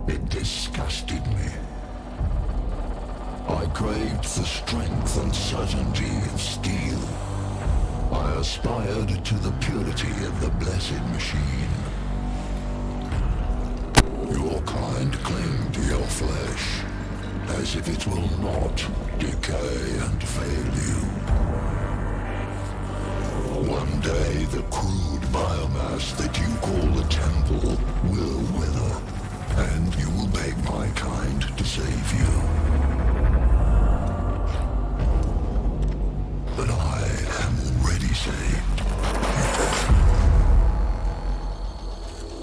It disgusted me. I craved the strength and certainty of steel. I aspired to the purity of the blessed machine. Your kind cling to your flesh, as if it will not decay and fail you. One day the crude biomass that you call the temple will wither, and you will beg my kind to save you. But I am already saved.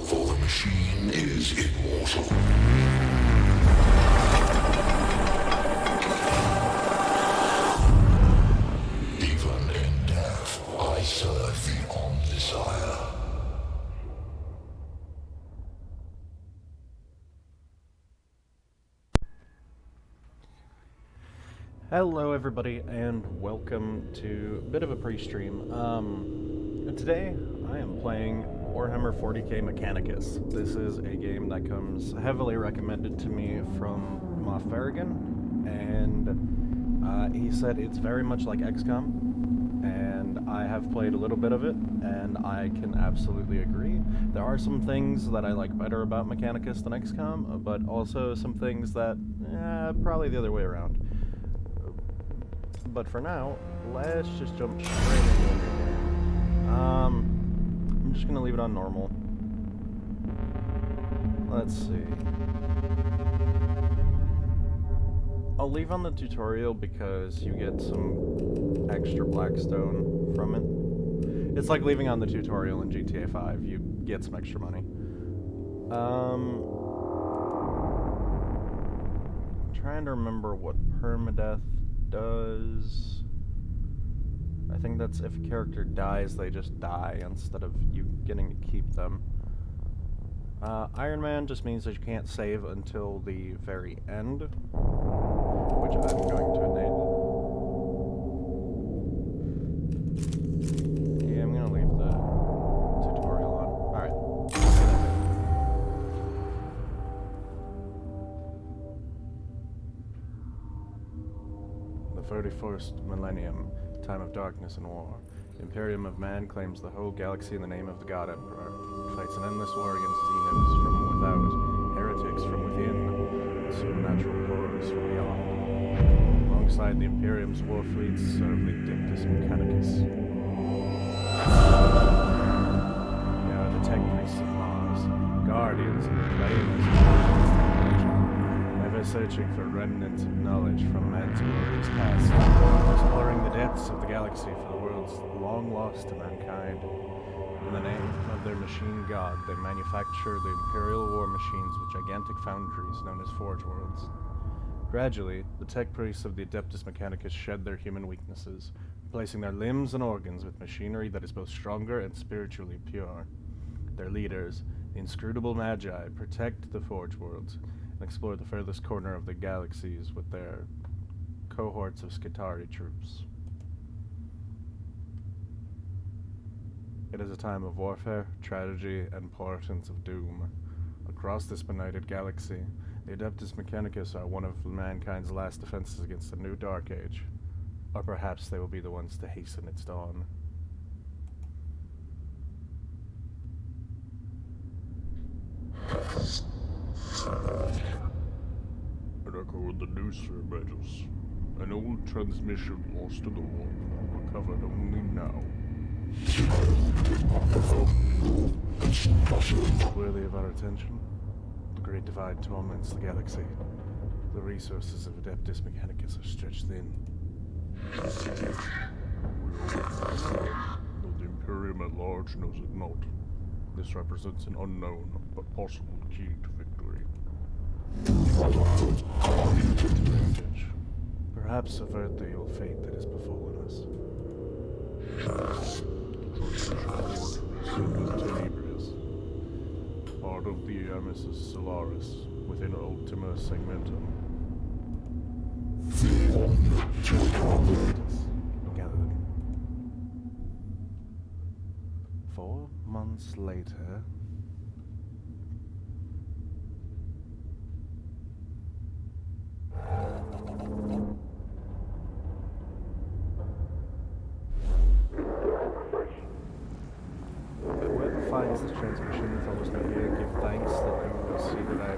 For the machine is immortal. Even in death, I serve the Omnisire. Hello everybody and welcome to a bit of a pre-stream. Today I am playing Warhammer 40k Mechanicus. This is a game that comes heavily recommended to me from Moff Farragon, and he said it's very much like XCOM, and I have played a little bit of it, and I can absolutely agree. There are some things that I like better about Mechanicus than XCOM, but also some things that, probably the other way around. But for now, let's just jump straight into the game. I'm just gonna leave it on normal. Let's see. I'll leave on the tutorial because you get some extra Blackstone from it. It's like leaving on the tutorial in GTA 5. You get some extra money. I'm trying to remember what permadeath does. I think that's if a character dies, they just die instead of you getting to keep them. Iron Man just means that you can't save until the very end, which I'm going to enable. Yeah, I'm going to leave the tutorial on. Alright. The 31st millennium, time of darkness and war. The Imperium of Man claims the whole galaxy in the name of the God Emperor. It fights an endless war against demons from without, heretics from within, and supernatural horrors from beyond. Alongside the Imperium's war fleets serve the Adeptus Mechanicus. They are the tech priests of Mars, guardians of the claims ever searching for remnants of knowledge from man's glorious past, exploring the depths of the galaxy for the worlds long lost to mankind. In the name of their machine god, they manufacture the Imperial war machines with gigantic foundries known as Forge Worlds. Gradually, the tech priests of the Adeptus Mechanicus shed their human weaknesses, replacing their limbs and organs with machinery that is both stronger and spiritually pure. Their leaders, the inscrutable Magi, protect the Forge Worlds and explore the furthest corner of the galaxies with their cohorts of Skitarii troops. It is a time of warfare, tragedy, and portents of doom. Across this benighted galaxy, the Adeptus Mechanicus are one of mankind's last defenses against the new Dark Age. Or perhaps they will be the ones to hasten its dawn. An echo in the news, Sir Magus. An old transmission lost to the warp, recovered only now. Worthy of our attention, the Great Divide torments the galaxy. The resources of Adeptus Mechanicus are stretched thin. Though the Imperium at large knows it not, this represents an unknown but possible key to victory. Perhaps avert the ill fate that has befallen us. Tenebrius, part of the Amicis Solaris within Ultima Segmentum. Gather them. 4 months later,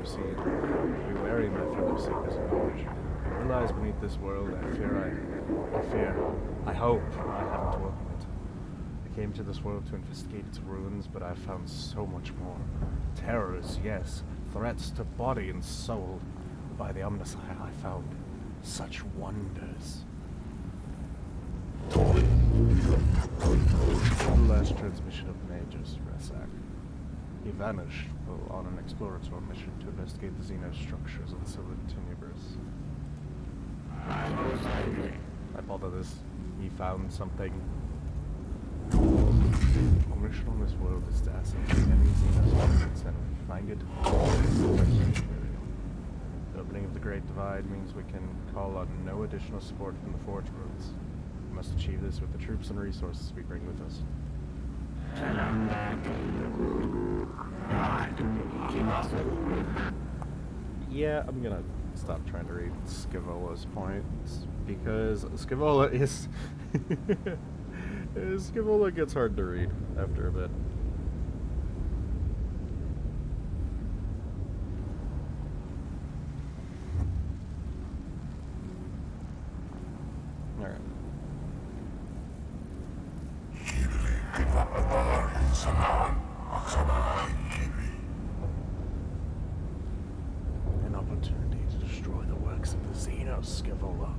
I've seen. Be wary, my fellow seekers of knowledge. What lies beneath this world, I hope I haven't to open it. I came to this world to investigate its ruins, but I've found so much more. Terrors, yes. Threats to body and soul. By the Omnissiah, I found such wonders. The last transmission of Magus, Resak. He vanished while on an exploratory mission to investigate the Xeno structures of the Silent Universe. I bother this. He found something. Our mission on this world is to ascertain any Xeno structures and find it. The opening of the Great Divide means we can call on no additional support from the Forge Worlds. We must achieve this with the troops and resources we bring with us. Yeah, I'm gonna stop trying to read Scivola's points, because Scivola is... Scivola gets hard to read after a bit. Alright. An opportunity to destroy the works of the Xenos, Scivola.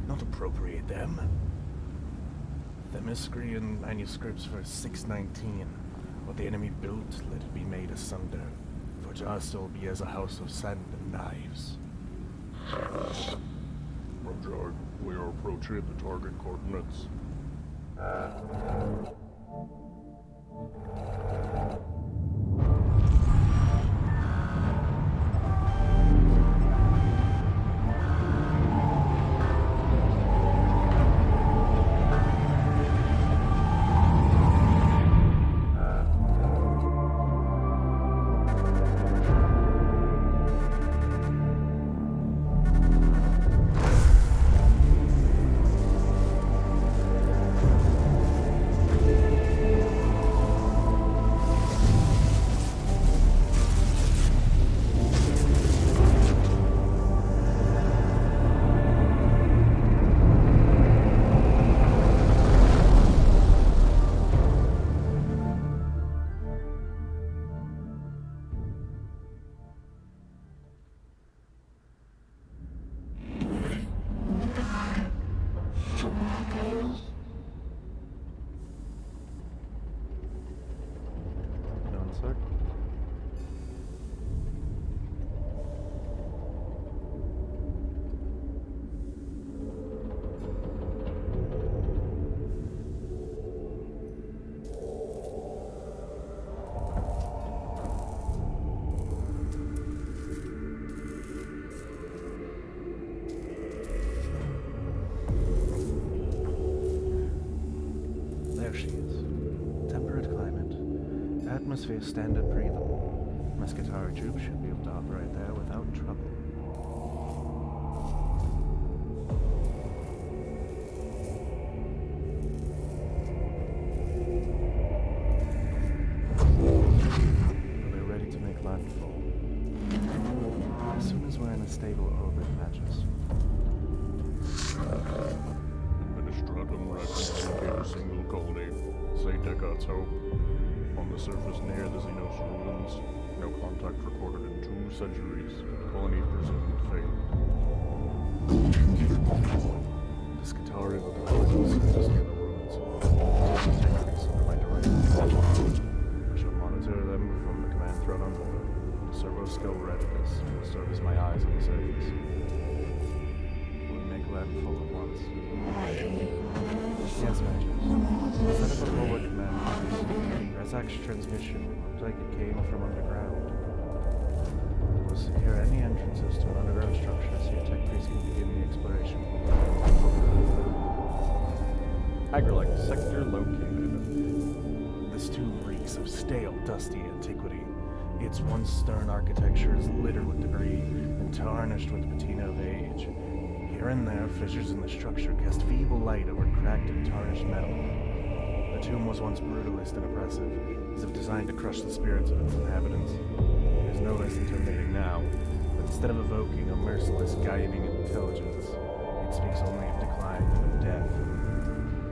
Not appropriate them. The Miscreant manuscripts for 619. What the enemy built, let it be made asunder. For to us it will be as a house of sand and knives. Roger, we are approaching the target coordinates. Atmosphere standard breathable. Muscatari troops should be able to operate there without trouble. We're ready to make landfall. As soon as we're in a stable orbit, matches. Administratum locate a single colony. Say Deckard's hope. On the surface near the Xenos ruins. No contact recorded in 2 centuries. Colony presumed failed. The Scutari will dwell on the surface near the ruins. Mechanicus under my direction. I shall monitor them from the command throne on board. Servo skill readiness will serve as my eyes on the surface. We make landfall at once. Yes, Magus. Set up a forward command. Resak's transmission looked like it came from underground. We'll secure any entrances to an underground structure so your tech priest can begin the exploration. Agrelite sector located. This tomb reeks of stale, dusty antiquity. Its once stern architecture is littered with debris and tarnished with the patina of age. Here and there, fissures in the structure cast feeble light over cracked and tarnished metal. The tomb was once brutalist and oppressive, as if designed to crush the spirits of its inhabitants. It is no less intimidating now, Instead of evoking a merciless guiding intelligence, it speaks only of decline and of death.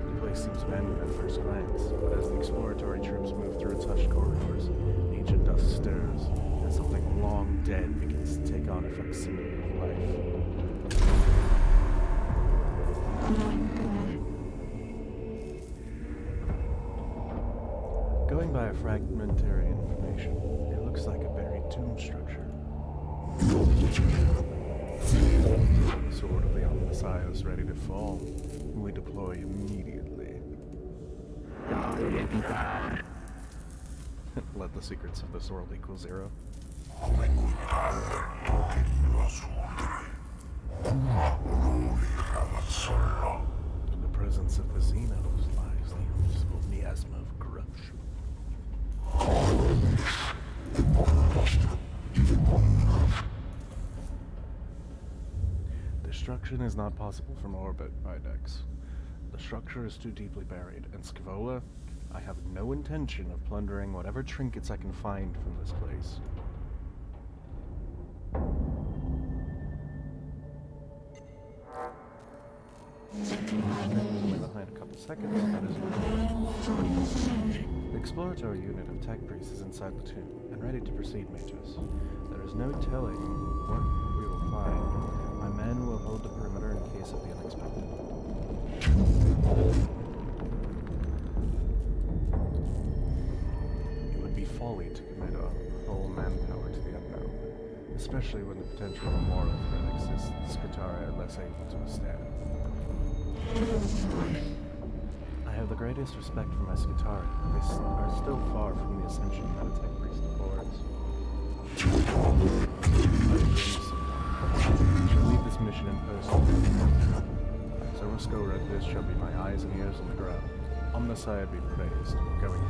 The place seems abandoned at first glance, but as the exploratory troops move through its hushed corridors, ancient dust stirs, and something long dead begins to take on a facsimile of life. Going by a fragmentary information, it looks like a buried tomb structure. The sword of the Messiah is ready to fall. We deploy immediately. Let the secrets of this world equal 0. In the presence of the Xenos lies the invisible miasma of corruption. Destruction is not possible from orbit, Videx. The structure is too deeply buried, and Scaevola, I have no intention of plundering whatever trinkets I can find from this place. Only behind a couple seconds, that is the exploratory unit of tech priests is inside the tomb, and ready to proceed, Magus. There is no telling what we will find. My men will hold the perimeter in case of the unexpected. It would be folly to commit a whole manpower to the unknown, especially when the potential moral threat exists that Scutari are less able to withstand. I have the greatest respect for my Scutari, but they are still far from the ascension that a tech priest affords. I shall lead this mission in person. Zorosco Redfish shall be my eyes and ears on the ground. Omnissiah be praised. Going.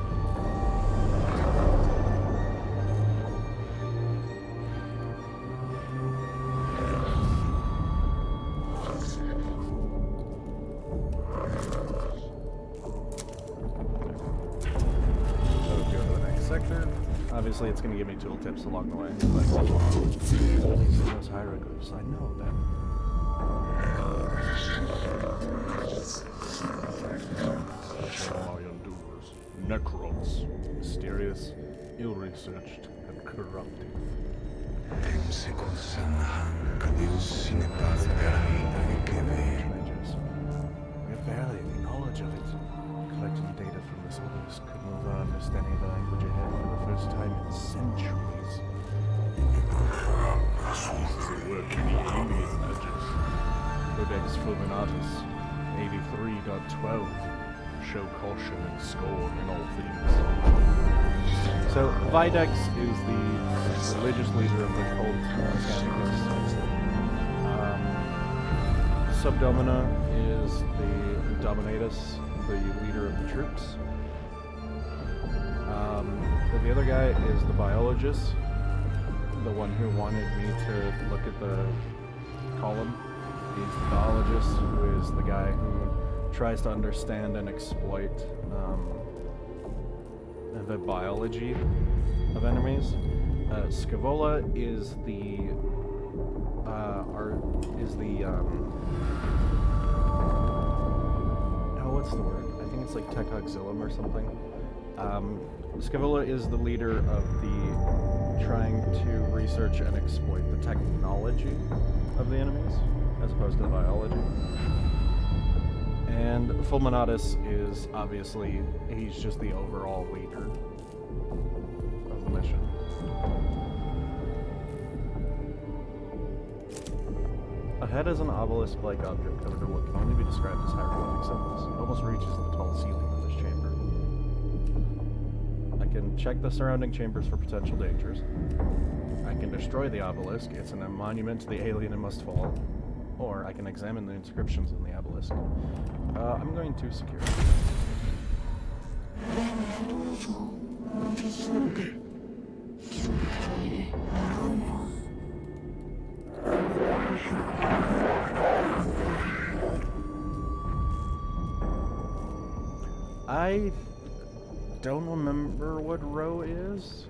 Obviously, it's going to give me tooltips along the way, but those hieroglyphs, I know them. Necrons, mysterious, ill-researched, and corrupting. We have barely any knowledge of it. Collecting data from this obelisk could move our understanding of the language ahead for the first time in centuries. The work of the alien magic. Codex Fulminatus 83.12. Show caution and scorn in all things. So, Videx is the religious leader of the cult Mechanicus. Subdomina is the Dominatus, the leader of the troops. The other guy is the biologist, the one who wanted me to look at the column. He's the biologist, who is the guy who tries to understand and exploit the biology of enemies. Scaevola is the what's the word? I think it's like Tech Auxilium or something. Scaevola is the leader of the trying to research and exploit the technology of the enemies, as opposed to the biology. And Fulminatus is obviously, he's just the overall leader of the mission. Ahead is an obelisk-like object covered in what can only be described as hieroglyphic symbols. It almost reaches the tall ceiling of this chamber. I can check the surrounding chambers for potential dangers. I can destroy the obelisk. It's a monument to the alien and must fall. Or I can examine the inscriptions on the obelisk. I'm going to secure it. I don't remember what row is.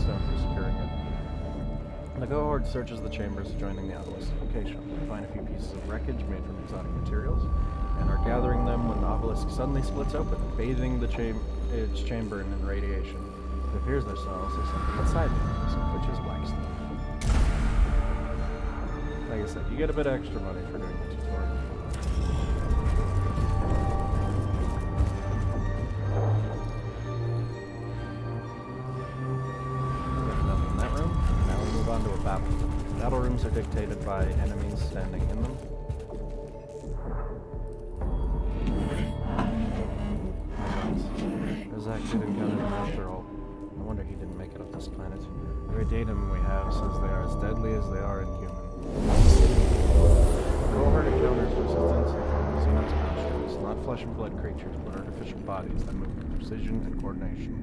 flagstone for securing it. The cohort searches the chambers adjoining the obelisk's location. They find a few pieces of wreckage made from exotic materials, and are gathering them when the obelisk suddenly splits open, bathing its chamber in radiation. It appears there's also something inside the obelisk, which is blackstone. Like I said, you get a bit of extra money for doing the tutorial. Nothing in that room. Now we move on to a battle. Battle rooms are dictated by enemies standing in them. Zach did encounter them after all. No wonder he didn't make it off this planet. Every datum we have says they are as deadly as they are inhuman. Cohort encounters resistance from Xenon's constructs, not flesh and blood creatures, but artificial bodies that move with precision and coordination.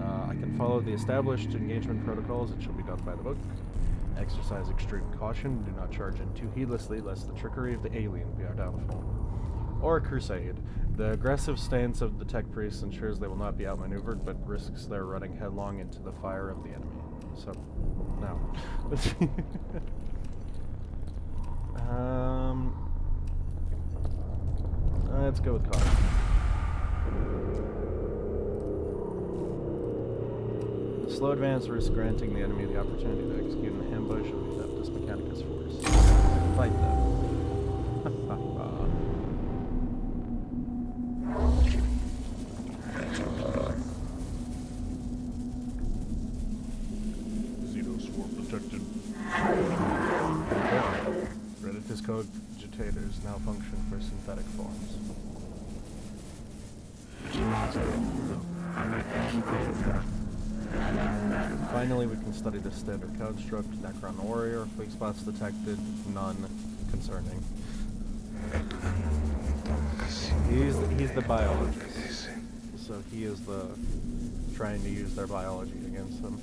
I can follow the established engagement protocols. It shall be done by the book. Exercise extreme caution. Do not charge in too heedlessly, lest the trickery of the alien be our downfall. Or a crusade. The aggressive stance of the tech priests ensures they will not be outmaneuvered, but risks their running headlong into the fire of the enemy. So, no. Let's go with caution. The slow advance risks granting the enemy the opportunity to execute an ambush of the Adeptus Mechanicus force. Fight them. Predatus cogitators now function for synthetic forms. Finally, we can study the standard construct. Necron warrior. Weak spots detected. None concerning. He's the biologist. So he is the trying to use their biology against them.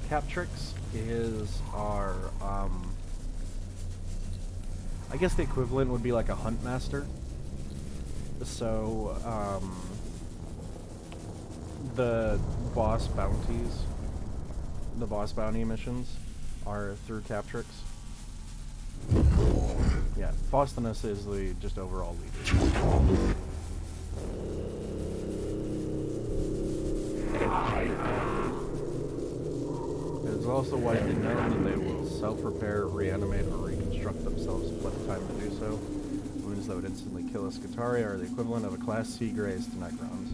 Captrix is our, I guess the equivalent would be like a hunt master. So, the boss bounties, the boss bounty missions are through Captrix. Yeah, Faustinus is the just overall leader. It is also widely known that they will self-repair, reanimate, or reconstruct themselves when the time to do so. Wounds that would instantly kill a Scutari are the equivalent of a Class C graze to Necrons.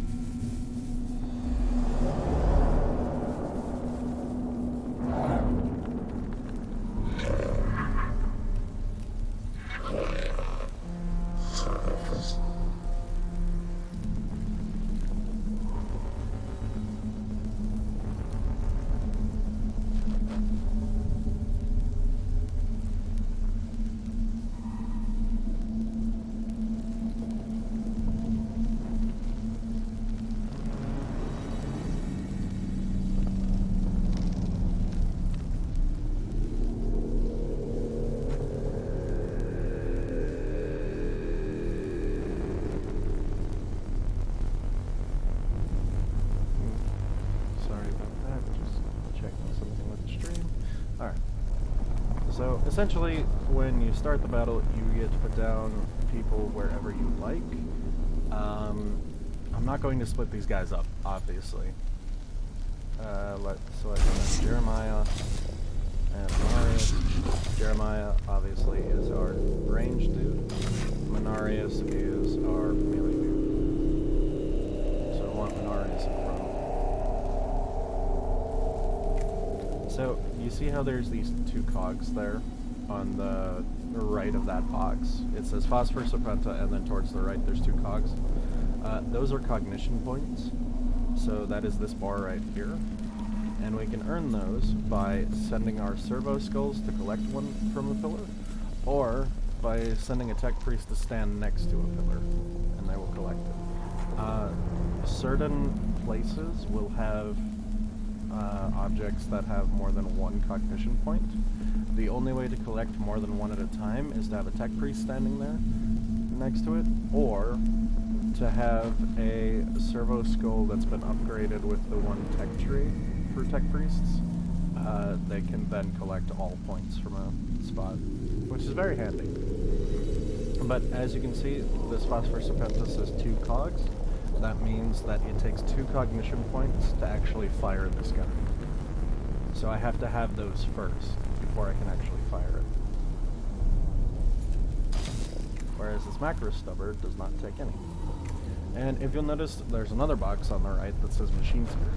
So, essentially, when you start the battle, you get to put down people wherever you like. I'm not going to split these guys up, obviously. Let's select Jeremiah and Manarius. Jeremiah, obviousobviously is our ranged dude. Menarius is our melee dude. So I want Menarius in front. So you see how there's these two cogs there on the right of that box? It says Phosphor Serpenta, and then towards the right there's two cogs. Those are cognition points. So that is this bar right here. And we can earn those by sending our servo skulls to collect one from a pillar, or by sending a tech priest to stand next to a pillar, and they will collect it. Certain places will have objects that have more than one cognition point. The only way to collect more than one at a time is to have a tech priest standing there next to it, or to have a servo skull that's been upgraded with the one tech tree for tech priests, they can then collect all points from a spot, which is very handy. But as you can see, this Phosphorus Serpentis has 2 cogs. That means that it takes 2 cognition points to actually fire this gun. So I have to have those first before I can actually fire it. Whereas this macro stubber does not take any. And if you'll notice, there's another box on the right that says Machine Spirit.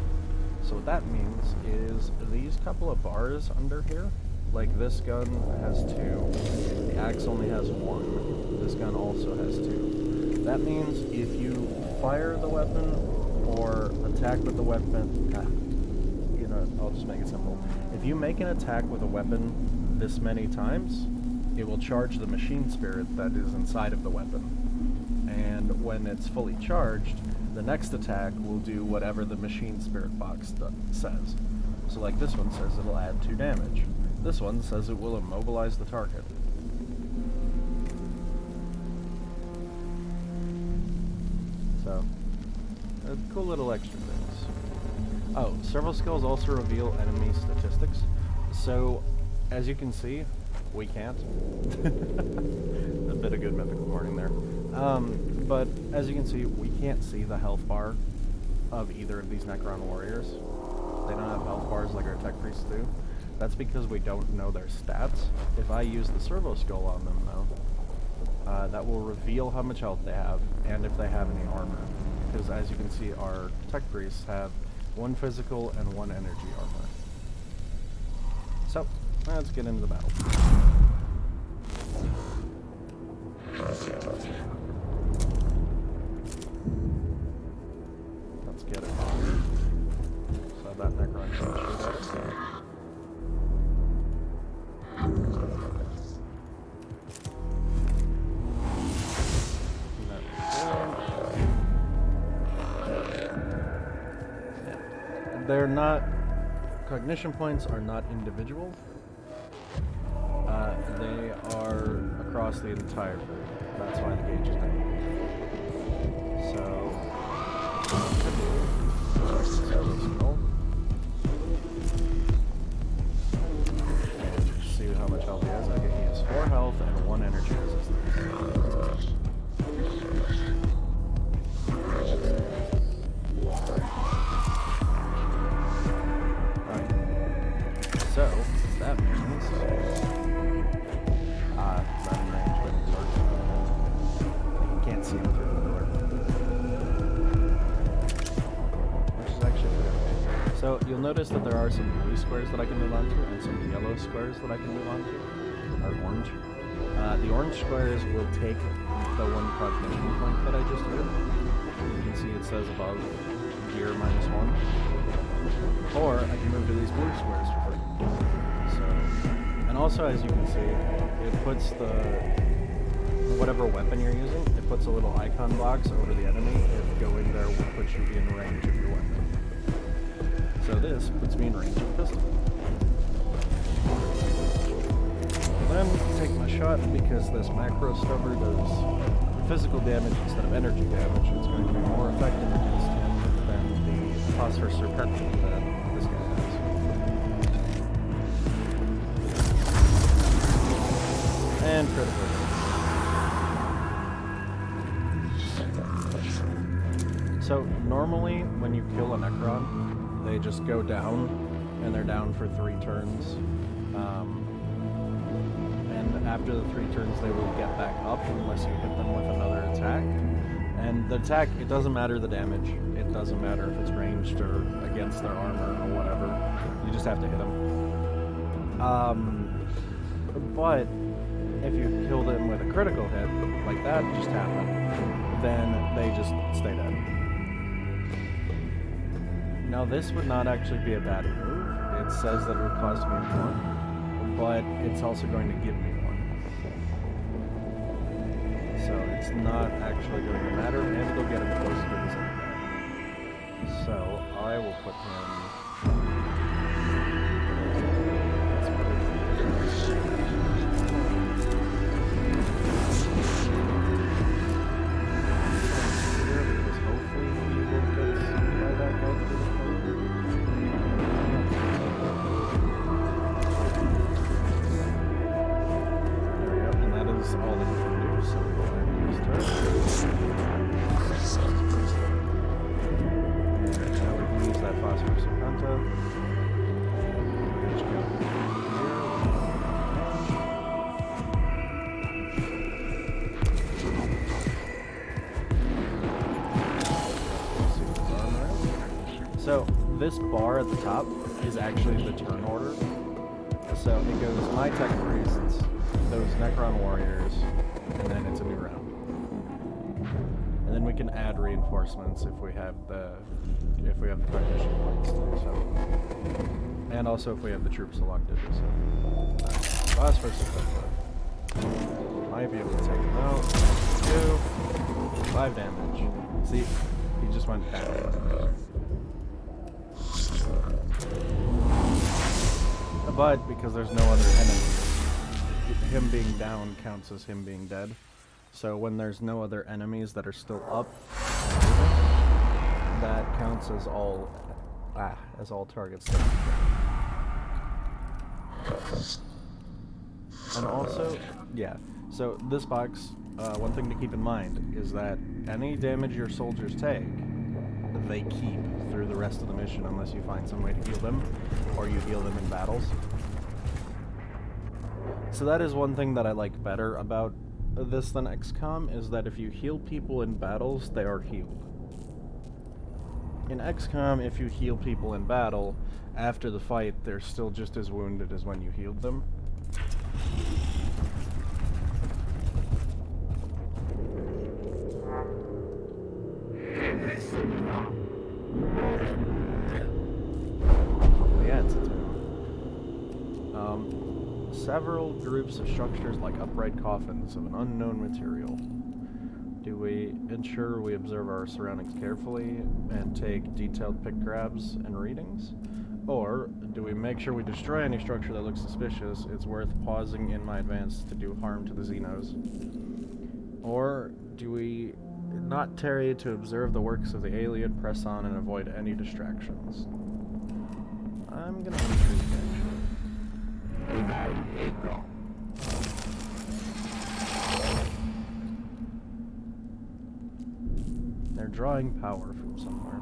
So what that means is these couple of bars under here, like this gun has 2, the axe only has 1, this gun also has 2. That means if you fire the weapon or attack with the weapon, you know, I'll just make it simple. If you make an attack with a weapon this many times, it will charge the machine spirit that is inside of the weapon. And when it's fully charged, the next attack will do whatever the machine spirit box says. So like this one says it'll add 2 damage. This one says it will immobilize the target. So, cool little extra things. Oh, several skills also reveal enemy statistics. So, as you can see, we can't. A bit of good mythical warning there. But as you can see, we can't see the health bar of either of these Necron warriors. They don't have health bars like our tech priests do. That's because we don't know their stats. If I use the servo skull on them, though, that will reveal how much health they have and if they have any armor. Because as you can see, our tech priests have 1 physical and 1 energy armor. So, let's get into the battle. Let's get it on. So that Necron should shoot at us. They're not, cognition points are not individual. They are across the entire group. That's why the gauge is down. So, and see how much health he has. Okay, he has 4 health and 1 energy resistance. So, that means that range with the target. You can't see him through the door. Which is actually pretty okay. So, you'll notice that there are some blue squares that I can move on to and some yellow squares that I can move on to. Or orange. The orange squares will take the 1 cognition point that I just did. You can see it says above gear -1. Or I can move to these blue squares for free. So, and also as you can see, it puts the, whatever weapon you're using, it puts a little icon box over the enemy. If going there will put you in range of your weapon. So this puts me in range of the pistol. Then take my shot because this macro stubber does physical damage instead of energy damage. It's going to be more effective against him than the Phosphorus Serpentis that this guy has. And critical. So normally when you kill a Necron, they just go down, and they're down for 3 turns. And after the 3 turns, they will get back up unless you hit them with another attack. And the attack, it doesn't matter the damage. It doesn't matter if it's ranged or against their armor or whatever. You just have to hit them. But if you kill them with a critical hit, like that just happened, then they just stay dead. Now this would not actually be a bad move. It says that it would cost me 1, but it's also going to give me 1. So it's not actually going to matter, and it'll get him close to this anyway. So I will put him... this bar at the top is actually the turn order. So it goes my tech priests, those Necron warriors, and then it's a new round. And then we can add reinforcements if we have the cognition points to do so. And also if we have the troops along to do so. Alright, boss versus Quick. Might be able to take him out. 2. 5 damage. See, he just went down. But because there's no other enemy, him being down counts as him being dead. So when there's no other enemies that are still up, that counts as all targets. And also, yeah. So this box, one thing to keep in mind is that any damage your soldiers take, they keep through the rest of the mission unless you find some way to heal them, or you heal them in battles. So that is one thing that I like better about this than XCOM, is that if you heal people in battles, they are healed. In XCOM, if you heal people in battle, after the fight, they're still just as wounded as when you healed them. Yeah, it's a tomb. Several groups of structures like upright coffins of an unknown material. Do we ensure we observe our surroundings carefully and take detailed pick grabs and readings? Or do we make sure we destroy any structure that looks suspicious? It's worth pausing in my advance to do harm to the Xenos. Or do we not tarry to observe the works of the alien, press on, and avoid any distractions? I'm gonna intrigue, actually. They're drawing power from somewhere.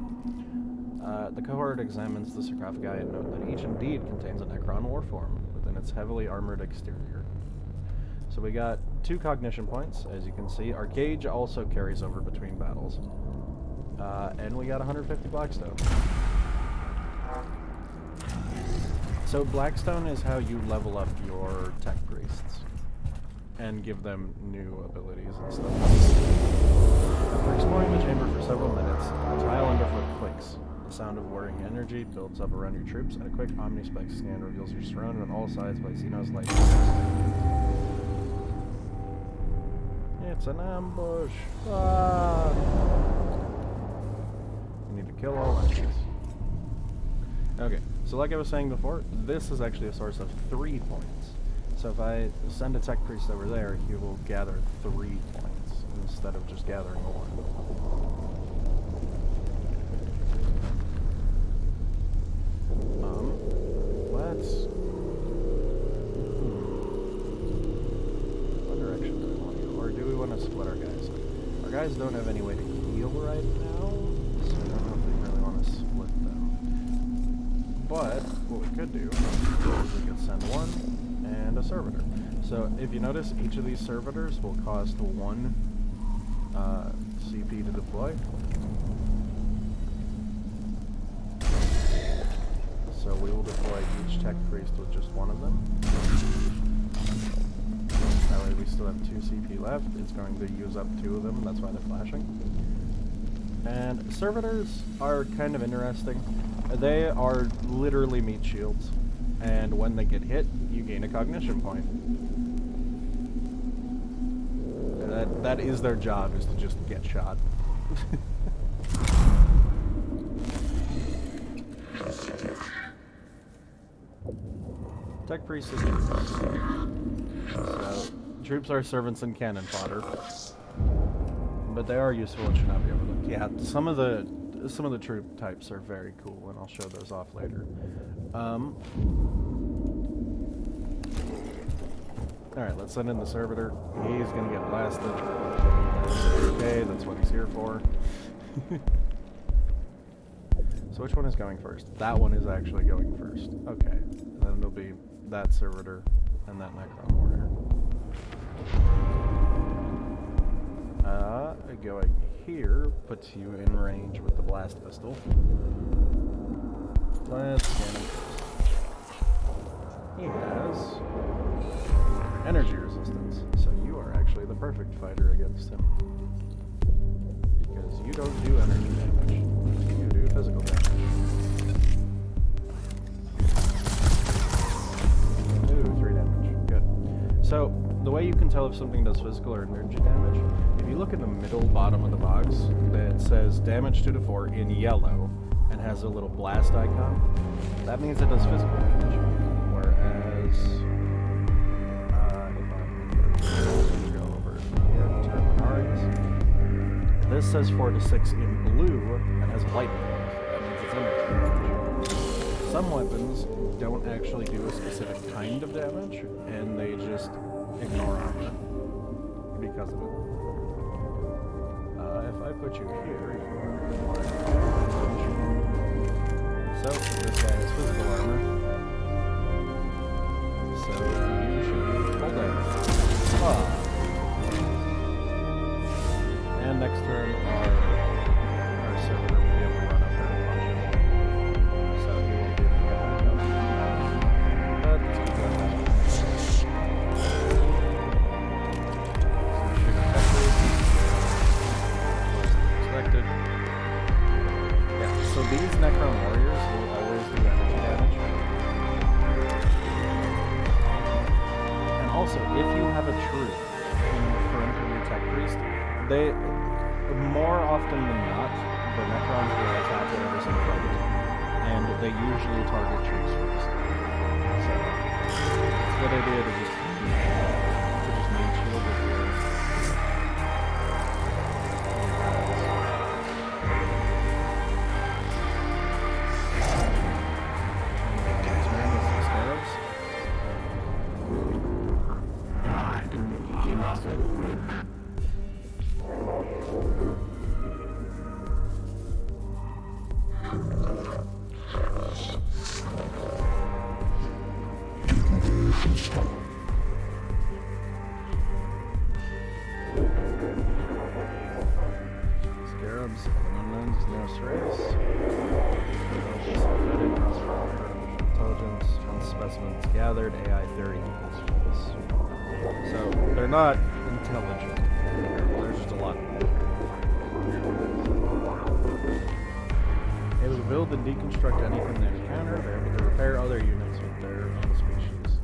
The cohort examines the sarcophagi and note that each indeed contains a Necron warform within its heavily armored exterior. So we got 2 cognition points, as you can see. Our gauge also carries over between battles. And we got 150 Blackstone. So Blackstone is how you level up your tech priests and give them new abilities and stuff. After exploring the chamber for several minutes, a tile underfoot clicks. The sound of whirring energy builds up around your troops, and a quick omnispec scan reveals you're surrounded on all sides by Xenos light. It's an ambush! Ah! We need to kill all enemies. Okay, so like I was saying before, this is actually a source of 3 points. So if I send a tech priest over there, he will gather 3 points instead of just gathering 1. Let's... What direction do we want to go? Or do we want to split our guys up? Our guys don't have any way to heal right now, so I don't know if we really want to split them. But what we could do is we could send 1 and a servitor. So if you notice, each of these servitors will cost 1 CP to deploy. So we will deploy each tech priest with just 1 of them. That way we still have 2 CP left. It's going to use up 2 of them, that's why they're flashing. And servitors are kind of interesting. They are literally meat shields, and when they get hit, you gain a cognition point. And that is their job, is to just get shot. Tech priests is troops. So, troops are servants and cannon fodder. But they are useful and should not be overlooked. Yeah, some of the troop types are very cool, and I'll show those off later. Alright, let's send in the servitor. He's gonna get blasted. Okay, that's what he's here for. So which one is going first? That one is actually going first. Okay. And then it'll be that servitor and that Necron warrior. Going here puts you in range with the blast pistol. Let's scan him first. He has energy resistance, so you are actually the perfect fighter against him. Because you don't do energy damage, you do physical damage. Ooh, 3 damage. Good. So, the way you can tell if something does physical or energy damage, if you look in the middle bottom of the box, that says damage 2 to 4 in yellow, and has a little blast icon, that means it does physical damage. Whereas, if I go over here to Terminaries, this says 4 to 6 in blue, and has a lightning bolt. That means it's energy damage. Some weapons don't actually do a specific kind of damage, and they just ignore armor because of it. If I put you here, you are more damage. So, this guy has physical armor. So, you should be full damage. Ah. And next turn, our servitor will be able to run up there and punch him. So, he won't be able to get back up. But, let's keep going. So these Necron warriors will always do energy damage. And also, if you have a troop in front of your tech priest, they, more often than not, the Necrons will attack whatever's in front. And they usually target troops first. So, it's a good idea to just meat shield with your... Scarabs, unknowns, nearest race. Intelligence, from specimens gathered, AI 30 equals false. So, they're not intelligent. They're just a lot. Able to build and deconstruct anything they encounter. They're able to repair other units with their own species.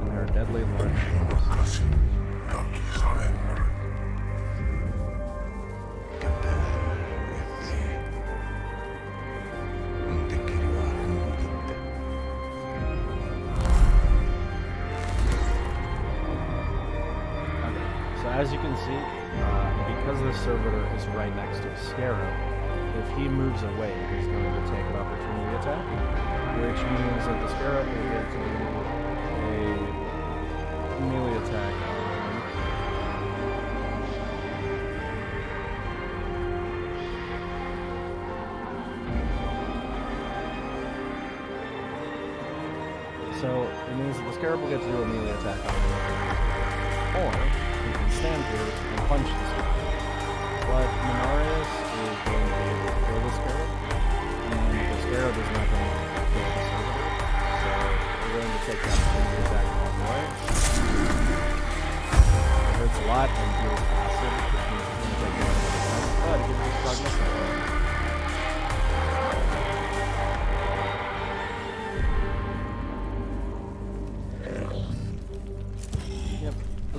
And they're deadly in large numbers. As you can see, because this servitor is right next to a scarab, if he moves away, he's going to take an opportunity attack, which means that the scarab will get to do a melee attack on him. So it means that the scarab will get to do a melee attack on him. Or he can stand here and punch the scarab. But Mechanicus is going to be able to kill the scarab, and the scarab is not going to kill the servitor. So we're going to take the opportunity attack along the way. It hurts a lot and deals acid, which means it's going to take more than a attack, but it gives us prognosis.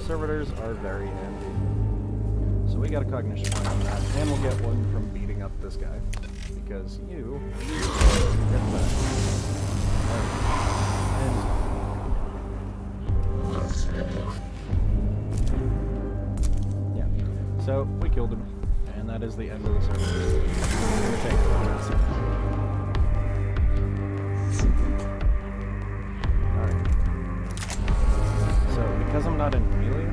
Servitors are very handy. So we got a cognition point on that, and we'll get one from beating up this guy. Because you get that. And yeah. So we killed him. And that is the end of the servitors. We're gonna take it on that. Because I'm not in melee,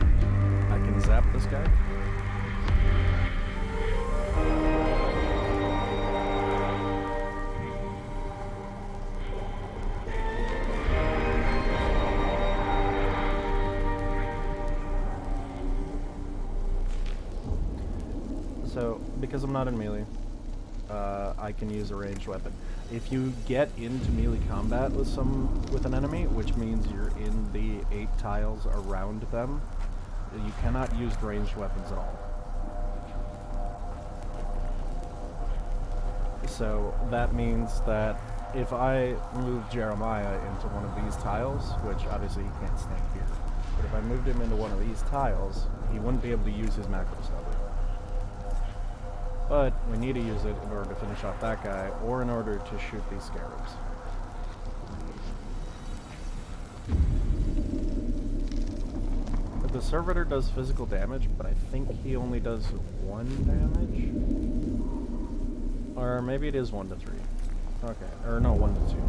I can zap this guy. So, because I'm not in melee, I can use a ranged weapon. If you get into melee combat with an enemy, which means you're in the 8 tiles around them, you cannot use ranged weapons at all. So that means that if I move Jeremiah into one of these tiles, which obviously he can't stand here, but if I moved him into one of these tiles, he wouldn't be able to use his macro stubber. But we need to use it in order to finish off that guy, or in order to shoot these scarabs. But the servitor does physical damage, but I think he only does 1 damage? Or maybe it is 1 to 3. Okay, or no, 1 to 2.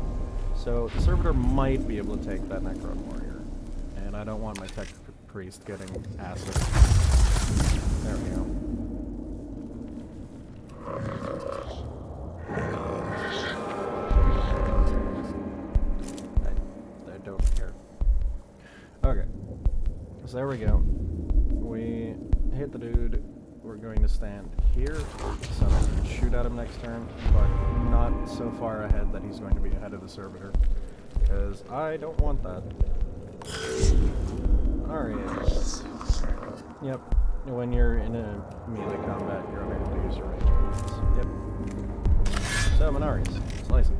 So the servitor might be able to take that Necron warrior. And I don't want my tech priest getting acid. There we go. I don't care. Okay. So there we go. We hit the dude. We're going to stand here, so I can shoot at him next turn, but not so far ahead that he's going to be ahead of the servitor, because I don't want that. Alright. Yep. When you're in a melee combat, you're unable to use your range weapons. Yep. So, Menarius, slice it.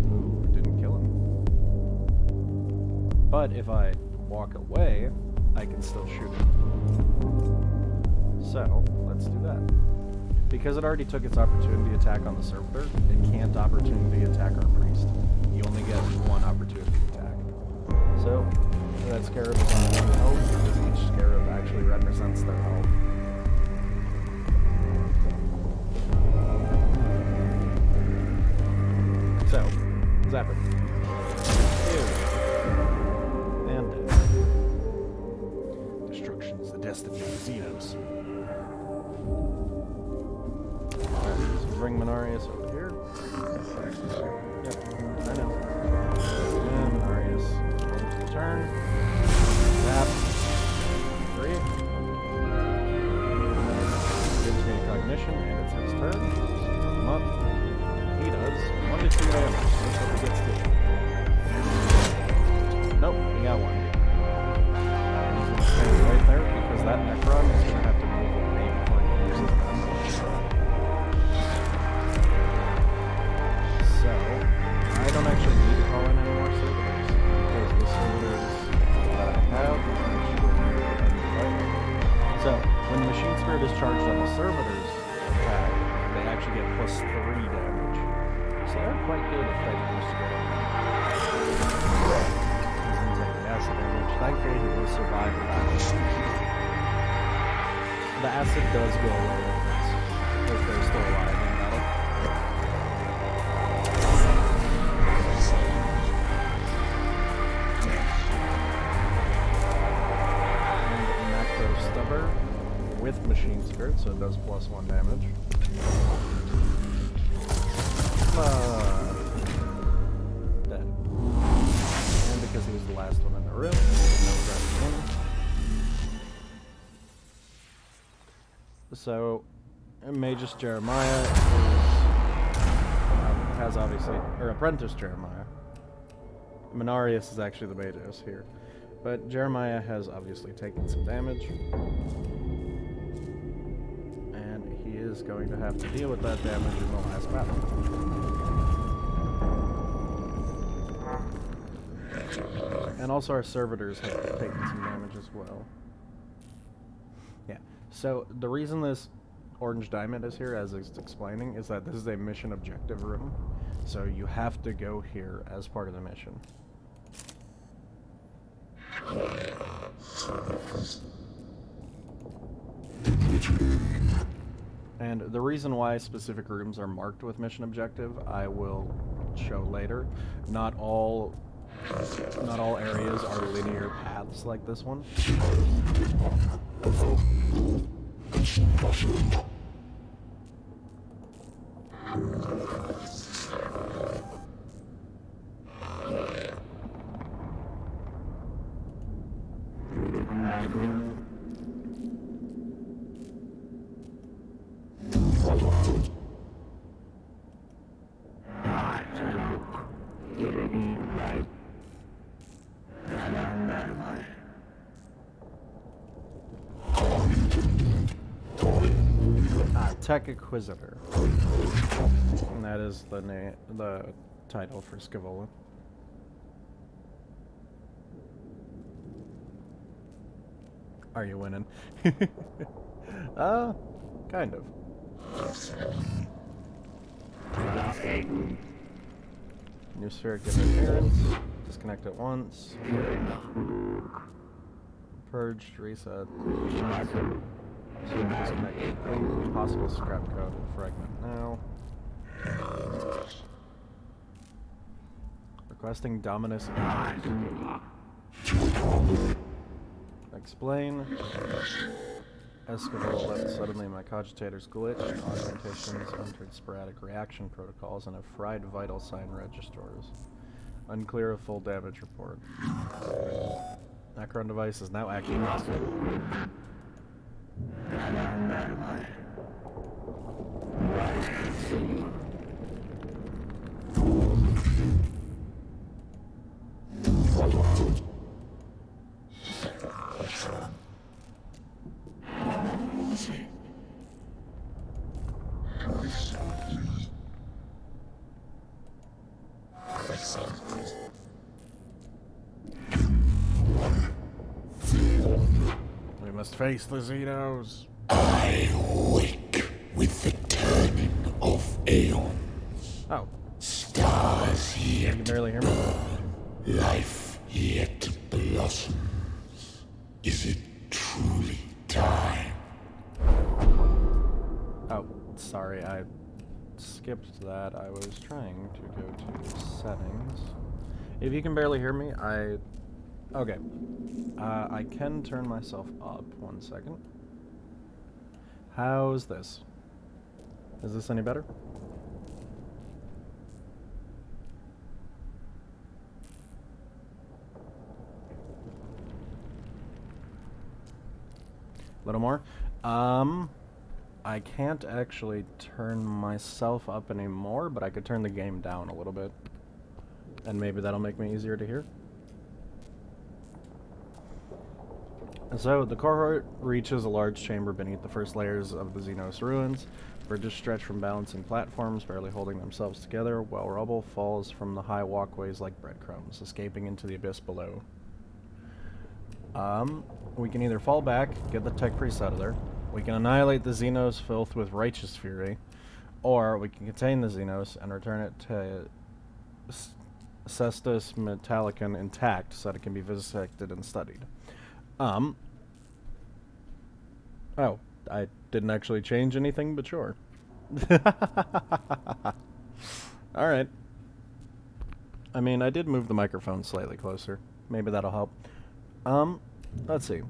Ooh, didn't kill him. But if I walk away, I can still shoot him. So, let's do that. Because it already took its opportunity attack on the servitor, it can't opportunity attack our priest. You only get 1 opportunity attack. So, that scarab is on 1 health, because each scarab actually represents their health. So, zap it. Ew. And destruction's the destiny of Xenos. Alright, so bring Menarius over here. Yep, I know. And Menarius going to the turn. Zap. 3. Gives me a cognition, and it's his turn. So come up. He does 1 to 2 damage. That's what he gets to. Nope, he got 1. And he's gonna stand right there because that Necron is gonna have to move away before he uses that. So, I don't actually need to call in any more servitors because the servitors that I have actually end the fight. So, when the Machine Spirit is charged on the servitor's attack, they actually get +3 damage. So they're quite good at fighting those together. He's going to take the acid damage. Thankfully, he will survive the battle. The acid does go away if they're still alive in battle. And Macro Stubber with Machine Spirit, so it does +1 damage. Dead. And because he was the last one in the room, no grabbing him. So, Magus Jeremiah has obviously, or Apprentice Jeremiah. Menarius is actually the Magus here. But Jeremiah has obviously taken some damage. And he is going to have to deal with that damage in the last battle. And also our servitors have taken some damage as well. Yeah, so the reason this orange diamond is here, as it's explaining, is that this is a mission objective room. So you have to go here as part of the mission. And the reason why specific rooms are marked with mission objective, I will show later. Not all areas are linear paths like this one. Tech Inquisitor. And that is the title for Scaevola. Are you winning? Kind of. New spheric interference. Disconnect at once. Purged, reset. Disconnect complete. Possible scrap code. Fragment now. Requesting Dominus. Explain. Escobar left suddenly, my cogitators glitched, augmentations entered sporadic reaction protocols, and have fried vital sign registers. Unclear of full damage report. Necron device is now active. We must face the Xenos. I wake with the turning of aeons. Oh. Stars You yet can barely hear me. life yet blossoms. Is it truly time? Oh, sorry, I skipped that. I was trying to go to settings. If you can barely hear me, okay. I can turn myself up. 1 second. How's this? Is this any better? A little more. I can't actually turn myself up anymore, but I could turn the game down a little bit. And maybe that'll make me easier to hear. So, the cohort reaches a large chamber beneath the first layers of the Xenos ruins. Bridges stretch from balancing platforms, barely holding themselves together, while rubble falls from the high walkways like breadcrumbs, escaping into the abyss below. We can either fall back, get the tech priest out of there, we can annihilate the Xenos filth with righteous fury, or we can contain the Xenos and return it to Cestus Metallicum intact so that it can be vivisected and studied. Oh, I didn't actually change anything, but sure. Alright. I mean, I did move the microphone slightly closer. Maybe that'll help. Let's see.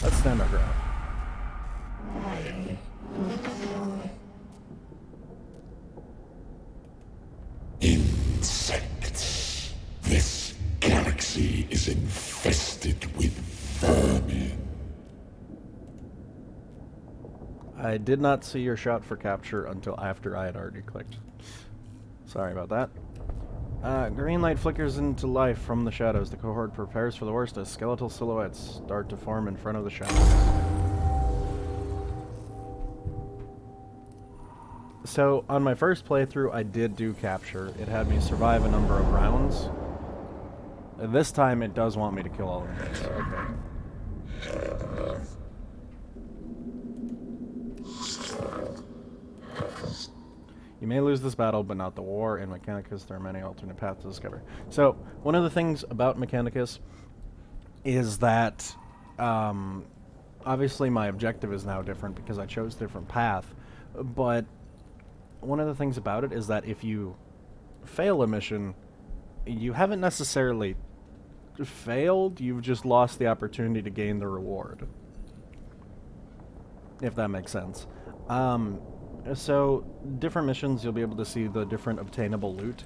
Let's stand our ground. Insects. This galaxy is infested with vermin. I did not see your shot for capture until after I had already clicked. Sorry about that. Green light flickers into life from the shadows. The cohort prepares for the worst as skeletal silhouettes start to form in front of the shadows. So, on my first playthrough, I did do capture. It had me survive a number of rounds. This time, it does want me to kill all of these. Okay. You may lose this battle, but not the war. In Mechanicus, there are many alternate paths to discover. So, one of the things about Mechanicus is that, obviously my objective is now different because I chose a different path, but one of the things about it is that if you fail a mission, you haven't necessarily failed, you've just lost the opportunity to gain the reward. If that makes sense. So, different missions, you'll be able to see the different obtainable loot.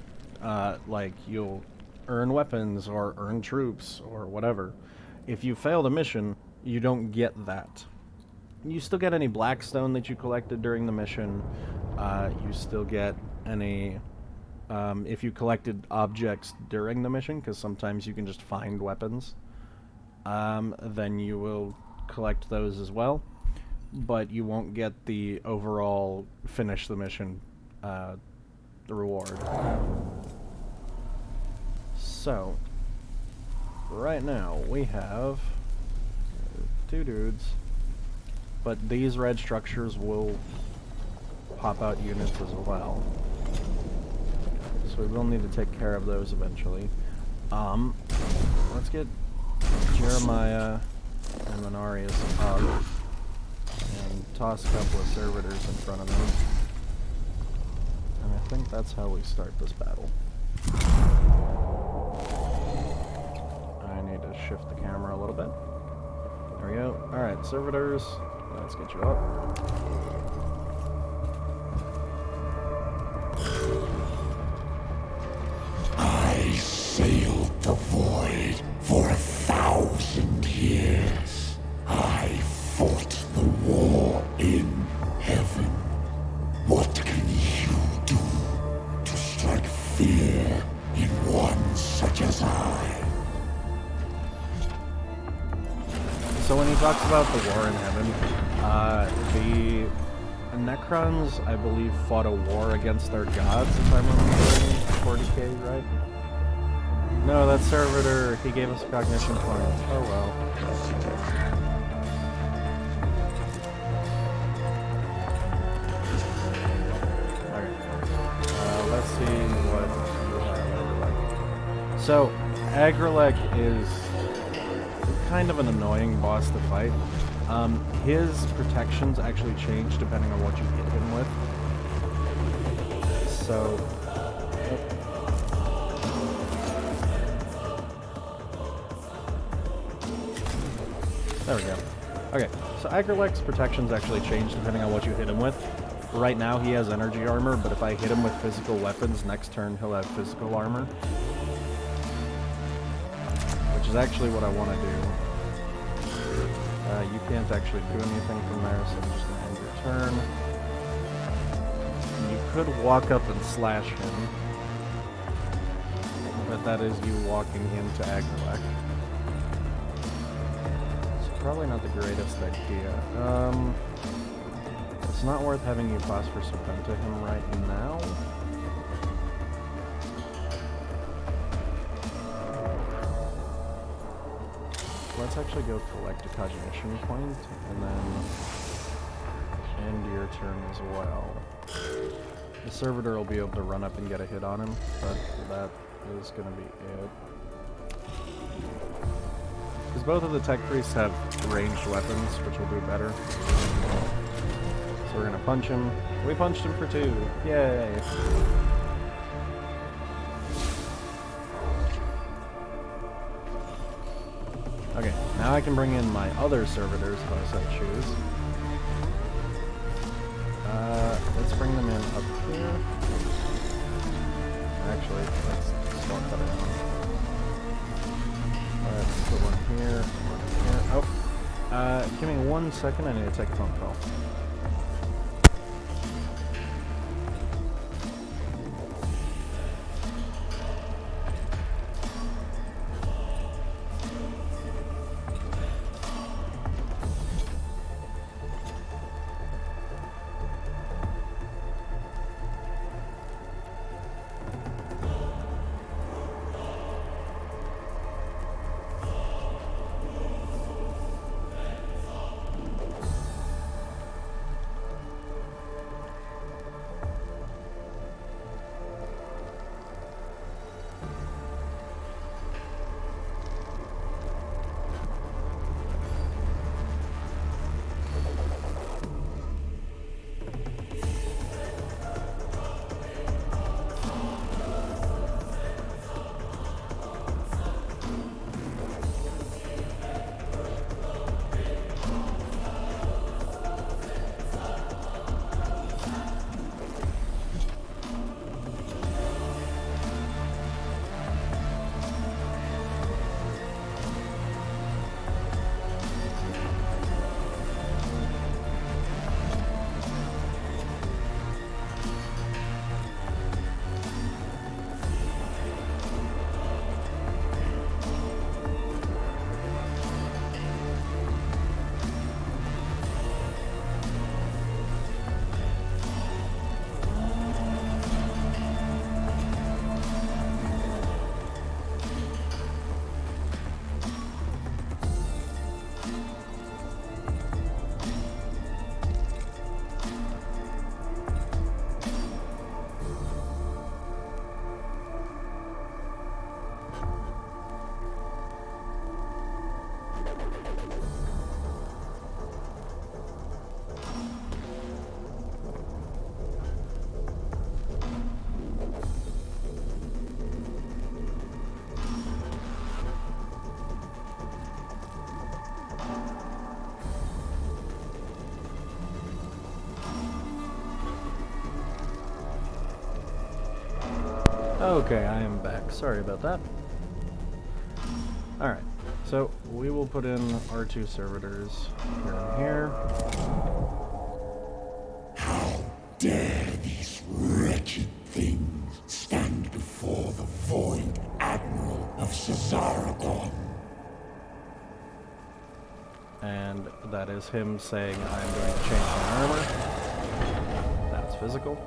Like, you'll earn weapons, or earn troops, or whatever. If you fail the mission, you don't get that. You still get any blackstone that you collected during the mission. You still get any if you collected objects during the mission, because sometimes you can just find weapons, then you will collect those as well, but you won't get the overall finish the mission the reward. So, right now we have 2 dudes, but these red structures will pop out units as well. So we will need to take care of those eventually. Let's get Jeremiah and Minarius up and toss a couple of servitors in front of them. And I think that's how we start this battle. I need to shift the camera a little bit. There we go. Alright, servitors, let's get you up. I sailed the void for 1,000 years. I fought the war in heaven. What can you do to strike fear in one such as I? So when he talks about the war in heaven, the Necrons, I believe, fought a war against their gods, if I'm remembering 40k right? No, that servitor, he gave us a cognition point. Oh well. Okay. Let's see what you have, Agrelek. So, Agrelek is kind of an annoying boss to fight. His protections actually change depending on what you hit him with. So... There we go. Okay, so Agrelek's protections actually change depending on what you hit him with. Right now he has energy armor, but if I hit him with physical weapons, next turn he'll have physical armor. Which is actually what I want to do. You can't actually do anything from there, so I'm just going to end your turn. You could walk up and slash him, but that is you walking into Agrelek. Probably not the greatest idea. It's not worth having you Phosphor Serpenta him right now. Let's actually go collect a cognition point and then end your turn as well. The servitor will be able to run up and get a hit on him, but that is going to be it. Because both of the tech priests have ranged weapons, which will do better. So we're gonna punch him. We punched him for 2. Yay! Okay, now I can bring in my other servitors if I so choose. Let's bring them in up here. Actually, let's swap that around. Let's put one here, one here. Oh, give me 1 second, I need to take a phone call. Okay, I am back. Sorry about that. Alright, so we will put in our 2 servitors here and here. How dare these wretched things stand before the Void Admiral of Cesaragon? And that is him saying, I'm going to change my armor. That's physical.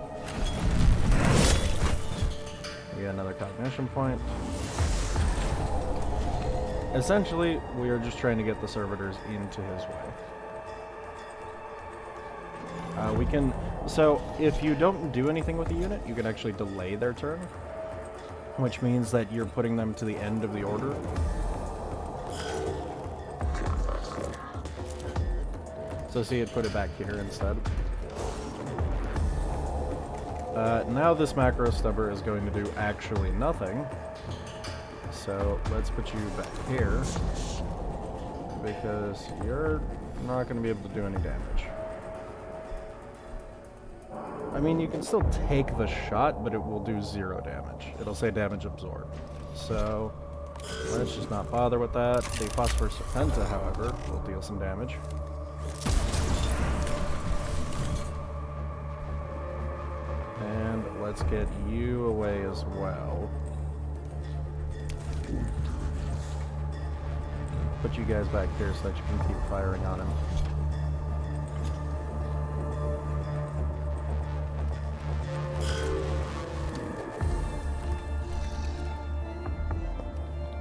We got another cognition point. Essentially, we are just trying to get the servitors into his way. We can... So, if you don't do anything with the unit, you can actually delay their turn. Which means that you're putting them to the end of the order. So see, it put it back here instead. Now this macro stubber is going to do actually nothing. So let's put you back here. Because you're not going to be able to do any damage. I mean, you can still take the shot, but it will do 0 damage. It'll say damage absorbed. So let's just not bother with that. The Phosphor Serpenta, however, will deal some damage. And let's get you away as well. Put you guys back here so that you can keep firing on him.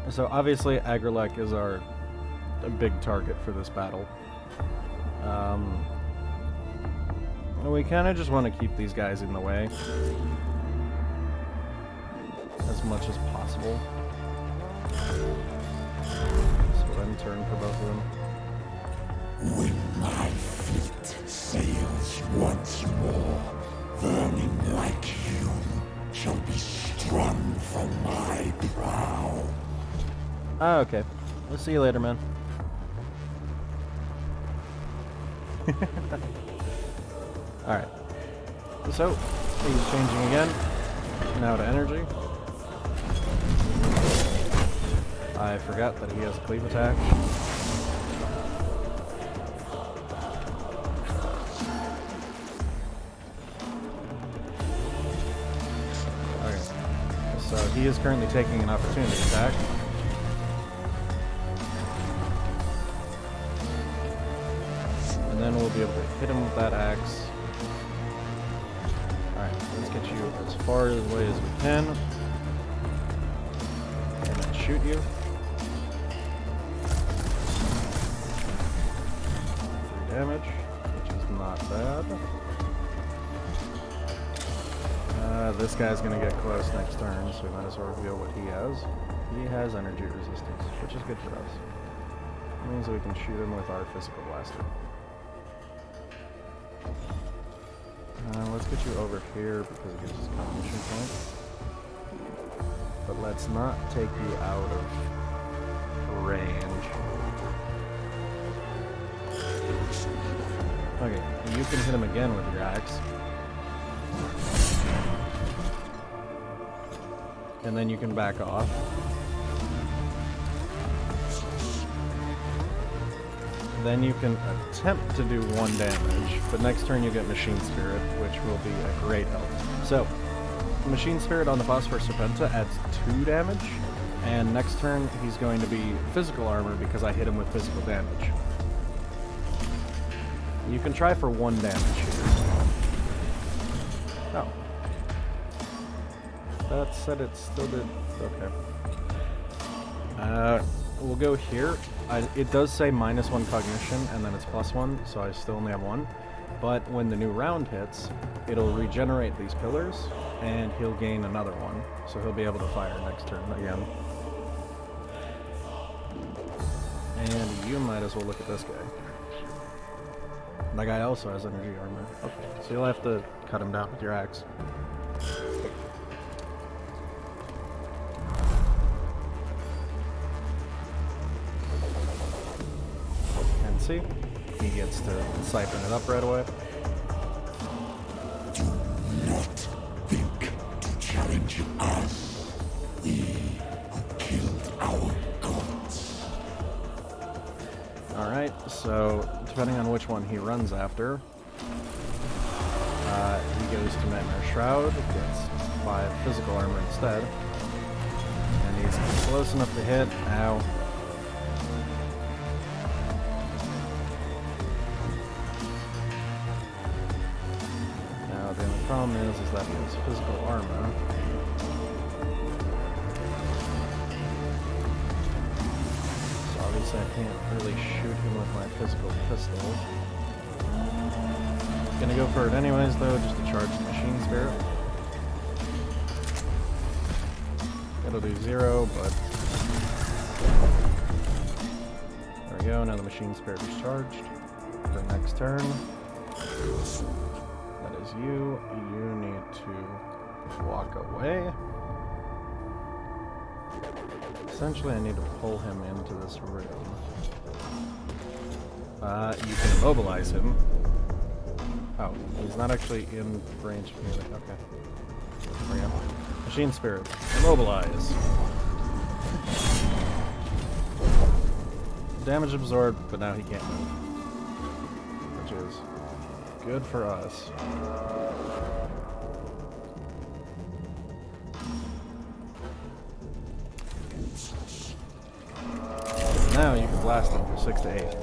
So obviously Agrelek is our big target for this battle. We kind of just want to keep these guys in the way as much as possible. So end turn for both of them. When my fleet sails once more, vermin like you shall be strung from my prow. Ah, okay. We'll see you later, man. Alright. So, he's changing again. Now to energy. I forgot that he has a cleave attack. Okay. So, he is currently taking an opportunity attack. And then we'll be able to hit him with that axe. Alright, let's get you as far away as we can. And then shoot you. 3 damage, which is not bad. This guy's gonna get close next turn, so we might as well reveal what he has. He has energy resistance, which is good for us. It means that we can shoot him with our physical blaster. Let's get you over here because it gives us cognition points. But let's not take you out of range. Okay, you can hit him again with your axe. And then you can back off. Then you can attempt to do 1 damage, but next turn you get Machine Spirit, which will be a great help. So, Machine Spirit on the Phosphor Serpenta adds 2 damage, and next turn he's going to be physical armor because I hit him with physical damage. You can try for 1 damage here. Oh. That said it still did... okay. We'll go here. It does say -1 cognition, and then it's +1, so I still only have 1. But when the new round hits, it'll regenerate these pillars, and he'll gain another 1. So he'll be able to fire next turn again. And you might as well look at this guy. That guy also has energy armor. Okay, so you'll have to cut him down with your axe. See? He gets to siphon it up right away. Do not think to challenge avenge us. We who killed our gods. Alright, so depending on which one he runs after, he goes to Nightmare Shroud, gets 5 physical armor instead, and he's close enough to hit. Ow. Now the only problem is that he has physical armor. So obviously I can't really shoot him with my physical pistol. Gonna go for it anyways though, just to charge the Machine Spirit. It'll do 0, but there we go, now the Machine Spirit is charged. For next turn. That is you. You need to walk away. Essentially I need to pull him into this room. You can immobilize him. Oh, he's not actually in range of me. Okay. There we go. Machine Spirit. Immobilize. Damage absorbed, but now he can't move. Which is good for us. Now you can blast him for 6 to 8.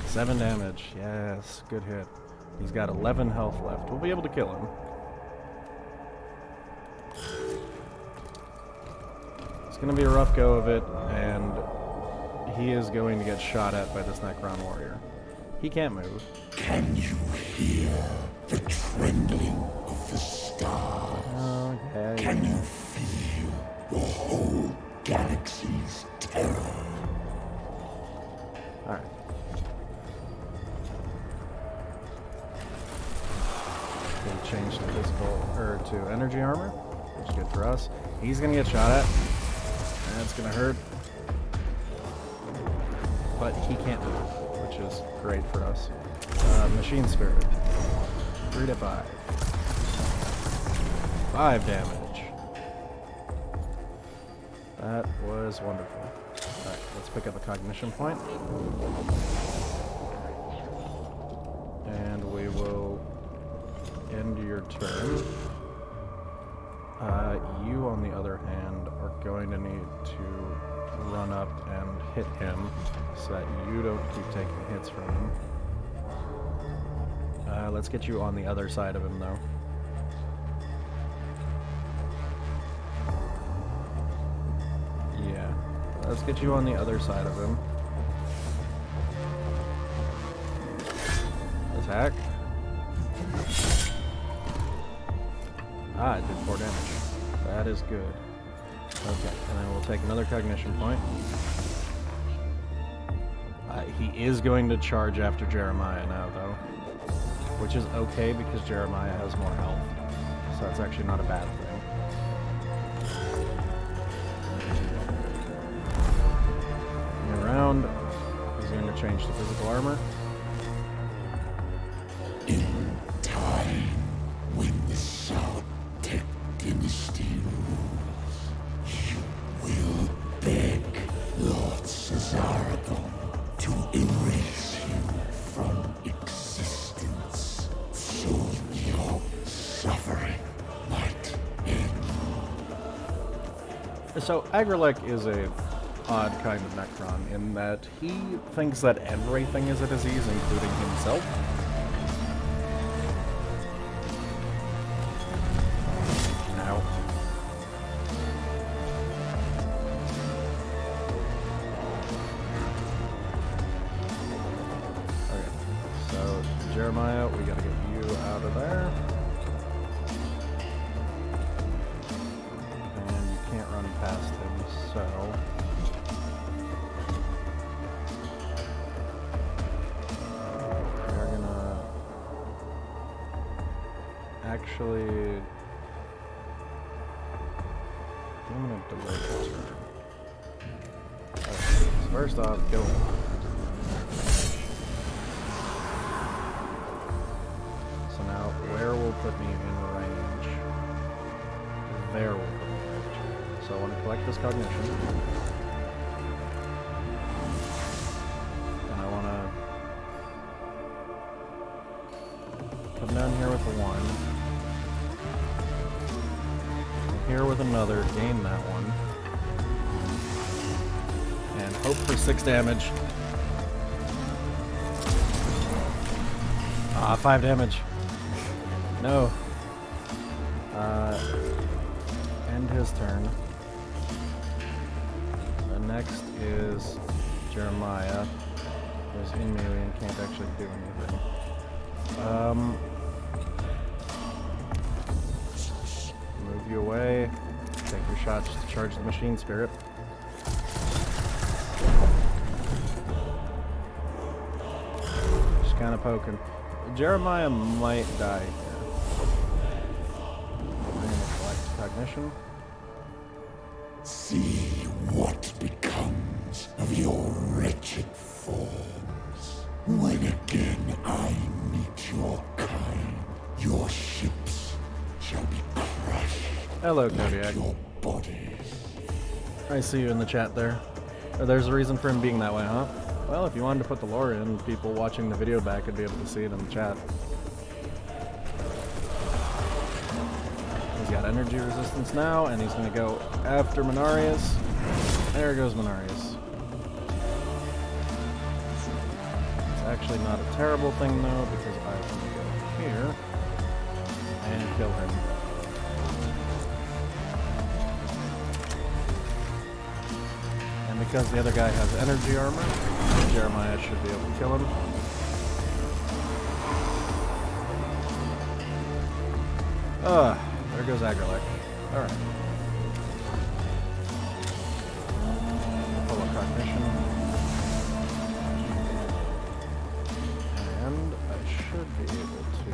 7 damage. Yes, good hit. He's got 11 health left. We'll be able to kill him. It's going to be a rough go of it, and he is going to get shot at by this Necron warrior. He can't move. Can you hear the trembling of the stars? Okay. Can you feel the whole galaxy's terror? Alright. We'll change to physical, or to energy armor, which is good for us. He's gonna get shot at. That's gonna hurt. But he can't move, which is great for us. Machine Spirit. 3 to 5. 5 damage. That was wonderful. Alright, let's pick up a cognition point. And we will end your turn. You, on the other hand, are going to need to run up and hit him so that you don't keep taking hits from him. Let's get you on the other side of him, though. Yeah. Let's get you on the other side of him. Attack. Ah, it did 4 damage. That is good. Okay, and then we'll take another cognition point. He is going to charge after Jeremiah now, though. Which is okay, because Jeremiah has more health. So that's actually not a bad thing. Around, he's going to change to physical armor. In time, when the South Tech Dynasty rules, you will beg Lord Cesaragon to erase you from existence, so your suffering might end. So Agrelek is a odd kind of Necron in that he thinks that everything is a disease, including himself. Now. Okay, so Jeremiah, we gotta get you out of there. And you can't run past him, so... Actually, I'm gonna delay the turn. Okay, so first off, kill him. So now, where will put me in want to collect this cognition. And I want to come down here with a 1. And here with another, gain that one. And hope for 6 damage. Ah, 5 damage. No. End his turn. The next is Jeremiah, who's in melee and can't actually do anything. Move you away. Take your shots to charge the machine spirit. Just kind of poking. Jeremiah might die here. I'm going to collect cognition. See what becomes of your wretched forms. When again I meet your kind, your ships shall be crushed. Hello, like Kodiak. your bodies. I see you in the chat there. There's a reason for him being that way, huh? Well, if you wanted to put the lore in, people watching the video back would be able to see it in the chat. He's got energy resistance now, and he's going to go after Minarius. There goes Minarius. It's actually not a terrible thing, though, because I can go here and kill him. And because the other guy has energy armor, Jeremiah should be able to kill him. There goes Agrelek. Alright. Full of cognition. And I should be able to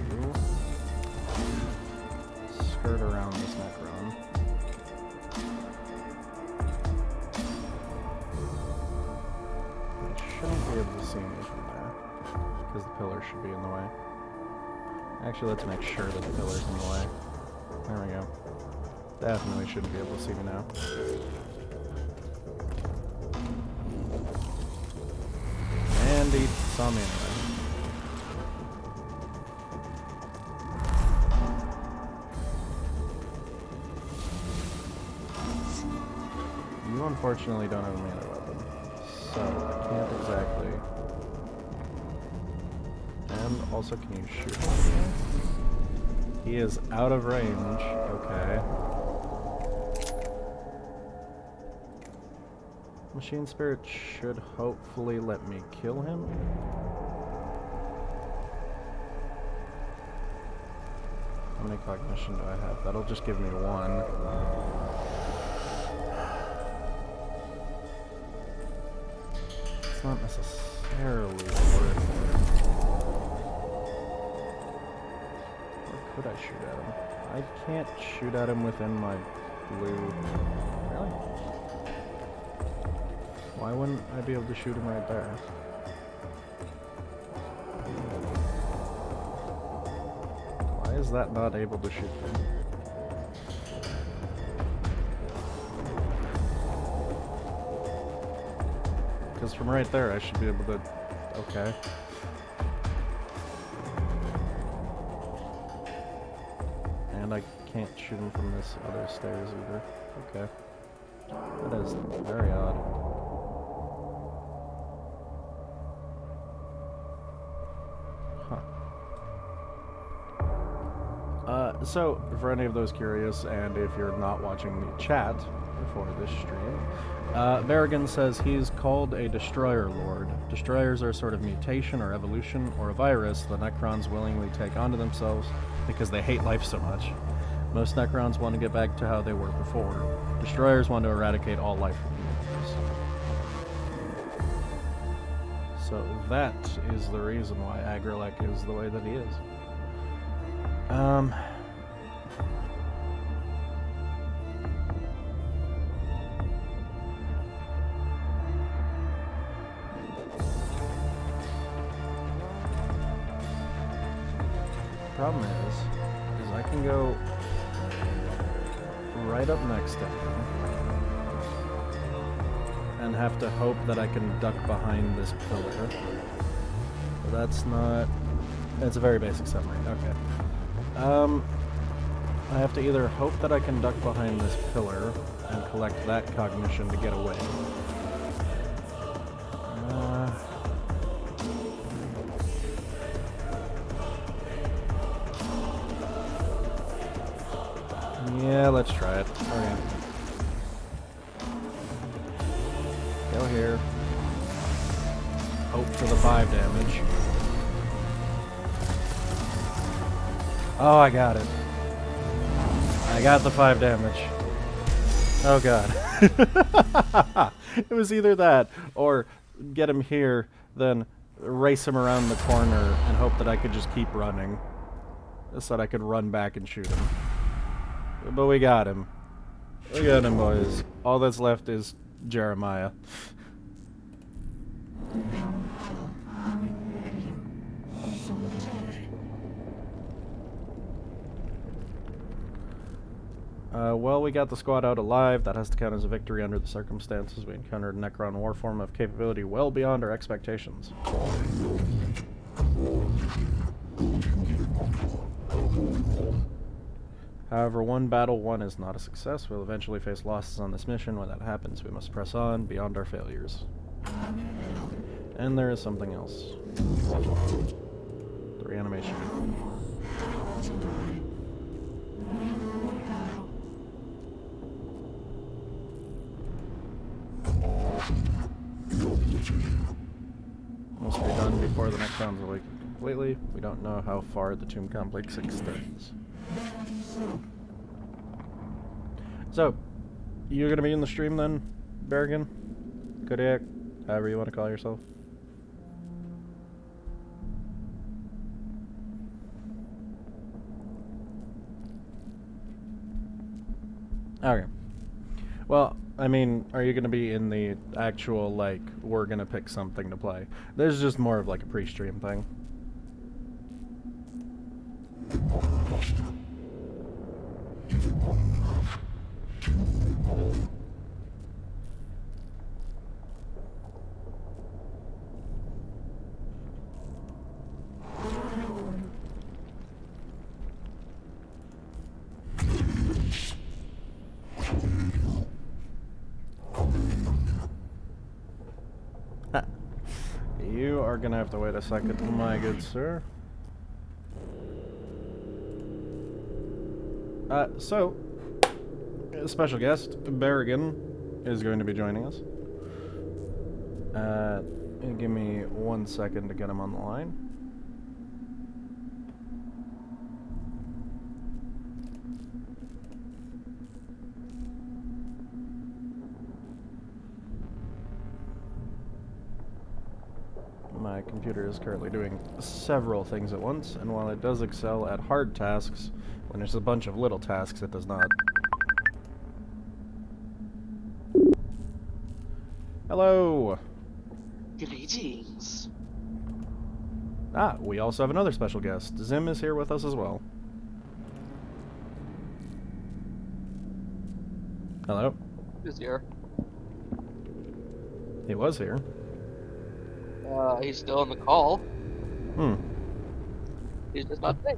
skirt around this Necron. Shouldn't be able to see me from there, because the pillar should be in the way. Actually, let's make sure that the pillar's in the way. There we go. Definitely shouldn't be able to see me now. And he saw me anyway. You unfortunately don't have a melee weapon. So, I can't exactly. And also, can you shoot him? He is out of range. Okay. Machine Spirit should hopefully let me kill him. How many cognition do I have? That'll just give me 1. It's not necessarily worth it. Where could I shoot at him? I can't shoot at him within my blue. Really? Why wouldn't I be able to shoot him right there? Why is that not able to shoot him? Because from right there I should be able to... Okay. And I can't shoot him from this other stairs either. Okay. That is very odd. So, for any of those curious, and if you're not watching the chat before this stream, Berrigan says he's called a Destroyer Lord. Destroyers are a sort of mutation or evolution or a virus the Necrons willingly take onto themselves because they hate life so much. Most Necrons want to get back to how they were before. Destroyers want to eradicate all life from the universe. So that is the reason why Agrelek is the way that he is. Problem is I can go right up next to him and have to hope that I can duck behind this pillar. But that's not... It's a very basic summary. Okay. I have to either hope that I can duck behind this pillar and collect that cognition to get away. Yeah, let's try it. Okay. Go here. Hope for the 5 damage. Oh, I got it. I got the 5 damage. Oh god. It was either that, or get him here, then race him around the corner and hope that I could just keep running. So that I could run back and shoot him. But we got him. We got him, boys. All that's left is Jeremiah. Well, we got the squad out alive. That has to count as a victory under the circumstances. We encountered a Necron warform of capability well beyond our expectations. However, one battle won is not a success. We'll eventually face losses on this mission. When that happens, we must press on beyond our failures. And there is something else. The reanimation. Must be done before the Necron's awakened completely. We don't know how far the tomb complex extends. So, you're gonna be in the stream then, Berrigan? Kodiak? However you want to call yourself. Okay. Well, I mean, are you going to be in the actual, like, we're going to pick something to play? This is just more of, like, a pre-stream thing. You are gonna have to wait a second, my good sir. So, a special guest, Berrigan, is going to be joining us. Give me 1 second to get him on the line. My computer is currently doing several things at once, and while it does excel at hard tasks, when there's a bunch of little tasks, it does not. Hello! Greetings. Ah, we also have another special guest. Zim is here with us as well. Hello? Who's here? He was here. He's still on the call. Hmm. He's just not there.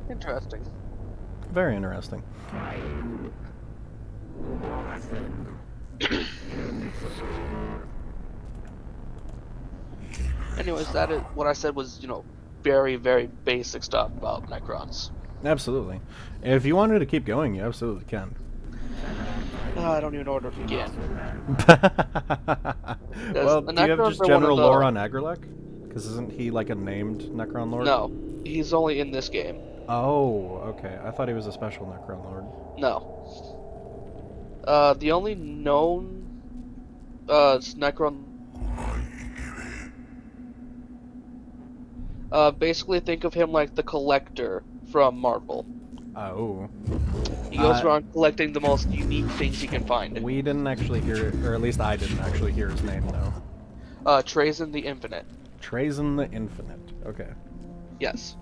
Interesting. Very interesting. Anyways, that is what I said was, you know, very, very basic stuff about Necrons. Absolutely. If you wanted to keep going, you absolutely can. I don't even know where to begin. Well, do you have just general lore on Agrelek? Because isn't he like a named Necron Lord? No, he's only in this game. Oh, okay. I thought he was a special Necron Lord. No. The only known Necron... basically think of him like the Collector from Marvel. Oh. He goes around collecting the most unique things he can find. We didn't actually hear, or at least I didn't actually hear his name, though. Trazyn the Infinite. Trazyn the Infinite. Okay. Yes.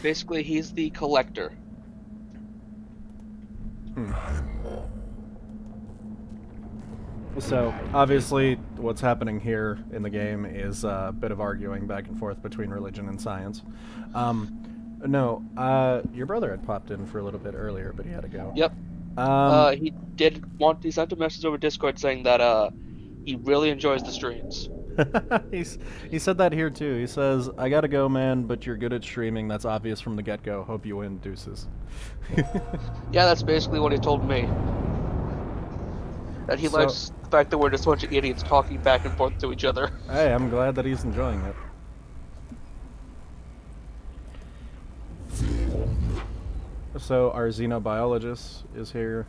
Basically, he's the Collector. So, obviously, what's happening here in the game is a bit of arguing back and forth between religion and science. No, your brother had popped in for a little bit earlier, but he had to go. Yep. Um, He sent a message over Discord saying that he really enjoys the streams. he said that here too. He says, "I gotta go, man, but you're good at streaming. That's obvious from the get-go. Hope you win, deuces." Yeah, that's basically what he told me. That he So- likes the fact that we're just a bunch of idiots talking back and forth to each other. Hey, I'm glad that he's enjoying it. So our xenobiologist is here.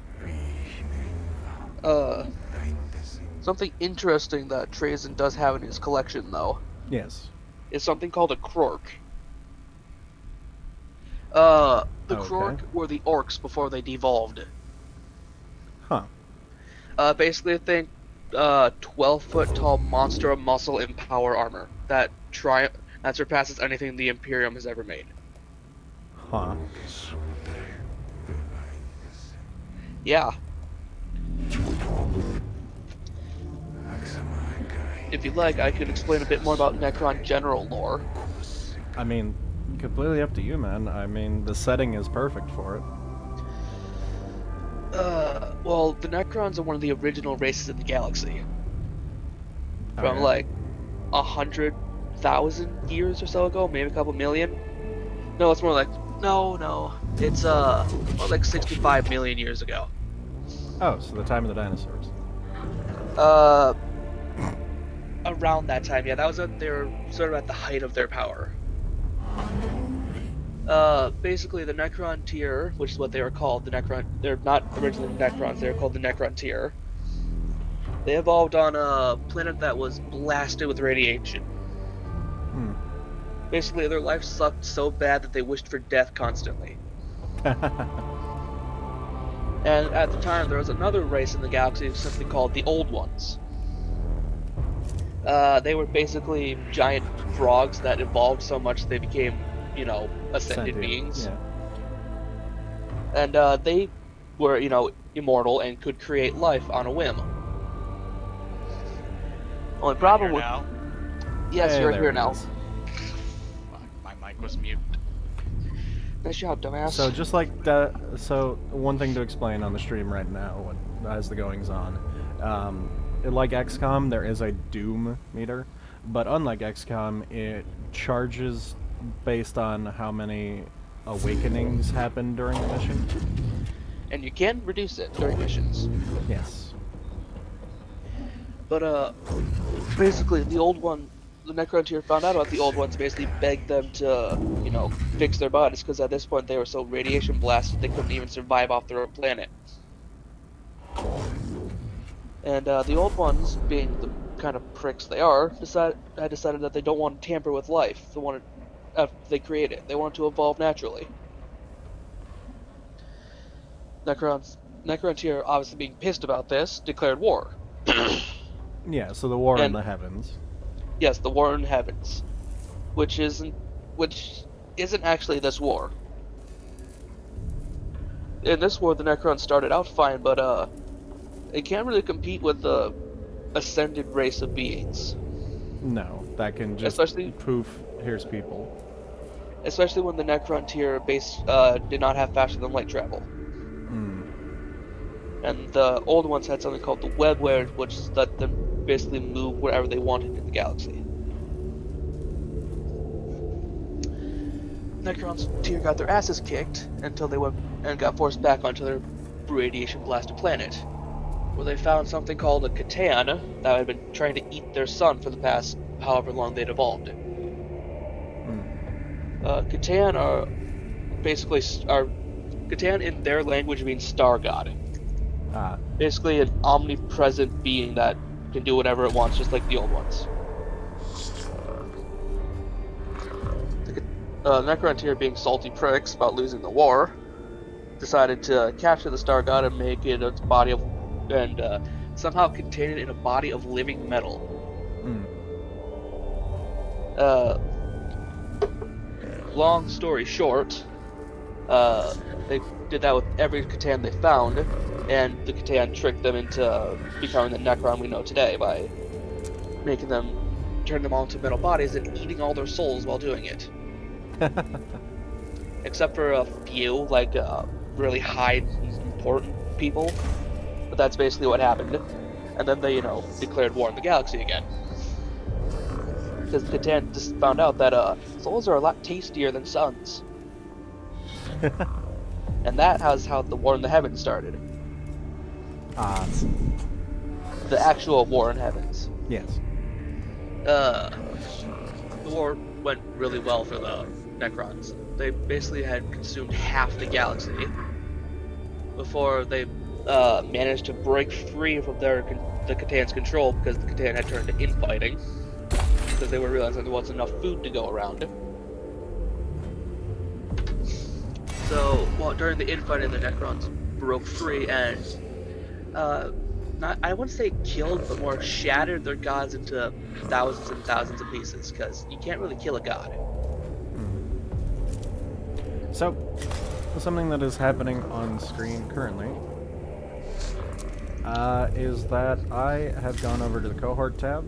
Something interesting that Trazen does have in his collection, though, Yes. is something called a Krork. The Okay. Krork were the orcs before they devolved. Huh. Basically, I think 12-foot tall monster of muscle and power armor that surpasses anything the Imperium has ever made. Huh. Yeah. If you'd like, I can explain a bit more about Necron general lore. I mean, completely up to you, man. I mean, the setting is perfect for it. Well, the Necrons are one of the original races in the galaxy. From Okay. like 100,000 years or so ago, maybe a couple million. No, it's more like no. It's more like 65 million years ago. Oh, so the time of the dinosaurs. Around that time, yeah, that was when they were sort of at the height of their power. Basically, the Necron tier, which is what they were called, they're not originally Necrons, they were called the Necron tier. They evolved on a planet that was blasted with radiation. Hmm. Basically, their life sucked so bad that they wished for death constantly. And at the time, there was another race in the galaxy, something called the Old Ones. They were basically giant frogs that evolved so much they became, ascended Sentient, beings. Yeah. And they were, immortal and could create life on a whim. Only problem with... now? Yes, Hey, you're there here it now. is. My mic was muted. Nice job, dumbass. So just like that, so one thing to explain on the stream right now, as the goings on, like XCOM, there is a doom meter, but unlike XCOM, it charges based on how many awakenings happen during the mission. And you can reduce it during missions. Yes. But, basically, the Necron tier found out about the Old Ones, basically begged them to, fix their bodies, because at this point they were so radiation blasted they couldn't even survive off their own planet. And, the Old Ones, being the kind of pricks they are, had decided that they don't want to tamper with life. They create it. They want to evolve naturally. Necron tier, obviously being pissed about this, declared war. Yeah, so the war in And- the heavens. Yes, the war in heavens, which isn't actually this war. In this war, the Necrons started out fine, but it can't really compete with the ascended race of beings, No, that can just Especially- poof, here's people. especially when the Necron tier base did not have faster than light travel. Hmm. And the old ones had something called the Webware, which let them basically move wherever they wanted in the galaxy. Necron's tier got their asses kicked until they went and got forced back onto their radiation blasted planet, where they found something called a Catan that had been trying to eat their sun for the past however long they'd evolved. Catan are Catan in their language means star god. Ah, Basically an omnipresent being that can do whatever it wants, just like the old ones. The Necron tier, being salty pricks about losing the war, decided to capture the Star God and make it its body of, and somehow contain it in a body of living metal. hmm. Long story short, they did that with every Catan they found, and the Catan tricked them into becoming the Necron we know today by making them turn them all into metal bodies and eating all their souls while doing it. Except for a few, like really high important people. But that's basically what happened. And then they, declared war on the galaxy again. Because Catan just found out that souls are a lot tastier than suns. And that was how the war in the heavens started. The actual war in heavens. Yes. The war went really well for the Necrons. They basically had consumed half the galaxy before they managed to break free from the Catan's control, because the Catan had turned to infighting, because they were realizing there wasn't enough food to go around. So, during the infighting, the Necrons broke free and I wouldn't say killed, but more shattered their gods into thousands and thousands of pieces, because you can't really kill a god. So, something that is happening on screen currently is that I have gone over to the cohort tab,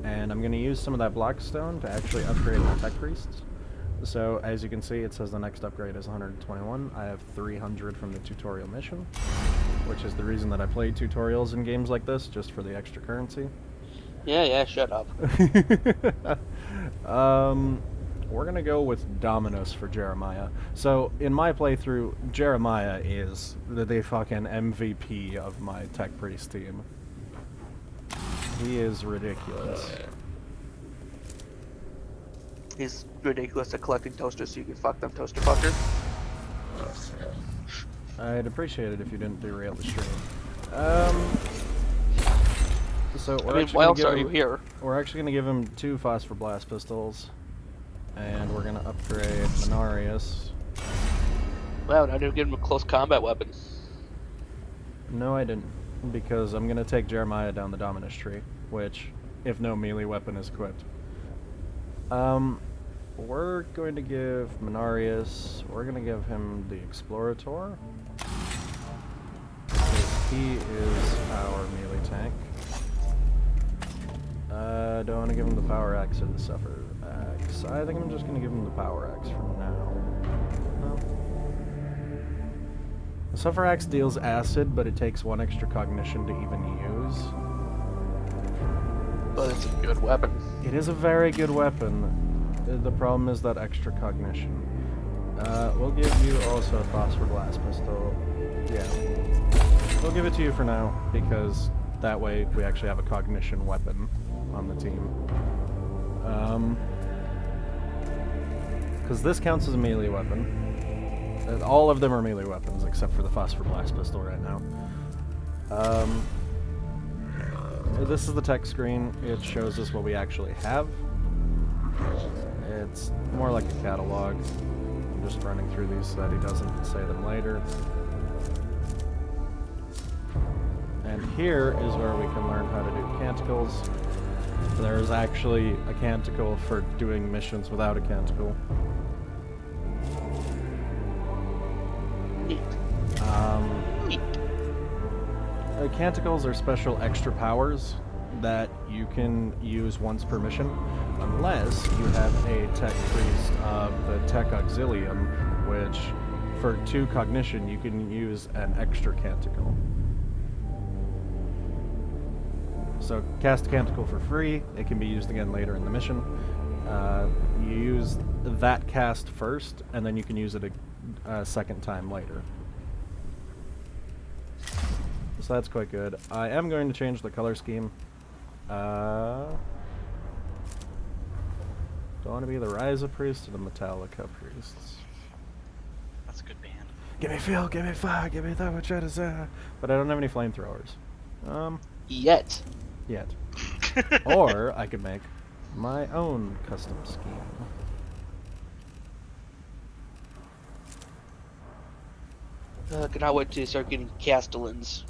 and I'm going to use some of that Blackstone to actually upgrade my tech priests. So, as you can see, it says the next upgrade is 121. I have 300 from the tutorial mission, which is the reason that I play tutorials in games like this, just for the extra currency. Yeah, shut up. We're gonna go with Dominus for Jeremiah. So, in my playthrough, Jeremiah is the fucking MVP of my tech priest team. He is ridiculous. He's ridiculous at collecting toasters so you can fuck them, toaster fucker. I'd appreciate it if you didn't derail the stream. So why else are you here? We're actually gonna give him 2 phosphor blast pistols, and we're gonna upgrade Menarius. Wow, now you're giving him a close combat weapon. No, I didn't, because I'm gonna take Jeremiah down the Dominus tree, which, if no melee weapon is equipped. We're going to give Menarius, we're going to give him the Explorator. He is our melee tank. Don't want to give him the Power Axe or the Suffer Axe. I think I'm just going to give him the Power Axe for now. No. The Suffer Axe deals acid, but it takes 1 extra cognition to even use. But it's a good weapon. It is a very good weapon. The problem is that extra cognition. We'll give you also a phosphor glass pistol. Yeah. We'll give it to you for now, because that way we actually have a cognition weapon on the team. Because this counts as a melee weapon. All of them are melee weapons, except for the phosphor blast pistol right now. This is the tech screen. It shows us what we actually have. It's more like a catalog. I'm just running through these so that he doesn't say them later. And here is where we can learn how to do canticles. There's actually a canticle for doing missions without a canticle. Canticles are special extra powers that you can use once per mission, unless you have a tech priest of the tech auxilium, which for 2 cognition you can use an extra canticle. So cast a canticle for free, it can be used again later in the mission. You use that cast first, and then you can use it a second time later. So that's quite good. I am going to change the color scheme. Do I want to be the Ryza priest or the Metallica priests? That's a good band. Give me fuel, give me fire, give me that which I desire. But I don't have any flamethrowers. Yet. Or I could make my own custom scheme. Cannot wait till you start getting castellans.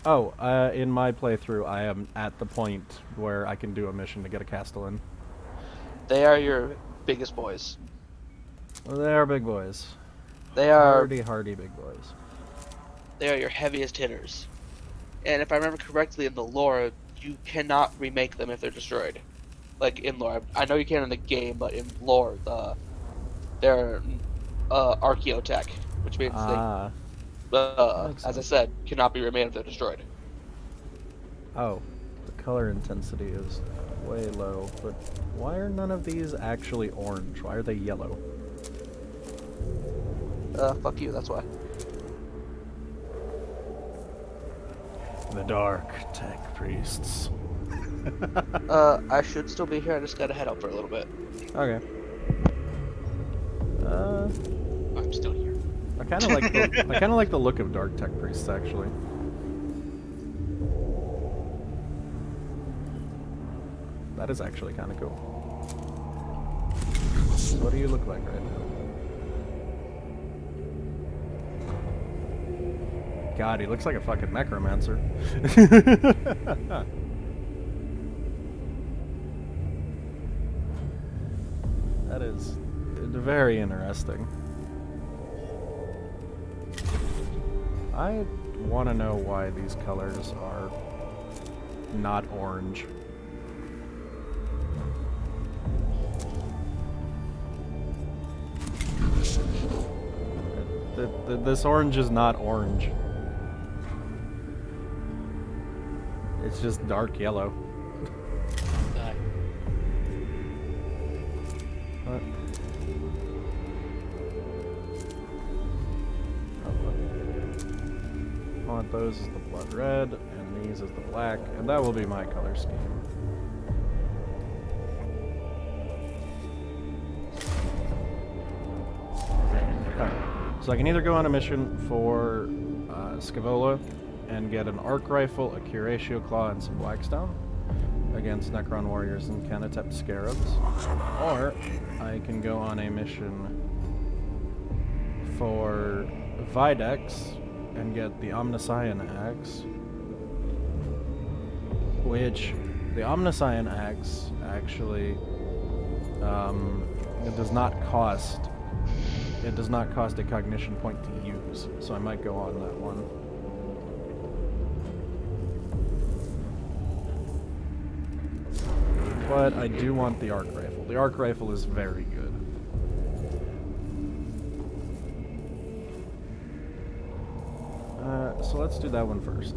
Oh, in my playthrough, I am at the point where I can do a mission to get a castellan. They are your biggest boys. Well, they are big boys. They are Hardy big boys. they are your heaviest hitters. And if I remember correctly in the lore, you cannot remake them if they're destroyed. Like in lore, I know you can in the game, but in lore, they're archaeotech, which means they, Ah, makes as I sense. said, cannot be remade if they're destroyed. Oh, the color intensity is way low, but why are none of these actually orange? Why are they yellow? Fuck you. That's why. The Dark Tech Priests. I should still be here. I just gotta head out for a little bit. Okay. I'm still here. I kind of like the look of Dark Tech Priests actually. That is actually kind of cool. What do you look like right now? God, he looks like a fucking necromancer. That is very interesting. I want to know why these colors are not orange. This orange is not orange. It's just dark yellow. Die. What? I want those as the blood red, and these as the black, and that will be my color scheme. Okay. So I can either go on a mission for Scavola and get an arc rifle, a Curatio Claw, and some Blackstone against Necron Warriors and Canatep Scarabs, or I can go on a mission for Videx and get the Omniscion Axe, which the Omniscion Axe actually it does not cost a cognition point to use, so I might go on that one. But I do want the arc rifle. The arc rifle is very good. So let's do that one first.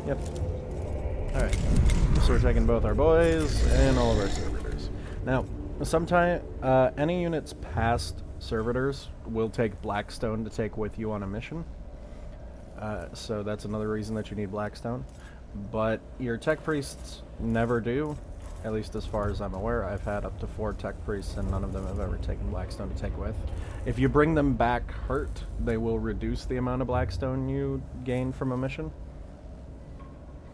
Yep. Alright. So we're taking both our boys and all of our servitors. Now, sometime any units past servitors will take Blackstone to take with you on a mission. So that's another reason that you need Blackstone. But your tech priests never do, at least as far as I'm aware. I've had up to 4 tech priests and none of them have ever taken Blackstone to take with. If you bring them back hurt, they will reduce the amount of Blackstone you gain from a mission.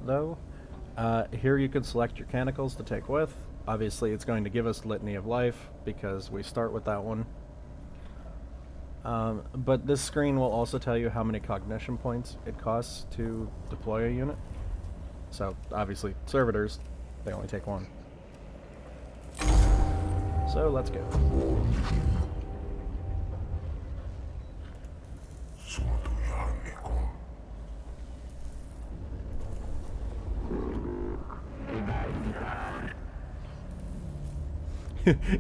Though, here you can select your Canicles to take with. Obviously it's going to give us Litany of Life because we start with that one. But this screen will also tell you how many cognition points it costs to deploy a unit. So, obviously, servitors, they only take 1. So, let's go.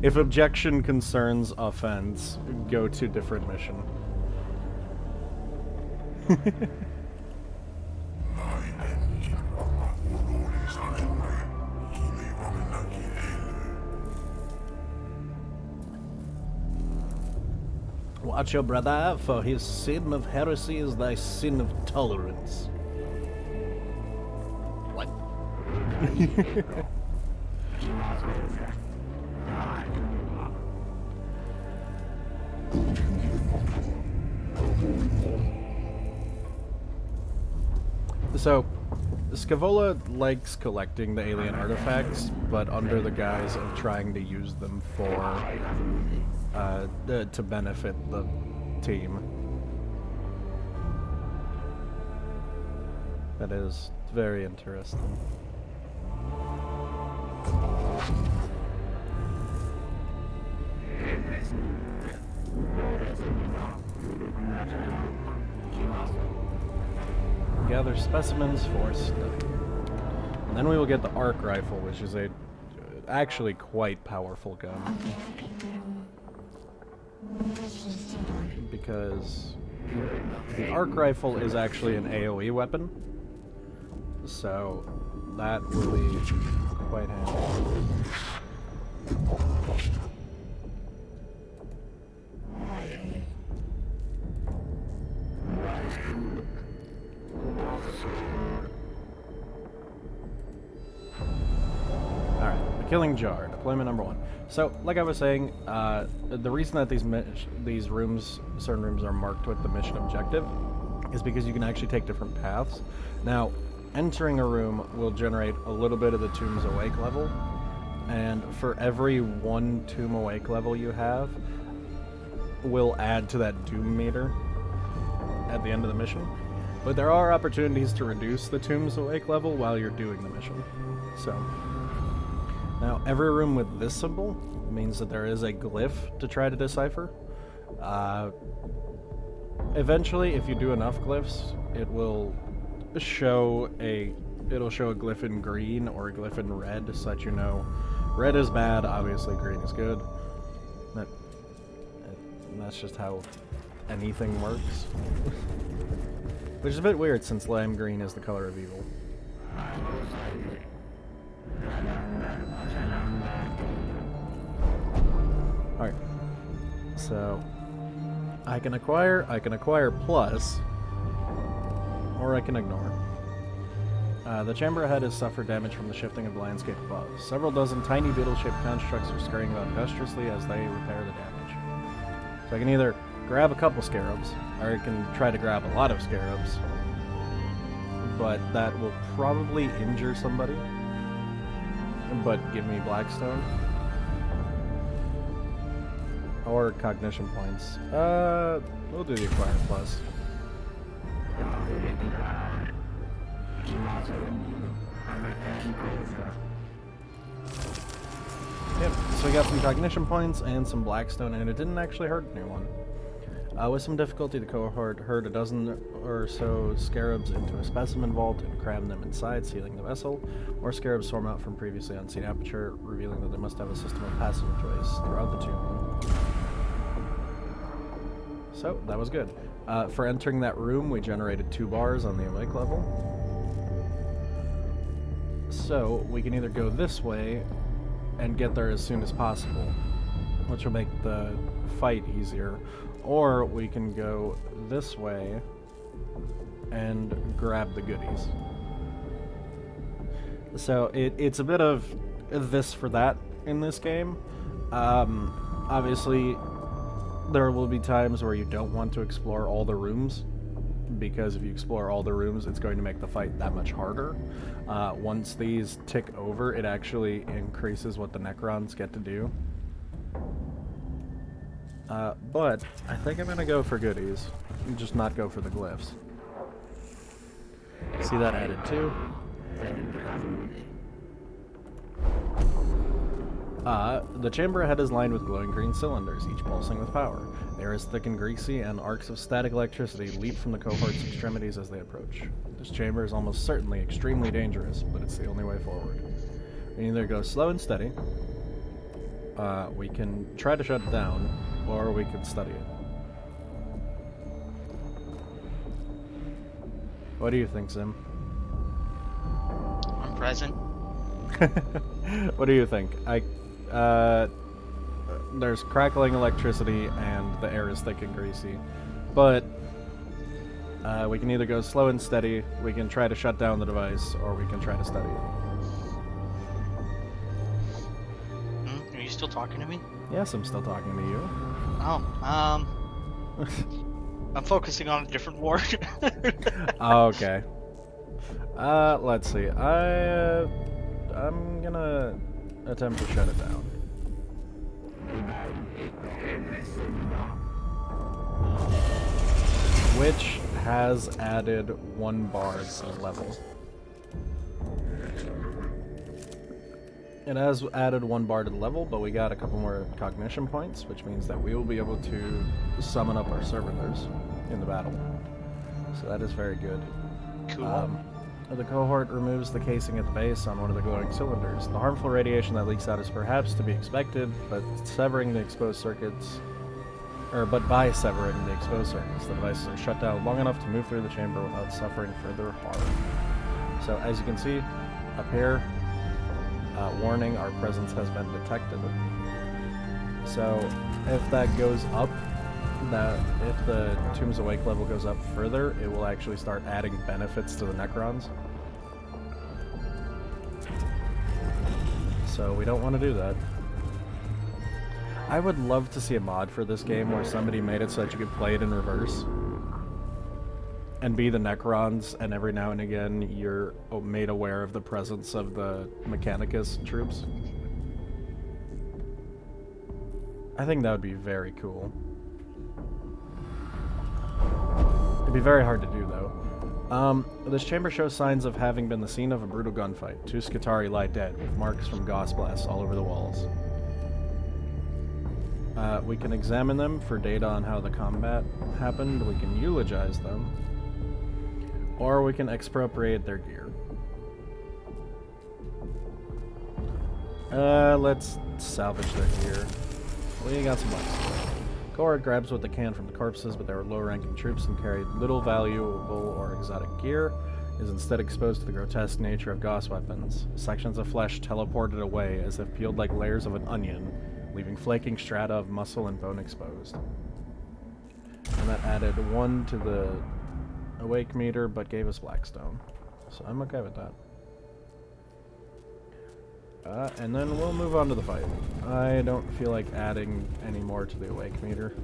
If objection concerns offense, go to different mission. Watch your brother, for his sin of heresy is thy sin of tolerance. What? So, Scavola likes collecting the alien artifacts, but under the guise of trying to use them for, to benefit the team. That is very interesting. Gather specimens for study. And then we will get the arc rifle, which is a actually quite powerful gun. Because the arc rifle is actually an AoE weapon. So that will be quite handy. Killing Jar, deployment number 1. So, like I was saying, the reason that these rooms, certain rooms, are marked with the mission objective is because you can actually take different paths. Now, entering a room will generate a little bit of the Tomb's Awake level, and for every 1 Tomb Awake level you have, will add to that Doom meter at the end of the mission. But there are opportunities to reduce the Tomb's Awake level while you're doing the mission. So, now every room with this symbol means that there is a glyph to try to decipher. Eventually, if you do enough glyphs, it will show a glyph in green or a glyph in red, so that you know red is bad, obviously green is good. That's just how anything works. Which is a bit weird since lime green is the color of evil. Alright. So I can acquire plus, or I can ignore. The chamber ahead has suffered damage from the shifting of the landscape above. Several dozen tiny beetle-shaped constructs are scurrying about industriously as they repair the damage. So I can either grab a couple scarabs, or I can try to grab a lot of scarabs, but that will probably injure somebody, but give me Blackstone. Or cognition points. We'll do the acquire plus. Yep, so we got some cognition points and some Blackstone, and it didn't actually hurt anyone. With some difficulty, the cohort herd a dozen or so scarabs into a specimen vault and crammed them inside, sealing the vessel. More scarabs swarm out from previously unseen aperture, revealing that they must have a system of passageways throughout the tomb. So, that was good. For entering that room, we generated 2 bars on the awake level. So, we can either go this way and get there as soon as possible, which will make the fight easier, or we can go this way and grab the goodies. So it's a bit of this for that in this game. Obviously, there will be times where you don't want to explore all the rooms, because if you explore all the rooms, it's going to make the fight that much harder. Once these tick over, it actually increases what the Necrons get to do. But I think I'm gonna go for goodies, and just not go for the glyphs. See that added too? The chamber ahead is lined with glowing green cylinders, each pulsing with power. The air is thick and greasy, and arcs of static electricity leap from the cohort's extremities as they approach. This chamber is almost certainly extremely dangerous, but it's the only way forward. We can either go slow and steady, we can try to shut it down, or we can study it. What do you think, Zim? I'm present. What do you think? There's crackling electricity and the air is thick and greasy, but we can either go slow and steady, we can try to shut down the device, or we can try to study it. Are you still talking to me? Yes, I'm still talking to you. Oh, I'm focusing on a different ward. Oh, okay. Let's see. I'm gonna attempt to shut it down. Which has added 1 bar to the level. It has added 1 bar to the level, but we got a couple more cognition points, which means that we will be able to summon up our servitors. in the battle. So that is very good. Cool. The cohort removes the casing at the base on one of the glowing cylinders. The harmful radiation that leaks out is perhaps to be expected, but severing the exposed circuits, but by severing the exposed circuits, the devices are shut down long enough to move through the chamber without suffering further harm. So as you can see up here, warning, our presence has been detected. So if that goes up, if the Tombs Awake level goes up further, it will actually start adding benefits to the Necrons. So we don't want to do that. I would love to see a mod for this game where somebody made it so that you could play it in reverse and be the Necrons, and every now and again you're made aware of the presence of the Mechanicus troops. I think that would be very cool. It'd be very hard to do, though. This chamber shows signs of having been the scene of a brutal gunfight. 2 Skitarii lie dead, with marks from Gauss blasts all over the walls. We can examine them for data on how the combat happened, we can eulogize them, or we can expropriate their gear. Let's salvage their gear. We got some money. Cohort grabs what they can from the corpses, but they were low-ranking troops and carried little valuable or exotic gear, is instead exposed to the grotesque nature of Gauss weapons. Sections of flesh teleported away as if peeled like layers of an onion, leaving flaking strata of muscle and bone exposed. And that added 1 to the awake meter, but gave us Blackstone. So I'm okay with that. And then we'll move on to the fight. I don't feel like adding any more to the awake meter,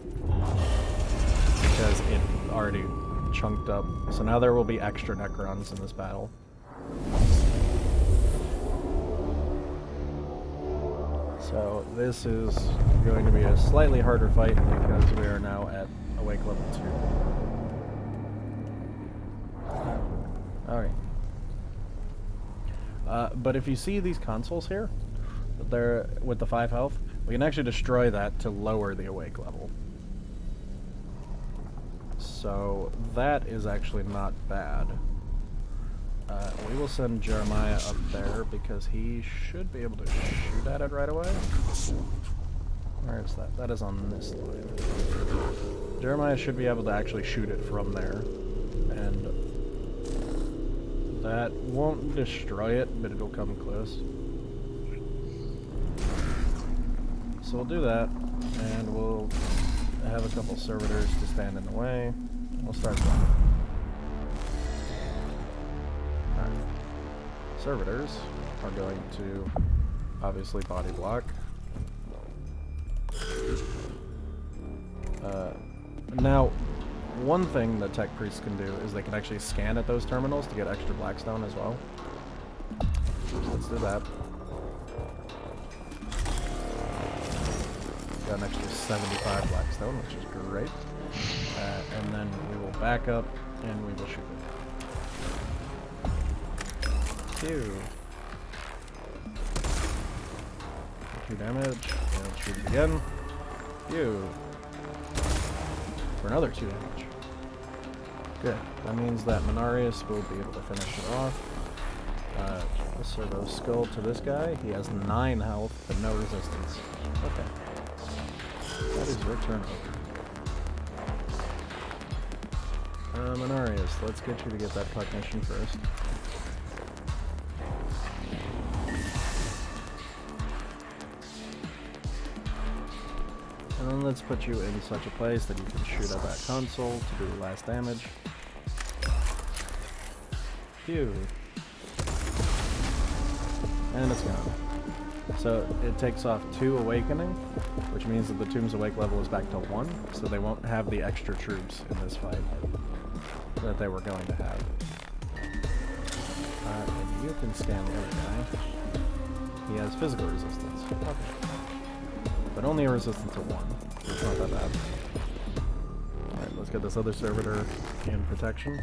because it already chunked up. So now there will be extra Necrons in this battle. So this is going to be a slightly harder fight because we are now at awake level 2. Alright. But if you see these consoles here, they're with the 5 health, we can actually destroy that to lower the awake level. So that is actually not bad. We will send Jeremiah up there because he should be able to shoot at it right away. Where is that? That is on this line. Jeremiah should be able to actually shoot it from there. And that won't destroy it, but it'll come close. So we'll do that, and we'll have a couple servitors to stand in the way. We'll start there. Alright. Servitors are going to obviously body block. Now, one thing that tech priests can do is they can actually scan at those terminals to get extra Blackstone as well. So let's do that. Got an extra 75 Blackstone, which is great. And then we will back up and we will shoot it. Phew. 2 damage. And shoot it again. Phew. For another 2 damage. Good. That means that Menarius will be able to finish it off. A servo skull to this guy. He has 9 health, but no resistance. Okay. That is your turn over. Menarius, let's get you to get that cognition first. And then let's put you in such a place that you can shoot at that console to do the last damage. Phew. And it's gone. So it takes off 2 awakening, which means that the Tombs Awake level is back to 1, so they won't have the extra troops in this fight that they were going to have. And you can scan the other guy. He has physical resistance. Okay. But only a resistance of 1. It's not that bad. Alright, let's get this other servitor in protection.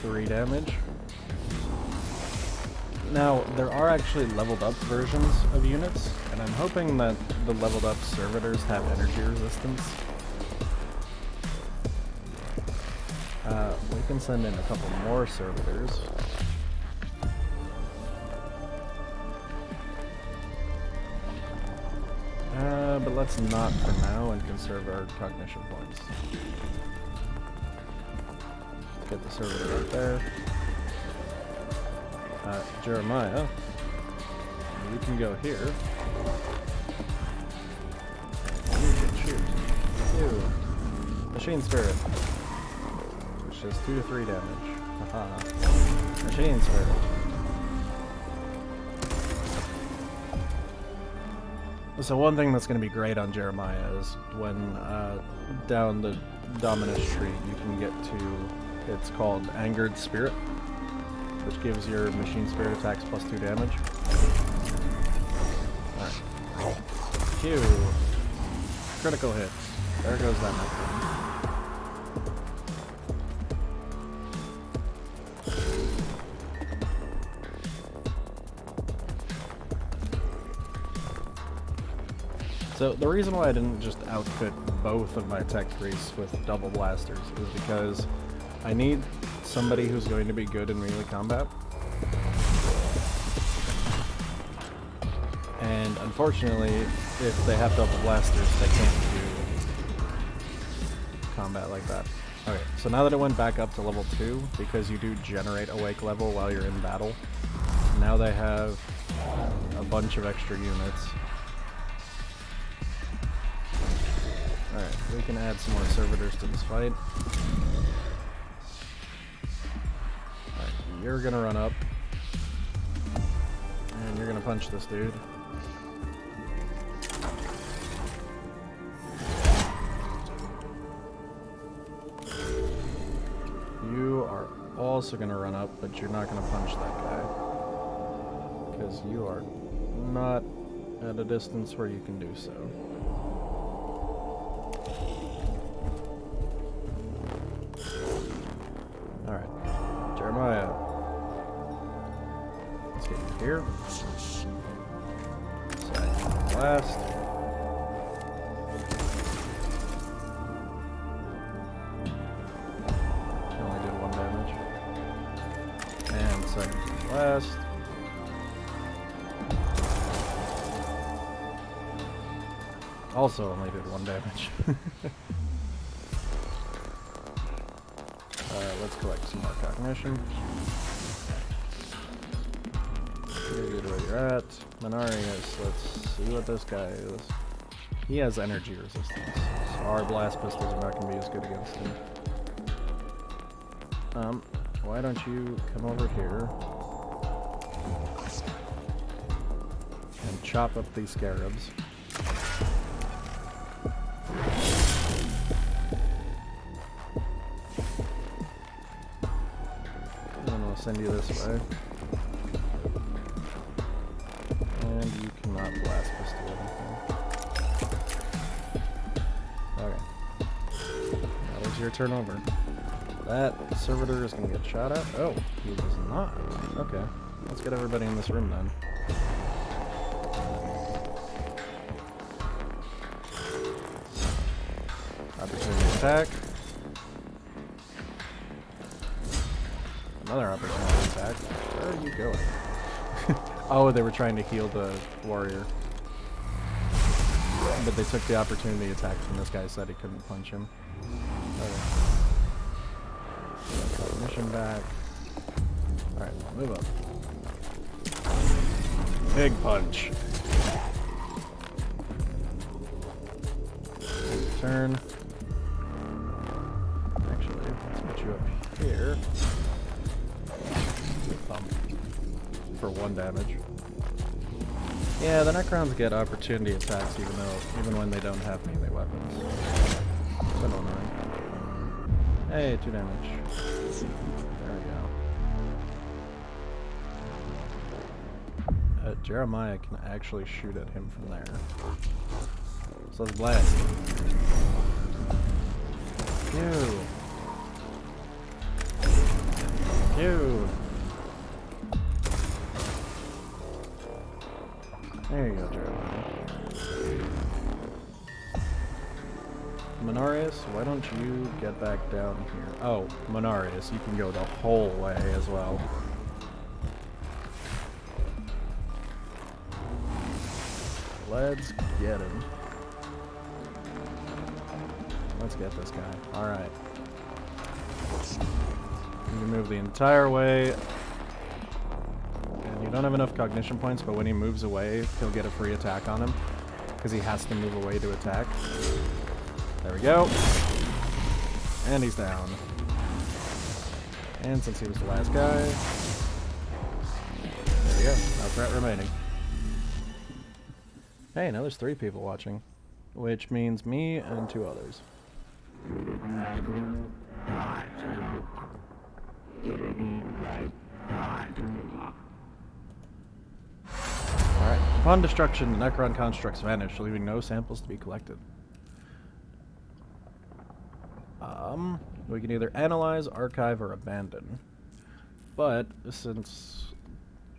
3 damage. Now, there are actually leveled up versions of units, and I'm hoping that the leveled up servitors have energy resistance. We can send in a couple more servitors. But let's not for now and conserve our cognition points. Let's get the servitor right there. Jeremiah, you can go here. You can shoot. You. Machine Spirit. Which does 2 to 3 damage. Haha. Machine Spirit. So one thing that's going to be great on Jeremiah is when down the Dominus tree you can get to, it's called Angered Spirit, which gives your machine spirit attacks plus 2 damage. Alright. Q. Critical hits. There goes that Necron. So the reason why I didn't just outfit both of my tech priests with double blasters is because I need somebody who's going to be good in melee combat. And unfortunately, if they have double blasters, they can't do combat like that. Okay, so now that it went back up to level 2, because you do generate awake level while you're in battle, now they have a bunch of extra units. Alright, we can add some more servitors to this fight. Alright, you're gonna run up. And you're gonna punch this dude. You are also gonna run up, but you're not gonna punch that guy. Because you are not at a distance where you can do so. Alright, Jeremiah. Let's get you here. Second blast. Only did 1 damage. And second blast. Also only did 1 damage. Let's collect some more cognition. You're good where you're at. Menarius, let's see what this guy is. He has energy resistance, so our blast pistols are not going to be as good against him. Why don't you come over here and chop up these scarabs. Send you this way. And you cannot blast pistol anything. Okay. That was your turn over. That servitor is going to get shot at. Oh, he was not. Okay. Let's get everybody in this room then. Opportunity attack. Another opportunity attack. Where are you going? Oh, they were trying to heal the warrior. But they took the opportunity attack when this guy said he couldn't punch him. Okay. Mission back. Alright, move up. Big punch. Turn. Actually, let's put you up here. For 1 damage. Yeah, the Necrons get opportunity attacks even when they don't have melee weapons. So annoying. Hey, 2 damage. There we go. Jeremiah can actually shoot at him from there. So let's blast. Phew. Menarius, why don't you get back down here? Oh, Menarius, you can go the whole way as well. Let's get him. Let's get this guy. Alright. You can move the entire way. And you don't have enough cognition points, but when he moves away, he'll get a free attack on him. Because he has to move away to attack. There we go. And he's down. And since he was the last guy, there we go. No threat remaining. Hey, now there's 3 people watching. Which means me and 2 others. Alright. Upon destruction, the Necron constructs vanish, leaving no samples to be collected. We can either analyze, archive, or abandon. But since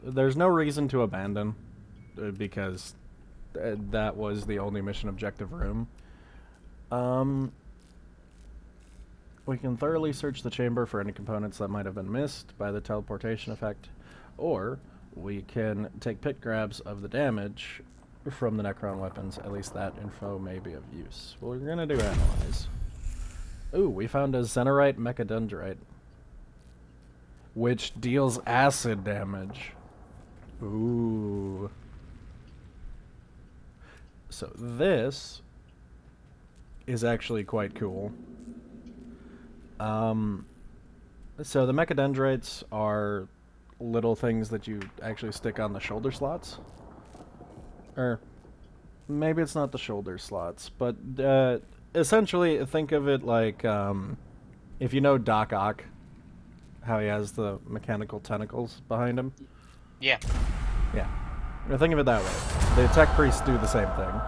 there's no reason to abandon, because that was the only mission objective room, we can thoroughly search the chamber for any components that might have been missed by the teleportation effect, or we can take pit grabs of the damage from the Necron weapons. At least that info may be of use. Well, we're gonna do analyze. Ooh, we found a Zenorite Mechadendrite, which deals acid damage. Ooh. So this is actually quite cool. So the Mechadendrites are little things that you actually stick on the shoulder slots. Or maybe it's not the shoulder slots, but essentially think of it like if you know Doc Ock, how he has the mechanical tentacles behind him. Yeah. Yeah. Think of it that way. The tech priests do the same thing.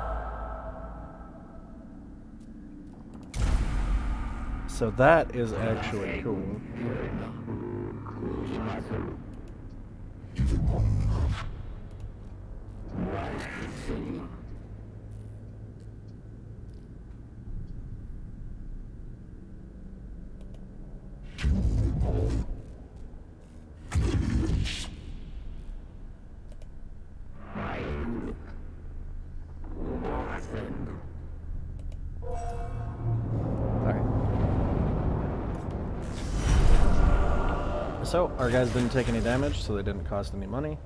So that is actually cool. So, our guys didn't take any damage, so they didn't cost any money.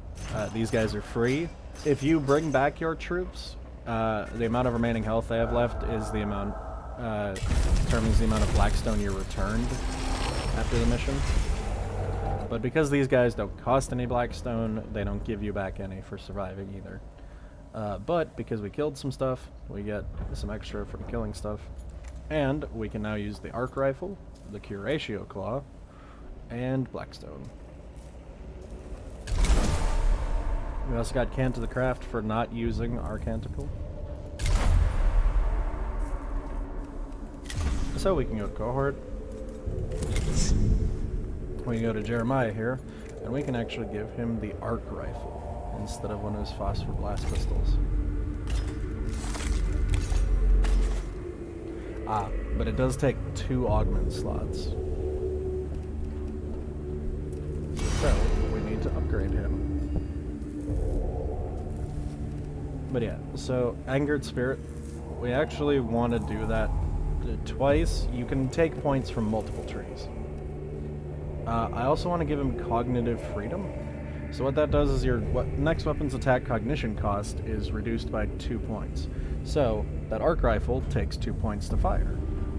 These guys are free. If you bring back your troops, the amount of remaining health they have left is the amount, determines the amount of Blackstone you returned after the mission. But because these guys don't cost any Blackstone, they don't give you back any for surviving either. But because we killed some stuff, we get some extra from killing stuff. And we can now use the arc rifle, the Curatio Claw, and Blackstone. We also got Cant to the Craft for not using our Canticle. So we can go to Cohort. We can go to Jeremiah here, and we can actually give him the arc rifle instead of one of his phosphor blast pistols. Ah, but it does take 2 augment slots. So, we need to upgrade him. But yeah, so Angered Spirit, we actually want to do that twice. You can take points from multiple trees. I also want to give him Cognitive Freedom. So what that does is your next weapon's attack cognition cost is reduced by 2 points. So, that arc rifle takes 2 points to fire.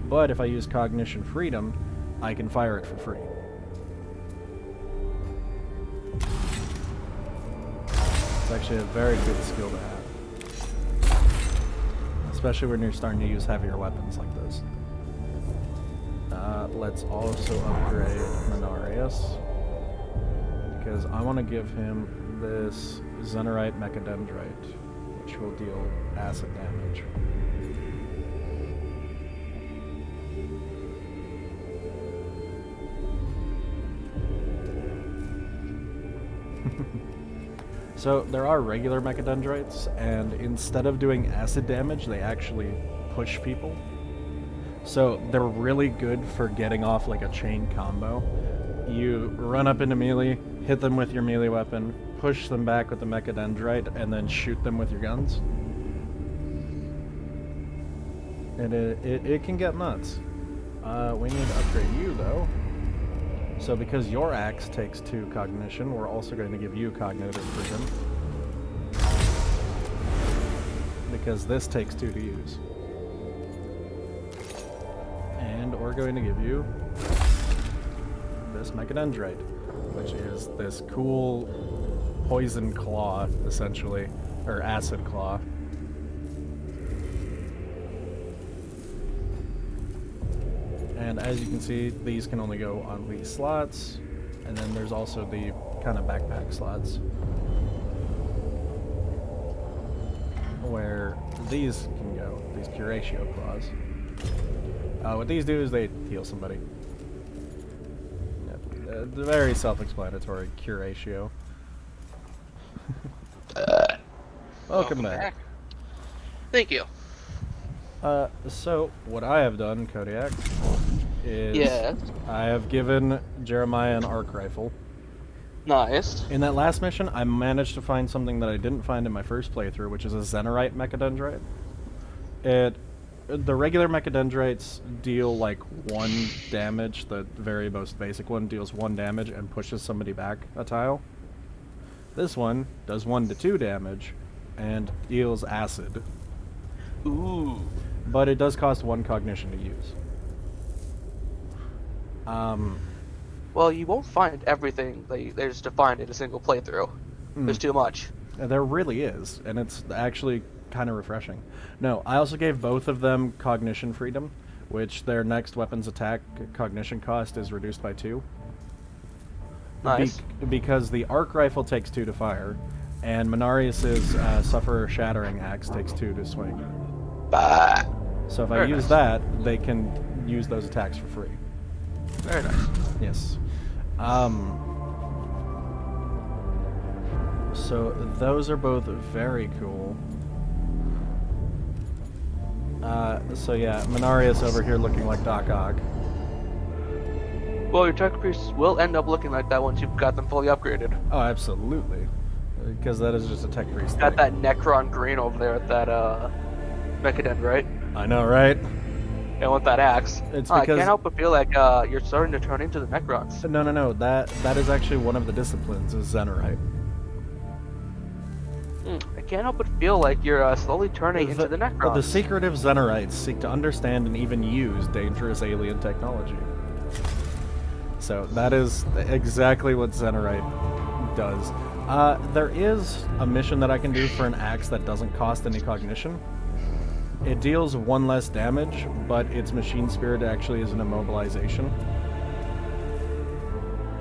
But if I use Cognition Freedom, I can fire it for free. It's actually a very good skill to have. Especially when you're starting to use heavier weapons like this. Let's also upgrade Menarius, because I want to give him this Zenorite Mechadendrite, which will deal acid damage. So there are regular Mechadendrites, and instead of doing acid damage, they actually push people. So they're really good for getting off like a chain combo. You run up into melee, hit them with your melee weapon, push them back with the Mechadendrite, and then shoot them with your guns. And it can get nuts. We need to upgrade you, though. So because your axe takes 2 cognition, we're also going to give you cognitive freedom. Because this takes 2 to use. And we're going to give you this Mechadendrite, which is this cool poison claw, essentially, or acid claw. And as you can see, these can only go on these slots, and then there's also the kind of backpack slots, where these can go, these Curatio claws. What these do is they heal somebody. Yep. Very self-explanatory, Curatio. Welcome back. Thank you. So, what I have done, Kodiak, is Yes. I have given Jeremiah an arc rifle. Nice. In that last mission, I managed to find something that I didn't find in my first playthrough, which is a Zenorite Mechadendrite. The regular Mechadendrites deal like 1 damage, the very most basic one deals 1 damage and pushes somebody back a tile. This one does 1 to 2 damage and deals acid. Ooh. But it does cost 1 cognition to use. Well, you won't find everything there's to find in a single playthrough. There's too much. There really is, and it's actually kind of refreshing. No, I also gave both of them cognition freedom, which their next weapon's attack cognition cost is reduced by 2. Nice. Because the arc rifle takes 2 to fire, and Menarius's Sufferer Shattering Axe takes 2 to swing. Bah. So if I Very use nice. that, they can use those attacks for free. Very nice. Yes. So those are both very cool. So yeah, Menarius over here looking like Doc Ock. Well, your tech priests will end up looking like that once you've got them fully upgraded. Oh, absolutely. Because that is just a tech priest Got thing. that Necron green over there at that Mechadendrite. I know, right? And with that axe. It's I because- can't help but feel like you're starting to turn into the Necrons. No. That is actually one of the disciplines, is Zenorite. I can't help but feel like you're slowly turning into the Necrons. The secretive Zenorites seek to understand and even use dangerous alien technology. So that is exactly what Zenorite does. There is a mission that I can do for an axe that doesn't cost any cognition. It deals 1 less damage, but its machine spirit actually is an immobilization.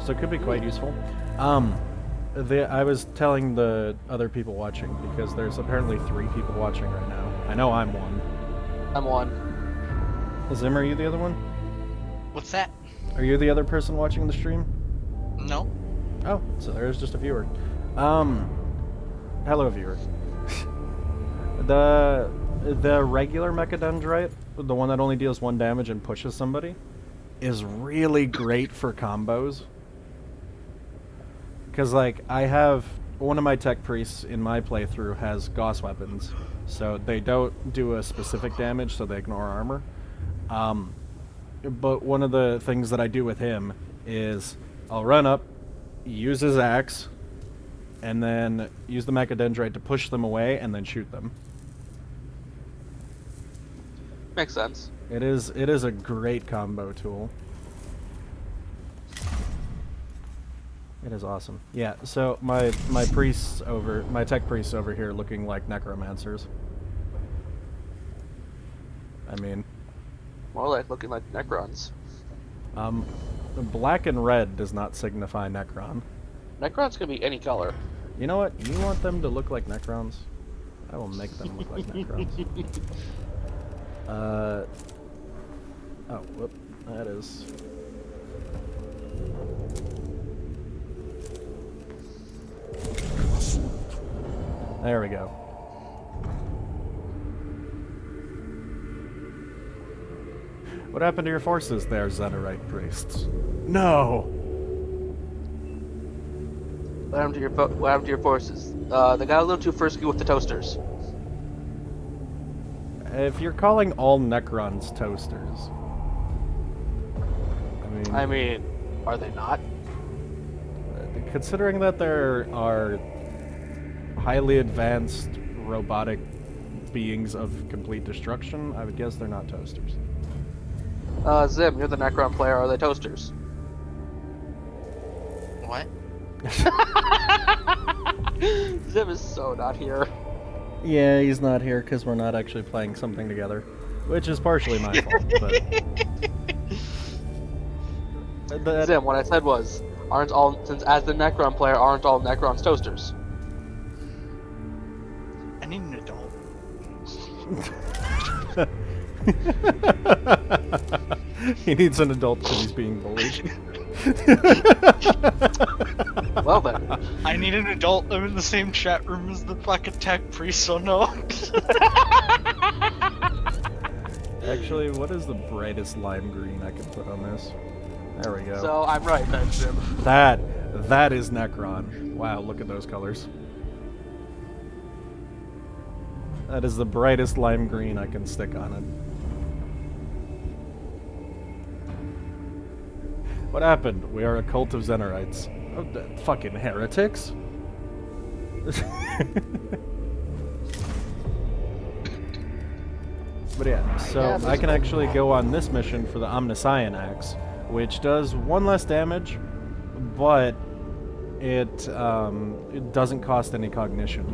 So it could be quite useful. I was telling the other people watching, because there's apparently 3 people watching right now. I know I'm one. I'm one. Zim, are you the other one? What's that? Are you the other person watching the stream? No. Oh, so there's just a viewer. Hello, viewer. The regular Mechadendrite, the one that only deals 1 damage and pushes somebody, is really great for combos. Because, like, I have one of my tech priests in my playthrough has Gauss weapons, so they don't do a specific damage, so they ignore armor. But one of the things that I do with him is I'll run up, use his axe, and then use the Mechadendrite to push them away and then shoot them. Makes sense. It is a great combo tool. It is awesome. Yeah, so my tech priests over here looking like necromancers. I mean, More like looking like Necrons. black and red does not signify Necron. Necrons can be any color. You know what? You want them to look like Necrons? I will make them look like Necrons. Oh, whoop. That is... There we go. What happened to your forces there, Zenerite priests? No! What happened to your forces? They got a little too frisky with the toasters. If you're calling all Necrons toasters... I mean, are they not? Considering that there are highly advanced robotic beings of complete destruction, I would guess they're not toasters. Zim, you're the Necron player. Are they toasters? What? Zim is so not here. Yeah, he's not here because we're not actually playing something together. Which is partially my fault, but... Zim, what I said was, since as the Necron player, aren't all Necrons toasters? I need an adult. He needs an adult because he's being bullied. Well then. I need an adult. I'm in the same chat room as the fucking tech priest, so no. Actually, what is the brightest lime green I can put on this? There we go. So I'm right then, Zim. That is Necron. Wow, look at those colors. That is the brightest lime green I can stick on it. What happened? We are a cult of Zenerites. Oh, fucking heretics. But yeah, so I can actually go on this mission for the Omniscion Axe, which does 1 less damage, but it doesn't cost any cognition,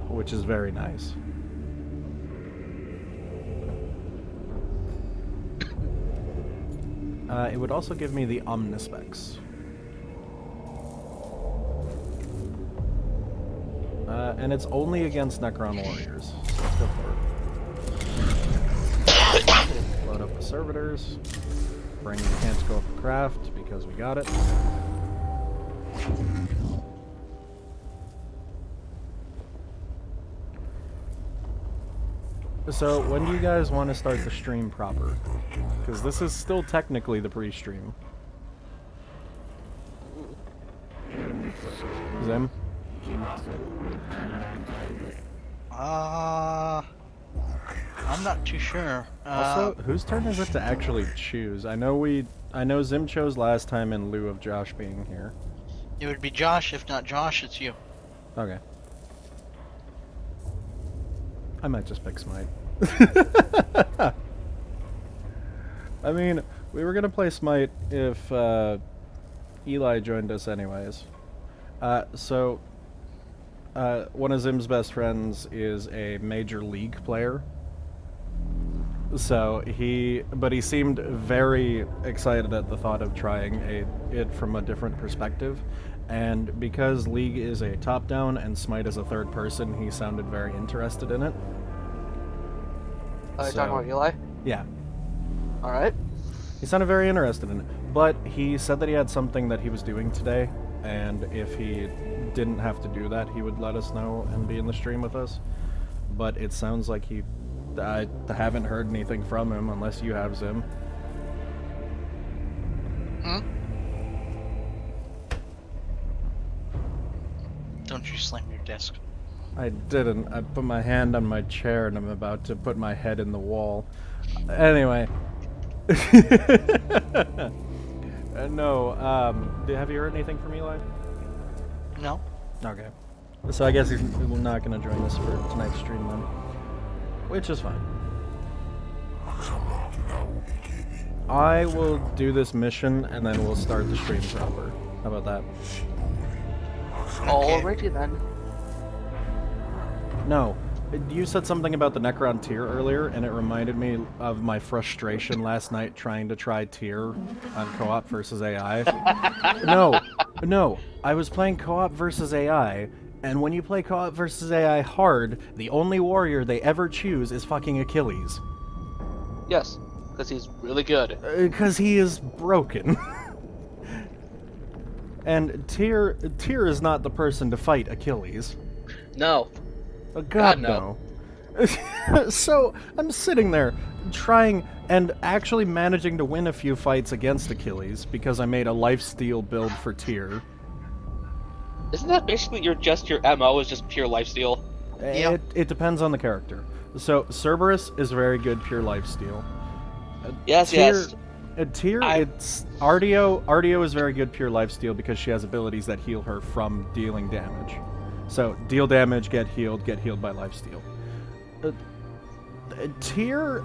which is very nice. It would also give me the Omnispecs. And it's only against Necron warriors, so let's go for it. Load up the servitors. Bring the Canticle of Craft, because we got it. So, when do you guys want to start the stream proper? Because this is still technically the pre-stream. Zim? I'm not too sure. Also, whose turn is it to actually choose? I know Zim chose last time in lieu of Josh being here. It would be Josh. If not Josh, it's you. Okay. I might just pick Smite. I mean, we were gonna play Smite if Eli joined us anyways. So one of Zim's best friends is a major league player. So he seemed very excited at the thought of trying it from a different perspective. And because League is a top-down and Smite is a third person, he sounded very interested in it. Are you talking about Eli? Yeah. Alright. He sounded very interested in it. But he said that he had something that he was doing today, and if he didn't have to do that, he would let us know and be in the stream with us. But it sounds like I haven't heard anything from him, unless you have, Zim. Hmm? Don't you slam your desk. I didn't. I put my hand on my chair and I'm about to put my head in the wall. Anyway. No, have you heard anything from Eli? No. Okay. So I guess he's not going to join us for tonight's stream then. Which is fine. I will do this mission and then we'll start the stream proper. How about that? Alrighty then. No. You said something about the Necron tier earlier, and it reminded me of my frustration last night trying to try tier on co-op versus AI. No. I was playing co-op versus AI, and when you play co-op versus AI hard, the only warrior they ever choose is fucking Achilles. Yes, because he's really good. Because he is broken. And Tyr is not the person to fight Achilles. No. Oh, God, no. So I'm sitting there trying and actually managing to win a few fights against Achilles because I made a lifesteal build for Tyr. Isn't that basically your MO is just pure lifesteal? Yeah. It depends on the character. So Cerberus is very good pure lifesteal. Yes, yes. Tyr, it's Artio. Artio is very good pure lifesteal because she has abilities that heal her from dealing damage. So deal damage, get healed by lifesteal. Tyr,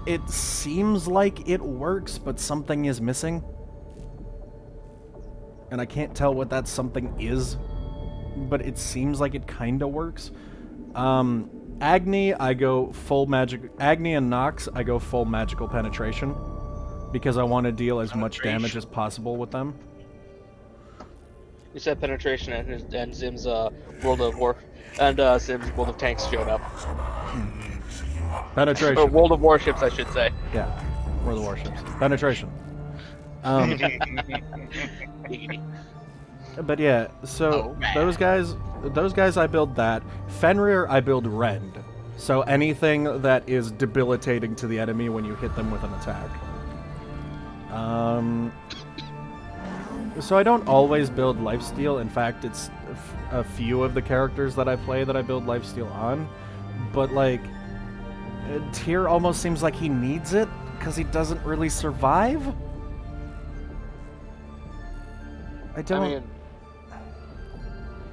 it seems like it works, but something is missing. And I can't tell what that something is, but it seems like it kinda works. Agni, I go full magic. Agni and Nox, I go full magical penetration because I want to deal as much damage as possible with them. You said penetration and Zim's World of War and Zim's World of Tanks showed up. Penetration. Or World of Warships, I should say. Yeah, World of Warships. Penetration. But yeah, so those guys I build that. Fenrir I build Rend. So anything that is debilitating to the enemy when you hit them with an attack. So I don't always build lifesteal. In fact, it's a few of the characters that I play that I build lifesteal on. But like, Tyr almost seems like he needs it because he doesn't really survive. I mean,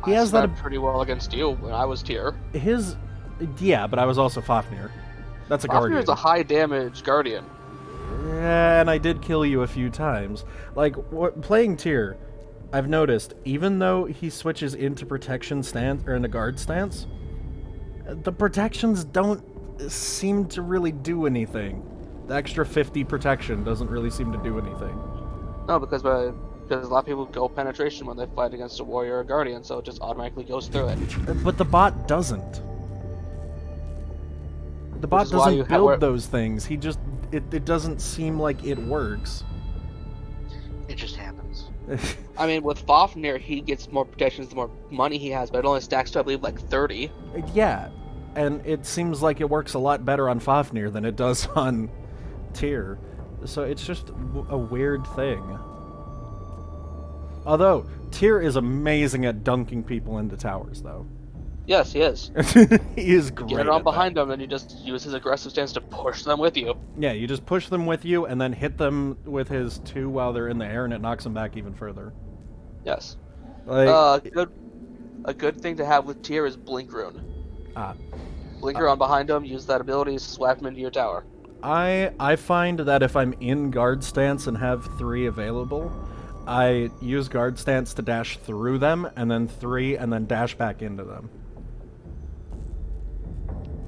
he has that pretty well against you when I was Tyr. Yeah, but I was also Fafnir. That's a guardian. Fafnir's a high damage guardian. Yeah, and I did kill you a few times. Like, playing Tyr, I've noticed, even though he switches into protection stance, or into guard stance, the protections don't seem to really do anything. The extra 50 protection doesn't really seem to do anything. No, because a lot of people go penetration when they fight against a warrior or a guardian, so it just automatically goes through it. But the bot doesn't. The bot doesn't build those things. He just... It doesn't seem like it works. It just happens. I mean, with Fafnir, he gets more protections the more money he has, but it only stacks to, I believe, like 30. Yeah, and it seems like it works a lot better on Fafnir than it does on Tyr. So it's just a weird thing. Although, Tyr is amazing at dunking people into towers, though. Yes, he is. He is great. Get on behind them, and you just use his aggressive stance to push them with you. Yeah, you just push them with you, and then hit them with his 2 while they're in the air, and it knocks them back even further. Yes. Like, a good thing to have with Tyr is Blink Rune. Blink Rune behind him, use that ability, swap him into your tower. I find that if I'm in guard stance and have 3 available, I use guard stance to dash through them, and then 3, and then dash back into them.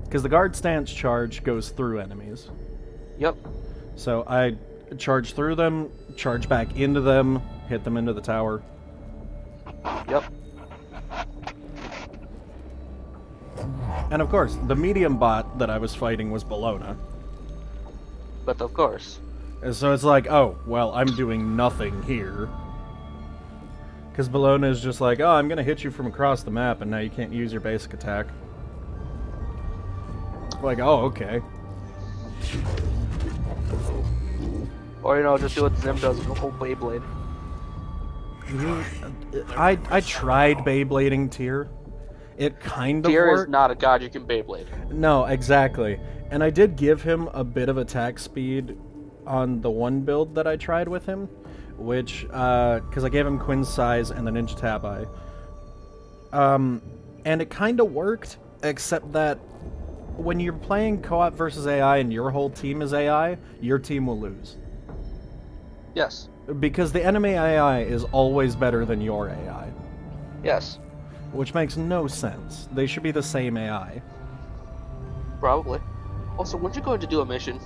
Because the guard stance charge goes through enemies. Yep. So I charge through them, charge back into them, hit them into the tower. Yep. And of course, the medium bot that I was fighting was Bologna. But of course. And so it's like, oh, well, I'm doing nothing here. Because Bologna is just like, oh, I'm going to hit you from across the map, and now you can't use your basic attack. Like, oh, okay. Or, just do what Zim does with the whole Beyblade. I tried Beyblading Tyr. It kind of Tyr worked. is not a god you can Beyblade. No, exactly. And I did give him a bit of attack speed on the one build that I tried with him, which, because I gave him Quinn's Size and the Ninja Tabi. And it kind of worked, except that when you're playing co-op versus AI and your whole team is AI, your team will lose. Yes. Because the enemy AI is always better than your AI. Yes. Which makes no sense. They should be the same AI. Probably. Also, weren't you going to do a mission?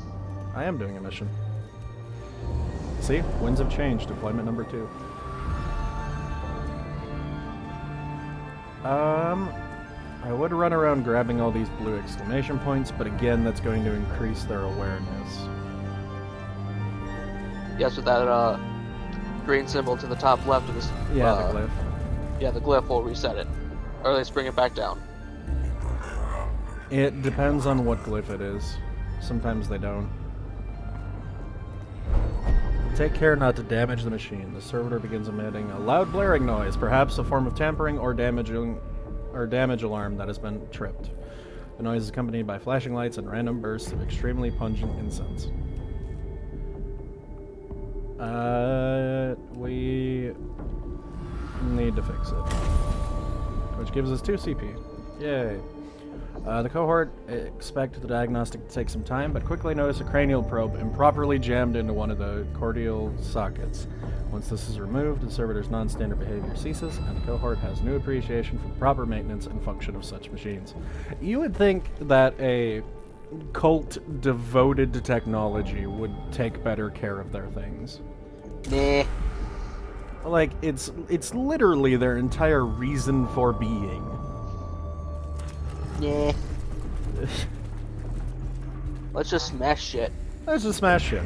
I am doing a mission. See? Winds have changed. Deployment number 2. I would run around grabbing all these blue exclamation points, but again, that's going to increase their awareness. Yes, with that green symbol to the top left of this. Yeah, the glyph. Yeah, the glyph will reset it. Or at least bring it back down. It depends on what glyph it is. Sometimes they don't. Take care not to damage the machine. The servitor begins emitting a loud blaring noise, perhaps a form of tampering or damage alarm that has been tripped. The noise is accompanied by flashing lights and random bursts of extremely pungent incense. We need to fix it. Which gives us 2 CP. Yay. The cohort expect the diagnostic to take some time, but quickly notice a cranial probe improperly jammed into one of the cordial sockets. Once this is removed, the servitor's non-standard behavior ceases, and the cohort has new appreciation for the proper maintenance and function of such machines. You would think that a cult devoted to technology would take better care of their things. Nah. Like, it's literally their entire reason for being. Yeah. Let's just smash shit. Let's just smash shit.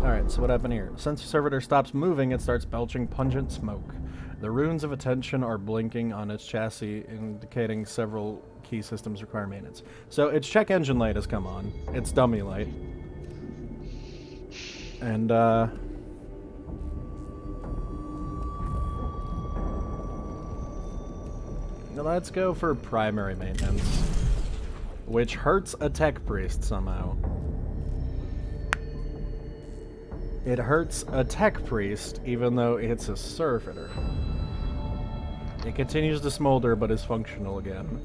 Alright, so what happened here? Since the servitor stops moving, it starts belching pungent smoke. The runes of attention are blinking on its chassis, indicating several key systems require maintenance. So its check engine light has come on. Its dummy light. And, let's go for primary maintenance, which hurts a tech priest somehow. It hurts a tech priest, even though it's a servitor. It continues to smolder, but is functional again.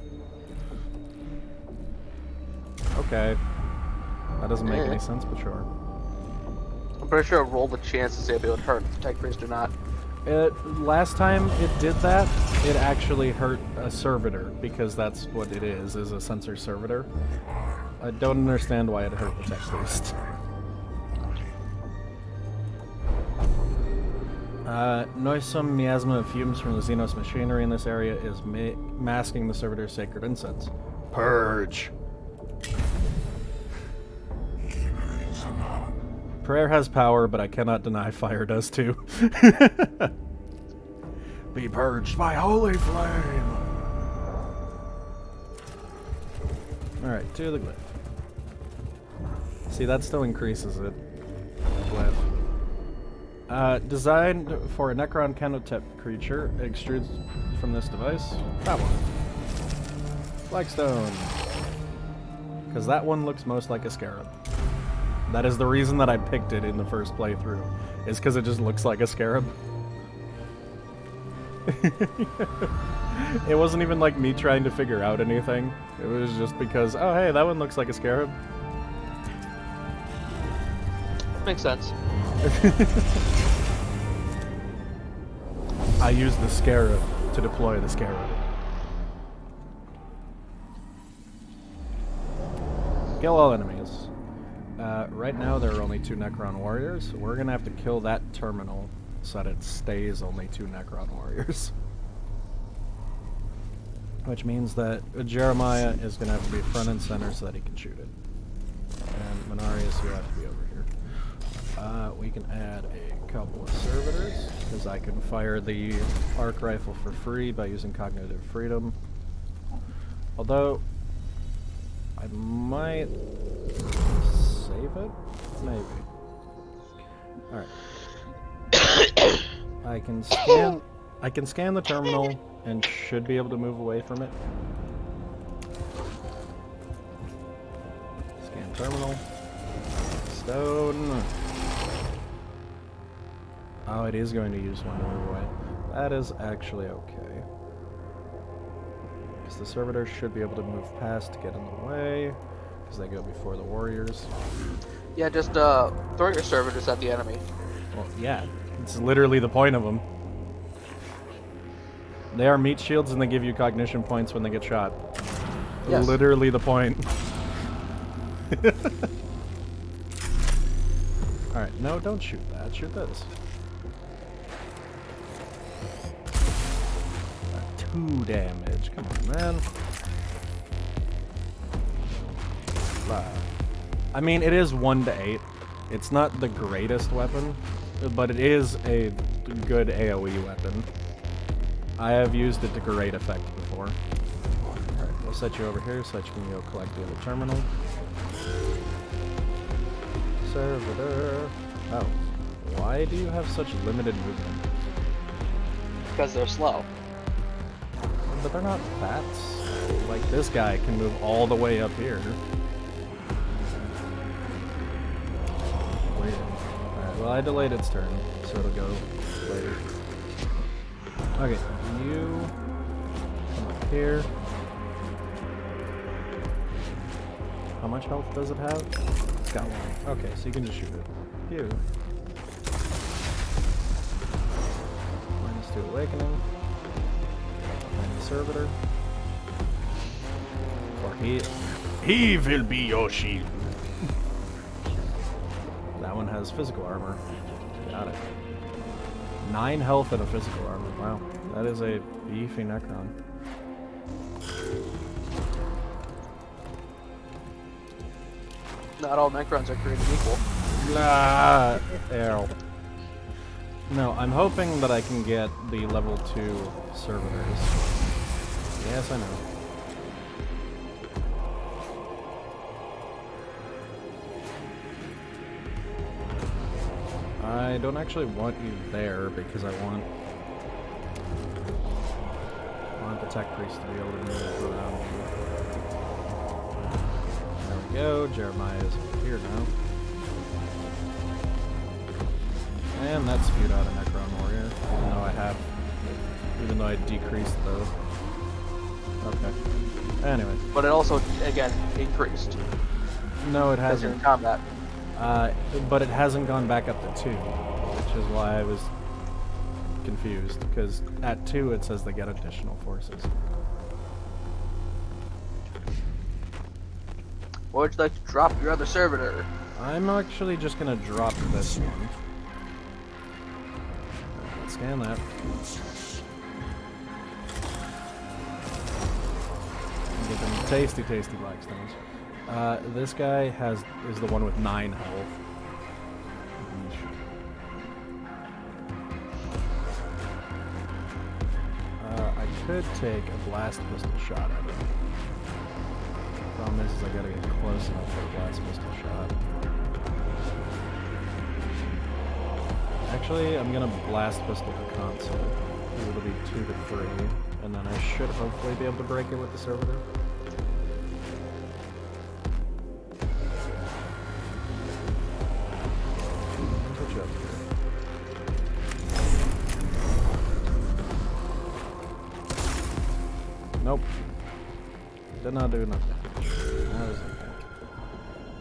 Okay. That doesn't make any sense, but sure. I'm pretty sure I rolled the chance to see if it would hurt the tech priest or not. Last time it did that, it actually hurt a servitor, because that's what it is a sensor servitor. I don't understand why it hurt the tech priest. Noisome miasma of fumes from the Xenos machinery in this area is masking the servitor's sacred incense. Purge! Prayer has power, but I cannot deny fire does too. Be purged by holy flame! Alright, to the glyph. See, that still increases it. Glyph. Designed for a Necron Canotep creature, extrudes from this device. That one. Flagstone. Because that one looks most like a scarab. That is the reason that I picked it in the first playthrough, is because it just looks like a scarab. It wasn't even like me trying to figure out anything. It was just because, oh hey, that one looks like a scarab. Makes sense. I used the scarab to deploy the scarab. Kill all enemies. Right now there are only 2 Necron warriors. We're gonna have to kill that terminal so that it stays only 2 Necron warriors. Which means that Jeremiah is gonna have to be front and center so that he can shoot it. And Minarius, you have to be over here. We can add a couple of servitors, because I can fire the arc rifle for free by using cognitive freedom. Although, I might save it? Maybe. Alright. I can scan the terminal and should be able to move away from it. Scan terminal. Stone. Oh, it is going to use one to move away. That is actually okay. Because the servitor should be able to move past to get in the way, because they go before the warriors. Yeah, just throw your servitors at the enemy. Well, yeah, it's literally the point of them. They are meat shields and they give you cognition points when they get shot. Yes. Literally the point. Alright, no, don't shoot that. Shoot this. 2 damage. Come on, man. I mean, it is 1 to 8. It's not the greatest weapon, but it is a good AoE weapon. I have used it to great effect before. I'll set you over here so that you can go collect the other terminal. Servitor. Oh. Why do you have such limited movement? Because they're slow. But they're not bats. Like, this guy can move all the way up here. Weird. Alright, well, I delayed its turn, so it'll go later. Okay, you come up here. How much health does it have? It's got one. Okay, so you can just shoot it. Pew. -2 awakening. And the servitor. Or he will be your shield. That one has physical armor. Got it. 9 health and a physical armor. Wow, that is a beefy Necron. Not all Necrons are created equal. Blah. Ew. No, I'm hoping that I can get the level 2 servitors. Yes, I know. I don't actually want you there because I want the tech priest to be able to move around. There we go. Jeremiah is here now. And that spewed out a Necron Warrior, even though I decreased the... Okay. Anyway. But it also, again, increased. No, it Because you're hasn't. in combat. But it hasn't gone back up to 2, which is why I was confused, because at 2 it says they get additional forces. Or would you like to drop your other servitor? I'm actually just gonna drop this one. Let's scan that. And get them tasty, tasty blackstones. This guy is the one with 9 health. I could take a blast pistol shot at him. Problem is I gotta get close enough for a blast pistol shot. Actually, I'm gonna blast pistol the console. It'll be 2 to 3, and then I should hopefully be able to break it with the servitor. Put you up here. Nope. Did not do enough damage. That was okay.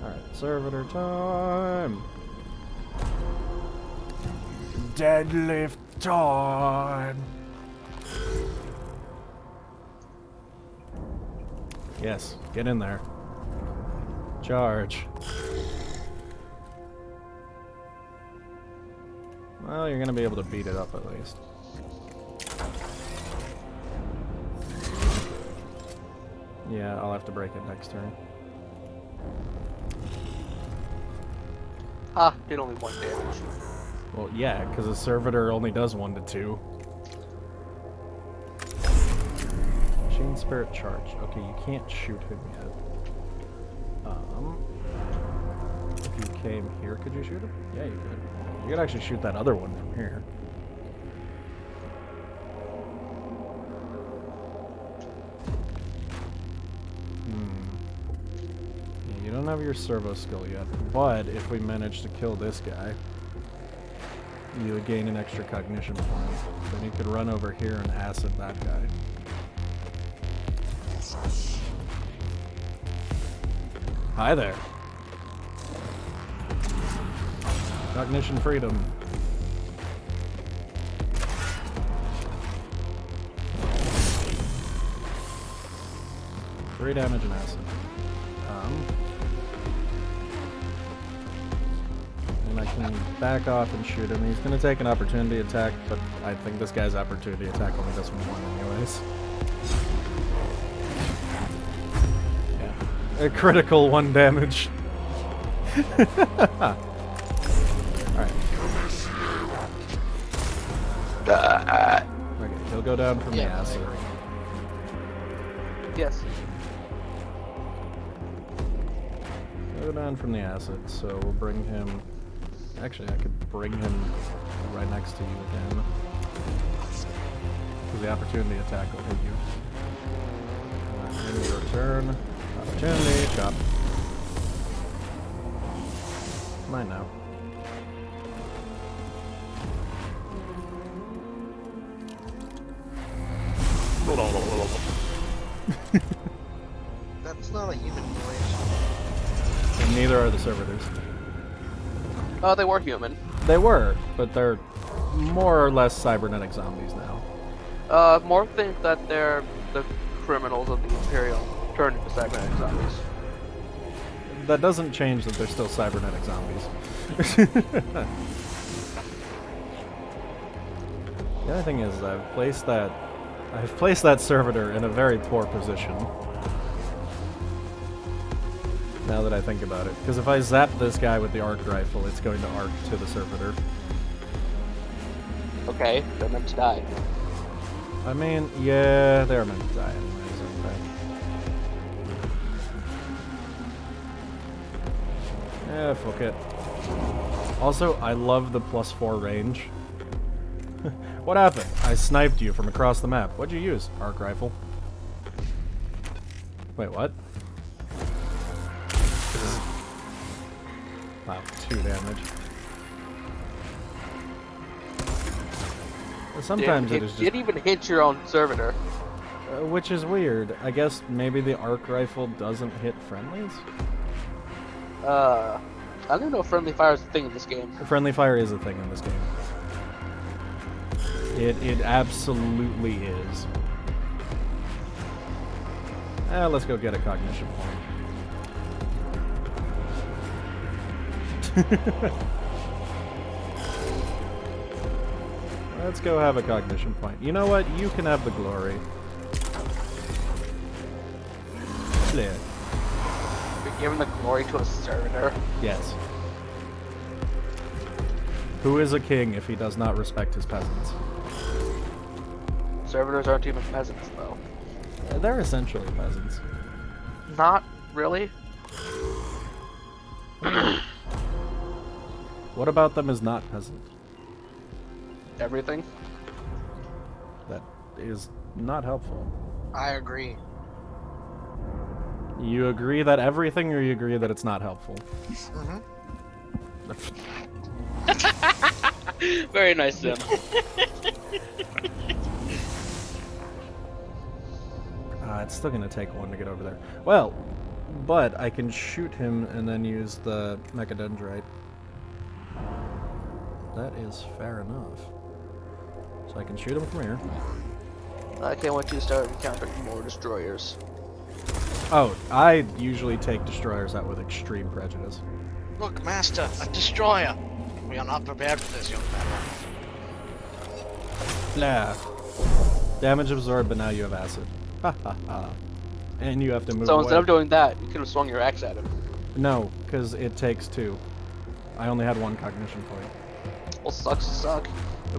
Alright, servitor time! Deadlift time! Yes, get in there. Charge. Well, you're gonna be able to beat it up at least. Yeah, I'll have to break it next turn. Ah, did only 1 damage. Well, yeah, because a servitor only does 1 to 2. Machine spirit charged. Okay, you can't shoot him yet. If you came here, could you shoot him? Yeah, you could. You could actually shoot that other one from here. Yeah, you don't have your servo skill yet, but if we manage to kill this guy, you would gain an extra cognition point. Then you could run over here and acid that guy. Hi there. Cognition freedom. Three damage and acid. And I can back off and shoot him. He's going to take an opportunity attack, but I think this guy's opportunity attack only does 1 anyways. Yeah. A critical 1 damage. Alright. Okay, he'll go down from the acid. Yes. Move on from the acid, so we'll bring him... Actually, I could bring him right next to you again. Because the opportunity attack will hit you. End your turn. Opportunity, chop. Mine now. That's not a human noise. And neither are the servitors. Oh, they were human. They were, but they're more or less cybernetic zombies now. More think that they're the criminals of the Imperial turned into cybernetic zombies. That doesn't change that they're still cybernetic zombies. The other thing is, I've placed that servitor in a very poor position. Now that I think about it, because if I zap this guy with the arc rifle, it's going to arc to the servitor. Okay, they're meant to die. I mean, yeah, they're meant to die anyways, okay. Yeah, fuck it. Also, I love the +4 range. What happened? I sniped you from across the map. What'd you use? Arc rifle. Wait, what? Wow, 2 damage. Sometimes it is just... You didn't even hit your own servitor. Which is weird. I guess maybe the arc rifle doesn't hit friendlies? I don't even know if friendly fire is a thing in this game. Friendly fire is a thing in this game. It absolutely is. Let's go get a cognition point. Let's go have a cognition point. You know what? You can have the glory. There. You're giving the glory to a servitor. Yes. Who is a king if he does not respect his peasants? Servitors aren't even peasants, though. They're essentially peasants. Not really. What about them is not peasant? Everything. That is not helpful. I agree. You agree that everything, or you agree that it's not helpful? Very nice, Sim. It's still gonna take one to get over there. Well, but I can shoot him and then use the Mechadendrite. That is fair enough. So I can shoot him from here. I can't wait to start encountering more destroyers. Oh, I usually take destroyers out with extreme prejudice. Look, Master, a destroyer. We are not prepared for this, young man. Blah. Damage absorbed, but now you have acid. Ha ha ha. And you have to move So away. instead of doing that, you could have swung your axe at him. No, because it takes 2. I only had 1 cognition point. Well, sucks to suck.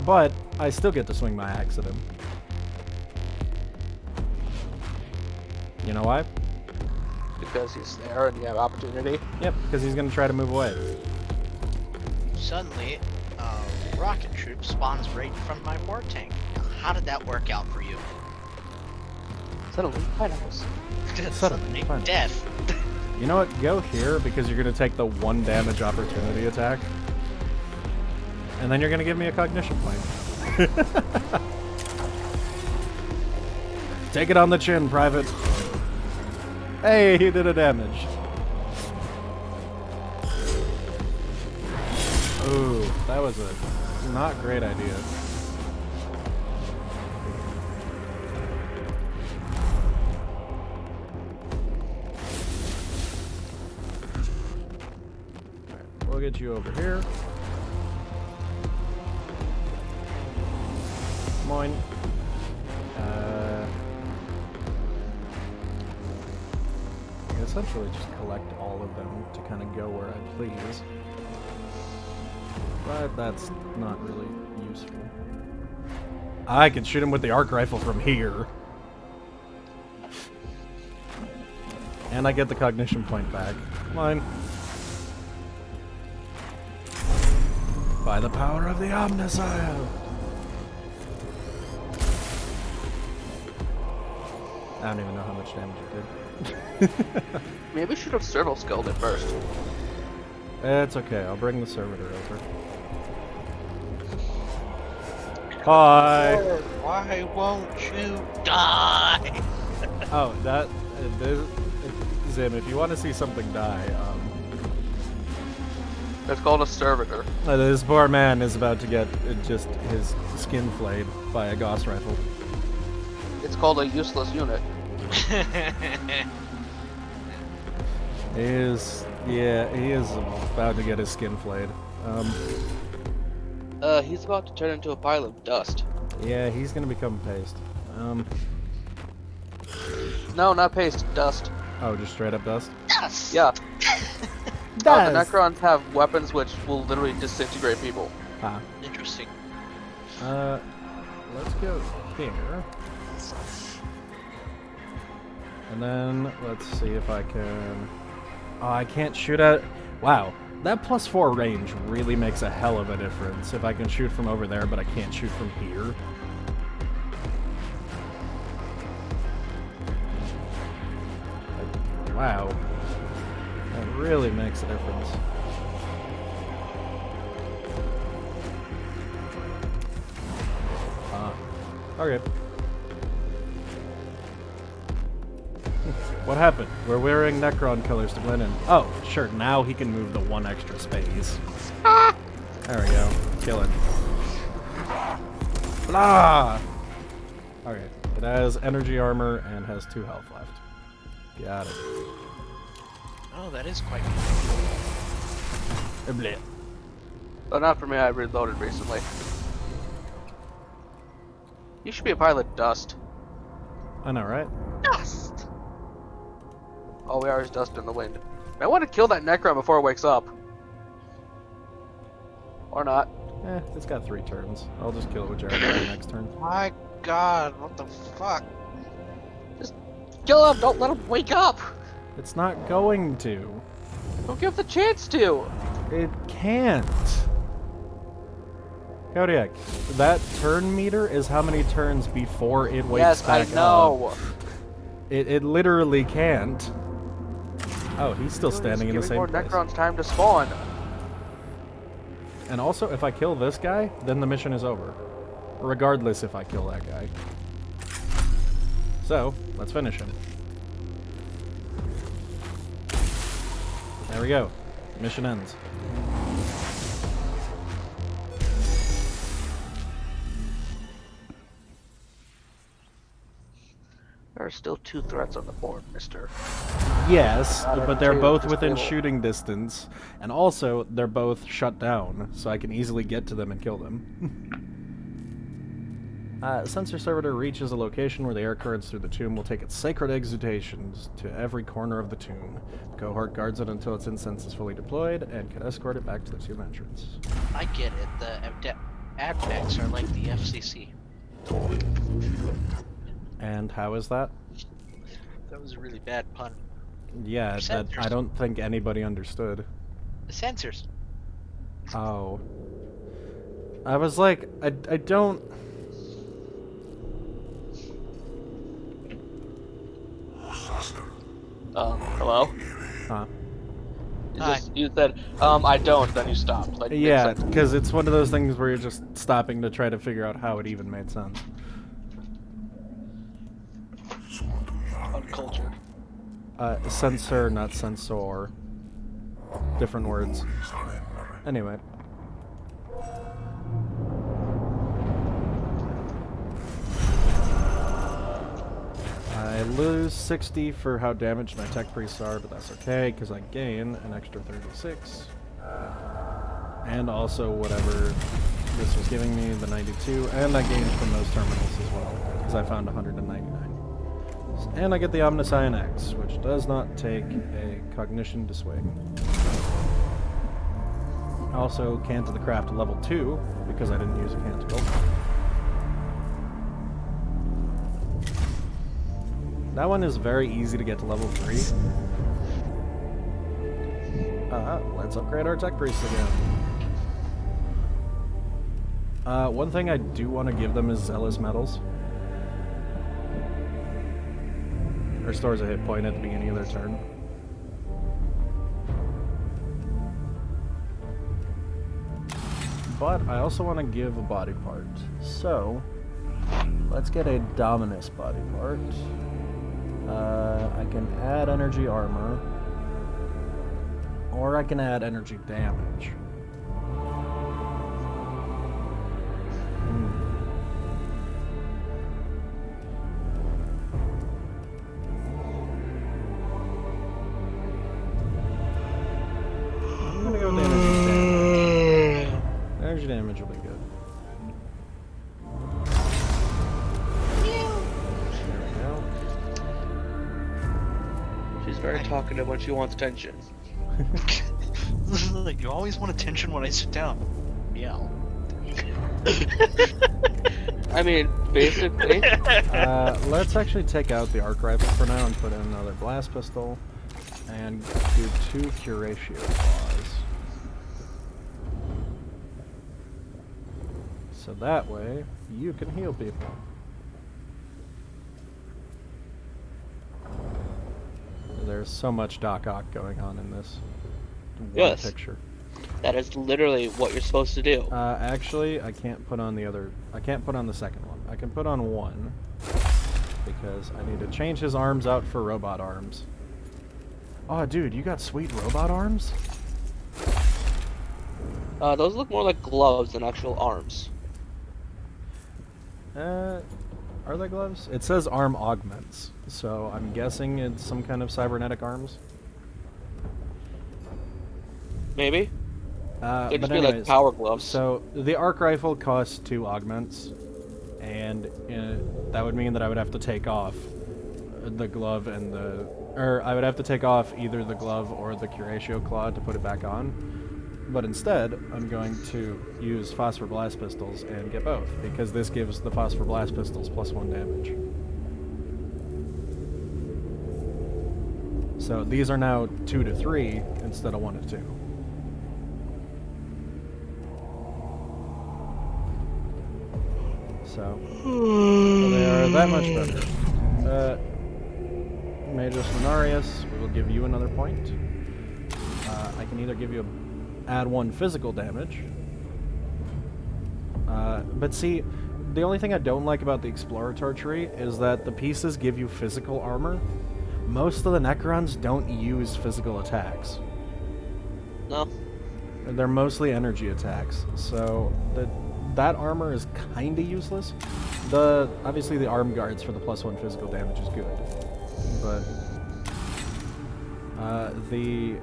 But I still get to swing my axe at him. You know why? Because he's there and you have opportunity. Yep, because he's going to try to move away. Suddenly, a rocket troop spawns right in front of my Mortain. Now, how did that work out for you? Suddenly, pineapples. Suddenly, pineapples. Death. You know what? Go here because you're going to take the 1 damage opportunity attack. And then you're going to give me a cognition point. Take it on the chin, Private. Hey, he did a damage. Ooh, that was a not great idea. Alright, we'll get you over here. Moin. I can essentially just collect all of them to kind of go where I please. But that's not really useful. I can shoot him with the arc rifle from here. And I get the cognition point back. Come on. By the power of the Omniscile! I don't even know how much damage it did. Maybe we should have servo skilled it first. It's okay, I'll bring the servitor over. Hi! Why won't you die? Oh, that... Zim, if you want to see something die, It's called a servitor. this poor man is about to get just his skin flayed by a Gauss rifle. It's called a useless unit. He is about to get his skin flayed. He's about to turn into a pile of dust. Yeah, he's gonna become paste. No, not paste, dust. Oh, just straight up dust? Yes. Yeah. The Necrons have weapons which will literally disintegrate people. Ah. Interesting. Let's go here. And then, let's see if I can... Oh, I can't shoot at... Wow. That +4 range really makes a hell of a difference if I can shoot from over there, but I can't shoot from here. Wow. That really makes a difference. Okay. What happened? We're wearing Necron colors to blend in. Oh, sure, now he can move the one extra space. There we go. Kill it. Blah! Okay, it has energy armor and has 2 health left. Got it. Oh, that is quite Bleh. But not for me, I reloaded recently. You should be a pile of dust. I know, right? Dust! All we are is dust in the wind. I want to kill that Necron before it wakes up. Or not. It's got 3 turns. I'll just kill it with Jeremiah next turn. My God, what the fuck? Just kill him, don't let him wake up! It's not going to. Don't give the chance to! It can't. Kodiak, that turn meter is how many turns before it wakes Yes, back I know! up. It literally can't. Oh, he's still standing in the same more place. Necrons time to spawn. And also, if I kill this guy, then the mission is over. Regardless if I kill that guy. So, let's finish him. There we go. Mission ends. There are still 2 threats on the board, mister. Yes, Not but they're every both two, within just shooting distance. And also, they're both shut down, so I can easily get to them and kill them. Sensor Servitor reaches a location where the air currents through the tomb will take its sacred exhalations to every corner of the tomb. The cohort guards it until its incense is fully deployed and can escort it back to the tomb entrance. I get it. The ad packs are like the FCC. And how is that? That was a really bad pun. Yeah, that I don't think anybody understood. The sensors. Oh. I was like, I don't... Hello? Huh? You said, I don't, then you stopped. Like, Yeah, makes sense. because it's one of those things where you're just stopping to try to figure out how it even made sense. Uncultured. Censor, not censor. Different words. Anyway. I lose 60 for how damaged my tech priests are, but that's okay, because I gain an extra 36. And also whatever this was giving me, the 92, and I gained from those terminals as well, because I found 199. And I get the Omniscient X, which does not take a cognition to swing. I also can to the craft level 2, because I didn't use a canticle. That one is very easy to get to level 3. Let's upgrade our tech priests again. One thing I do want to give them is Zealous Metals. Restores a hit point at the beginning of their turn. But I also want to give a body part. So, let's get a Dominus body part. I can add energy armor. Or I can add energy damage. I'm gonna go with energy damage. Energy damage will be good. There we go. She's very talkative when she wants attention. Like, you always want attention when I sit down. Yeah. I mean, basically. Let's actually take out the arc rifle for now and put in another blast pistol and do 2 curatio claws. So that way you can heal people. There's so much Doc Ock going on in this one Yes. picture. That is literally what you're supposed to do. Actually, I can't put on the other. I can't put on the second one. I can put on one because I need to change his arms out for robot arms. Oh, dude, you got sweet robot arms? Those look more like gloves than actual arms. Are they gloves? It says arm augments, so I'm guessing it's some kind of cybernetic arms. Maybe? They'd But just be like anyways, power gloves. so the arc rifle costs 2 augments, and that would mean that I would have to take off the glove and the, or I would have to take off either the glove or the curatio claw to put it back on. But instead, I'm going to use phosphor blast pistols and get both, because this gives the phosphor blast pistols +1 damage. So these are now 2 to 3 instead of 1 to 2. So they are that much better. Magus Lunarius, we will give you another point. I can either give you add 1 physical damage. But see, the only thing I don't like about the Explorator tree is that the pieces give you physical armor. Most of the Necrons don't use physical attacks. No. They're mostly energy attacks, so that armor is kinda useless. Obviously the arm guards for the +1 physical damage is good, but the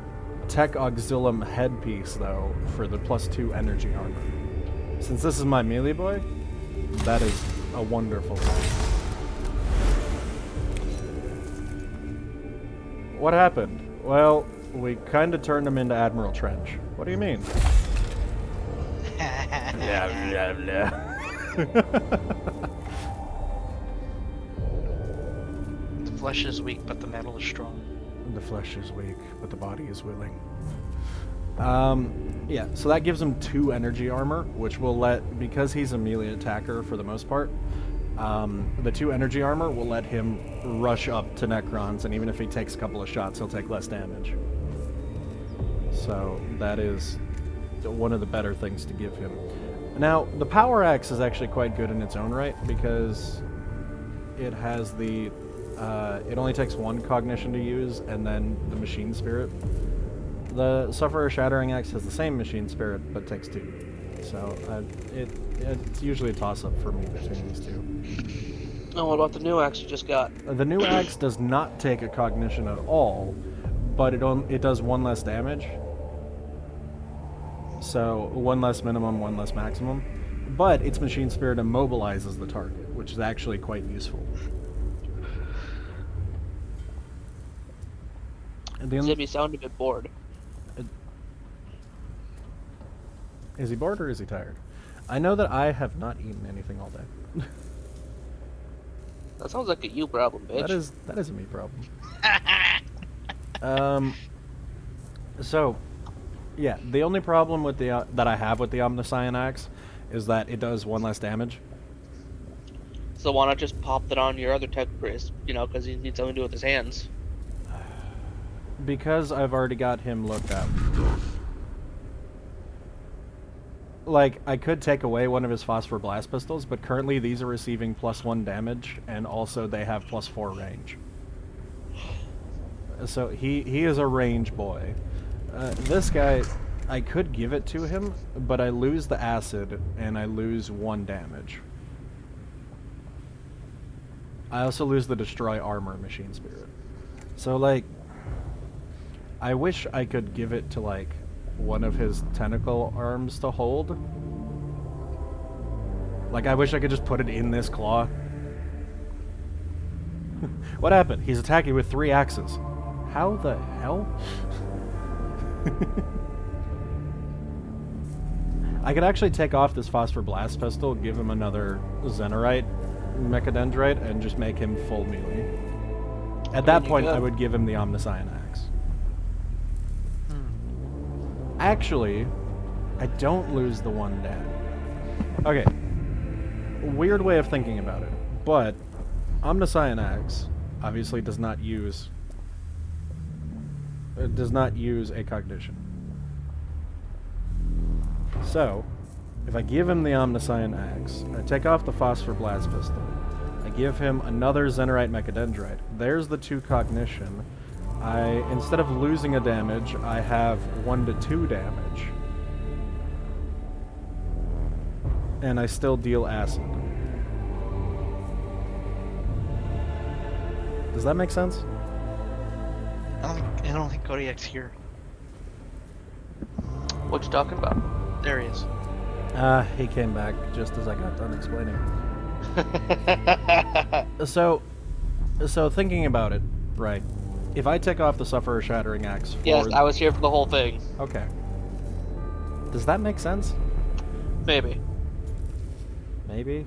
Tech Auxilium headpiece though for the +2 energy armor. Since this is my melee boy, that is a wonderful thing. What happened? Well, we kinda turned him into Admiral Trench. What do you mean? Blah, blah, blah. The flesh is weak, but the metal is strong. The flesh is weak, but the body is willing. Yeah, so that gives him 2 energy armor, which will because he's a melee attacker for the most part, the 2 energy armor will let him rush up to Necrons, and even if he takes a couple of shots, he'll take less damage. So that is one of the better things to give him. Now, the Power Axe is actually quite good in its own right, because it has the it only takes 1 cognition to use, and then the Machine Spirit. The Sufferer Shattering Axe has the same Machine Spirit, but takes 2. So it's usually a toss-up for me between these 2. Oh, what about the new axe you just got? The new axe does not take a cognition at all, but it does 1 less damage. So 1 less minimum, 1 less maximum. But its Machine Spirit immobilizes the target, which is actually quite useful. Zibby sound a bit bored. Is he bored or is he tired? I know that I have not eaten anything all day. That sounds like a you problem, bitch. That is a me problem. So, yeah, the only problem with that I have with the Omniscion Axe is that it does 1 less damage. So why not just pop that on your other tech priest? You know, because he needs something to do with his hands. Because I've already got him looked at. Like, I could take away one of his phosphor blast pistols, but currently these are receiving +1 damage, and also they have +4 range. So he is a range boy. This guy, I could give it to him, but I lose the acid, and I lose 1 damage. I also lose the destroy armor machine spirit. So, like, I wish I could give it to, like, one of his tentacle arms to hold. Like, I wish I could just put it in this claw. What happened? He's attacking with 3 axes. How the hell? I could actually take off this phosphor blast pistol, give him another Zenorite Mechadendrite, and just make him full melee. At that point, I would give him the Omnicyan axe. Actually, I don't lose the 1 damage. Okay. Weird way of thinking about it. But Omnicyan axe obviously does not use a cognition. So, if I give him the Omnicyan axe, I take off the phosphor blast pistol, I give him another Zenorite Mechadendrite. There's the 2 cognition. Instead of losing a damage, I have 1 to 2 damage. And I still deal acid. Does that make sense? I don't think Kodiak's here. What you talking about? There he is. He came back just as I got done explaining. So thinking about it, right. If I take off the Sufferer Shattering Axe for... Yes, I was here for the whole thing. Okay. Does that make sense? Maybe. Maybe?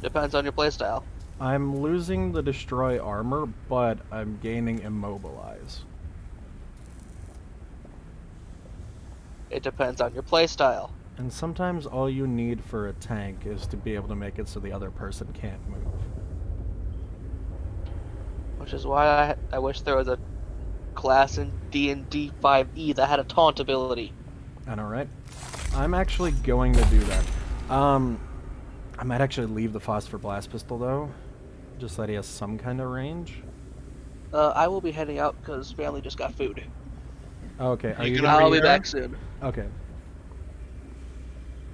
Depends on your playstyle. I'm losing the Destroy Armor, but I'm gaining Immobilize. It depends on your playstyle. And sometimes all you need for a tank is to be able to make it so the other person can't move. Which is why I wish there was a class in D&D 5e that had a taunt ability. I know, right? I'm actually going to do that. I might actually leave the Phosphor Blast Pistol, though. Just so that he has some kind of range. I will be heading out because family just got food. Okay, are you I'll be back soon. Okay.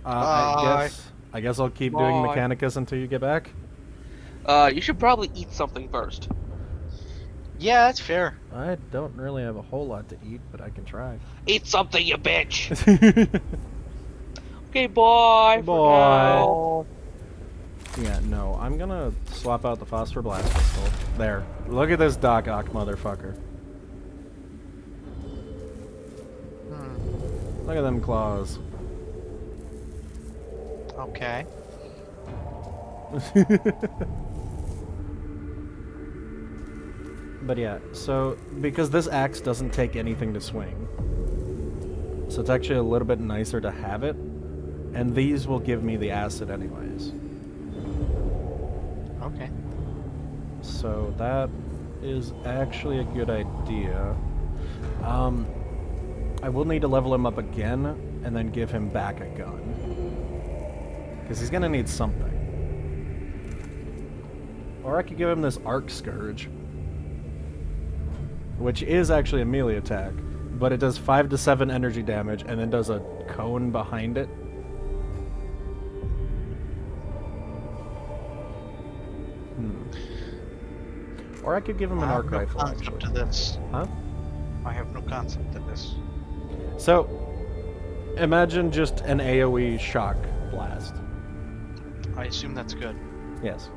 Bye. I guess I'll keep doing Mechanicus until you get back. You should probably eat something first. Yeah, that's fair. I don't really have a whole lot to eat, but I can try. Eat something, you bitch! Okay, bye. Bye. Yeah, no, I'm gonna swap out the Phosphor Blast Pistol. There. Look at this Doc Ock motherfucker. Look at them claws. Okay. But yeah, so because this axe doesn't take anything to swing, so it's actually a little bit nicer to have it, and these will give me the acid anyways. Okay. So that is actually a good idea. I will need to level him up again and then give him back a gun, because he's gonna need something. Or I could give him this Arc Scourge, which is actually a melee attack, but it does 5 to 7 energy damage and then does a cone behind it. Or I could give him an arc rifle, actually. To this. Huh? I have no concept of this. So, imagine just an AoE shock blast. I assume that's good. Yes.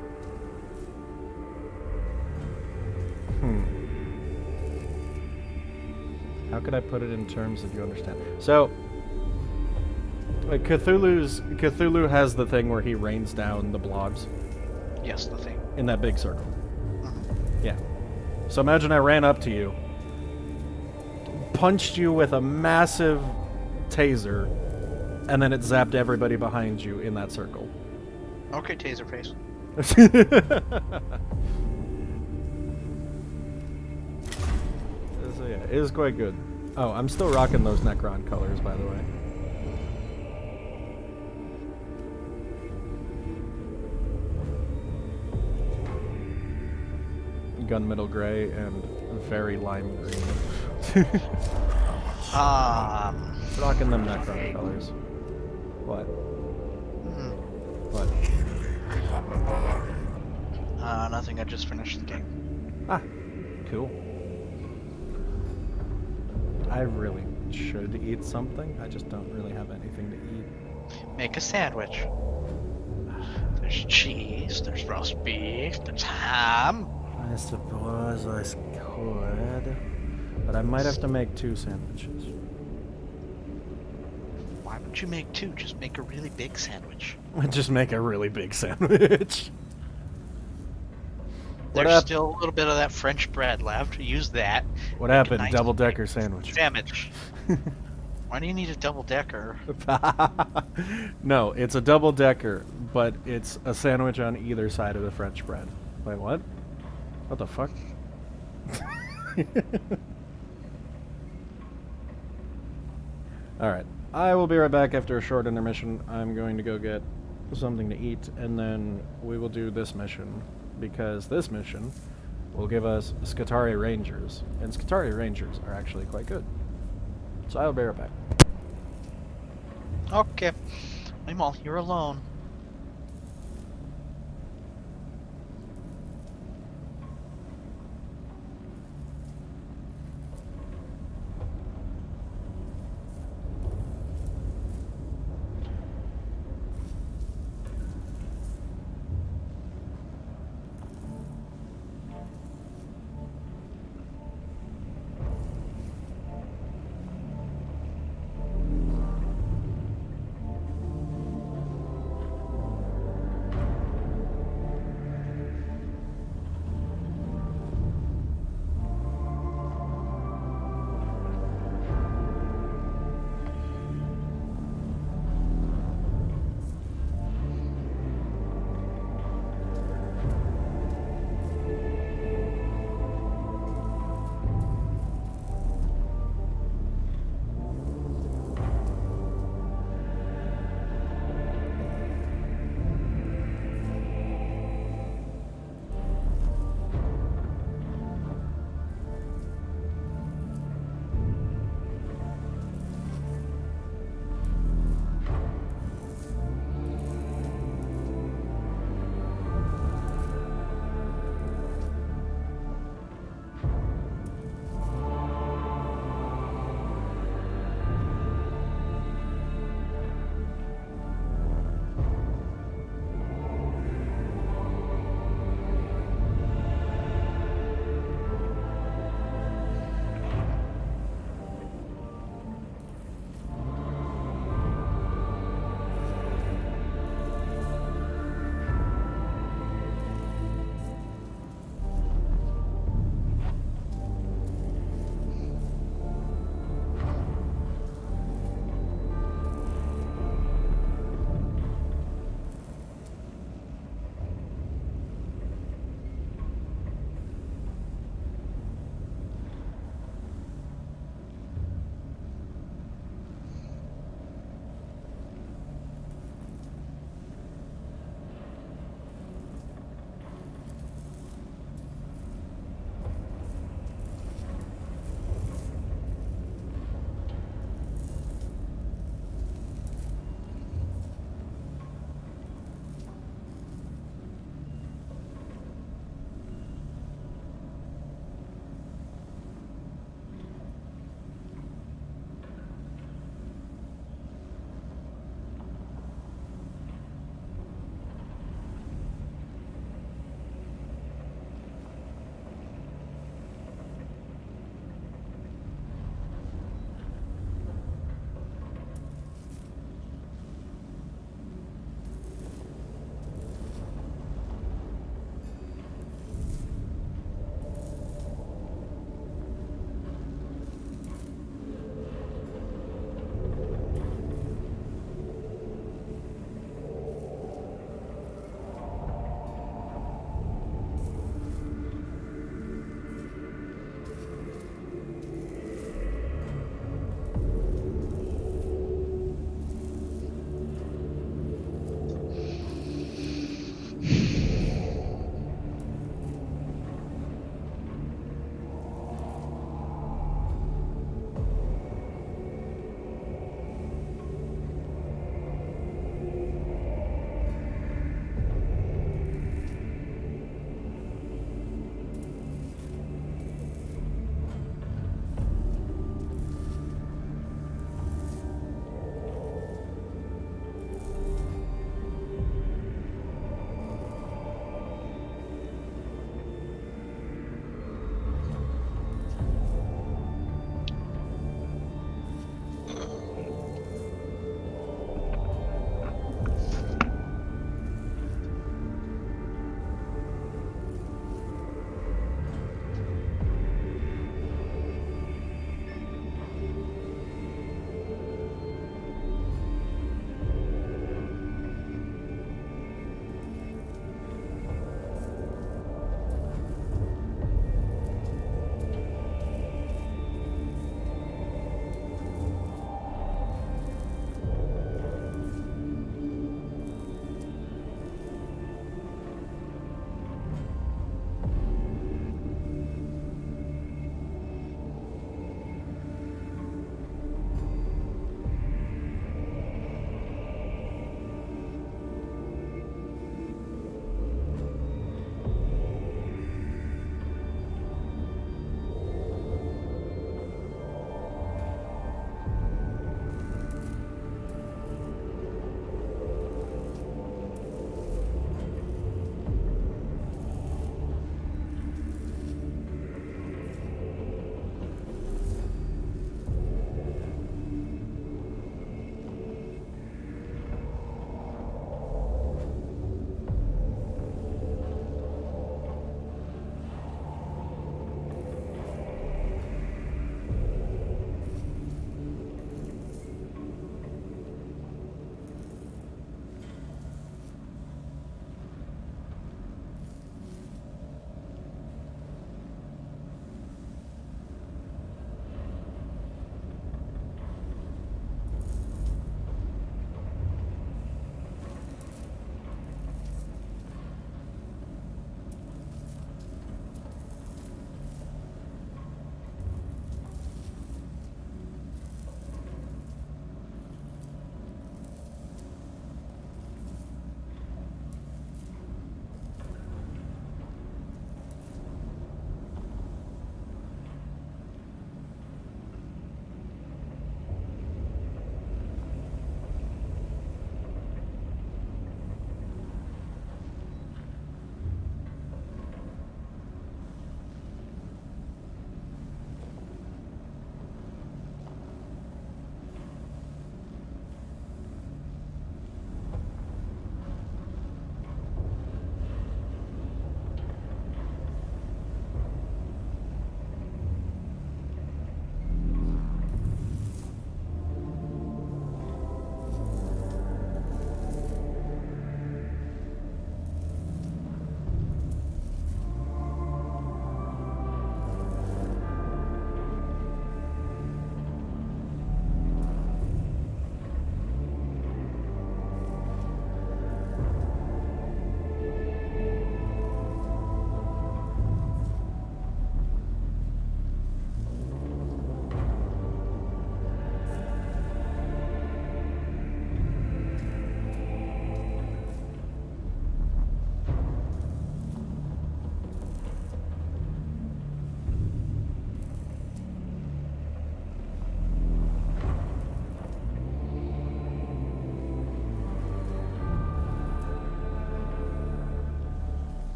How could I put it in terms that you understand? So, like Cthulhu has the thing where he rains down the blobs Yes, the thing. in that big circle. Yeah. So imagine I ran up to you, punched you with a massive taser, and then it zapped everybody behind you in that circle. Okay, taser face. So yeah, it is quite good. Oh, I'm still rocking those Necron colors, by the way. Gunmetal gray and very lime green. Rocking them Necron colors. What? What? Nothing. I just finished the game. Ah, cool. I really should eat something. I just don't really have anything to eat. Make a sandwich. There's cheese, there's roast beef, there's ham. I suppose I could, but I might have to make 2 sandwiches. Why would you make 2? Just make a really big sandwich. Just make a really big sandwich. There's still a little bit of that French bread left. Use that. What Make a happened? nice Double-decker big sandwich. Sandwich. Why do you need a double-decker? No, it's a double-decker, but it's a sandwich on either side of the French bread. Wait, what? What the fuck? Alright, I will be right back after a short intermission. I'm going to go get something to eat, and then we will do this mission, because this mission will give us Skitarii Rangers, and Skitarii Rangers are actually quite good. So I'll be right back. Okay. Meanwhile, you're alone.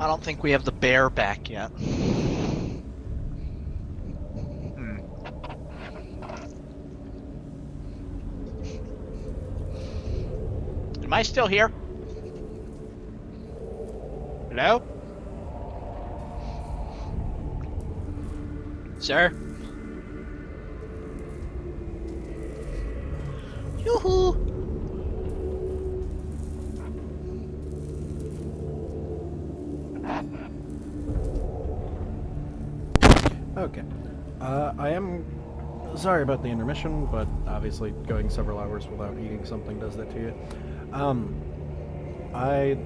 I don't think we have the bear back yet. Am I still here? Hello? Sir? Yoo-hoo! Okay. I am sorry about the intermission, but obviously going several hours without eating something does that to you. I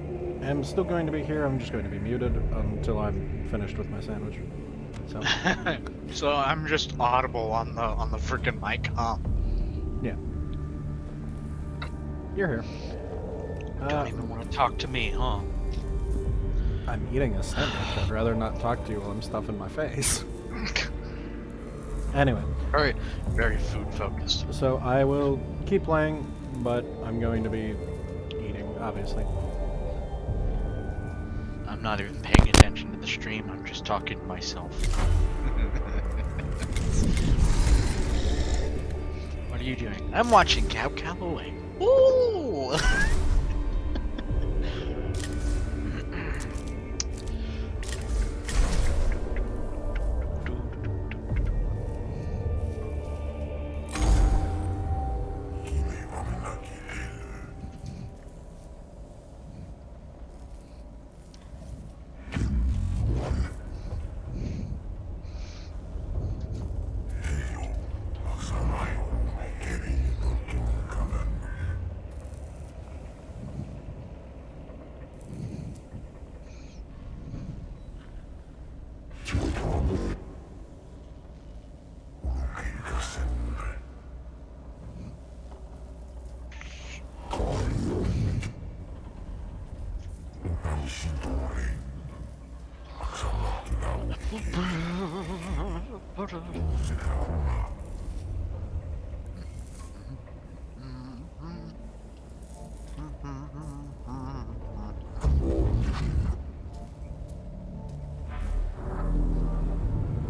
am still going to be here. I'm just going to be muted until I'm finished with my sandwich. So, So I'm just audible on the freaking mic, huh? yeah. You're here. Don't even want to talk to me, huh? I'm eating a sandwich. I'd rather not talk to you while I'm stuffing my face. Anyway. Very, very food focused. So I will keep playing, but I'm going to be eating, obviously. I'm not even paying attention to the stream. I'm just talking to myself. What are you doing? I'm watching Cab Calloway. Ooh!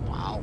Wow.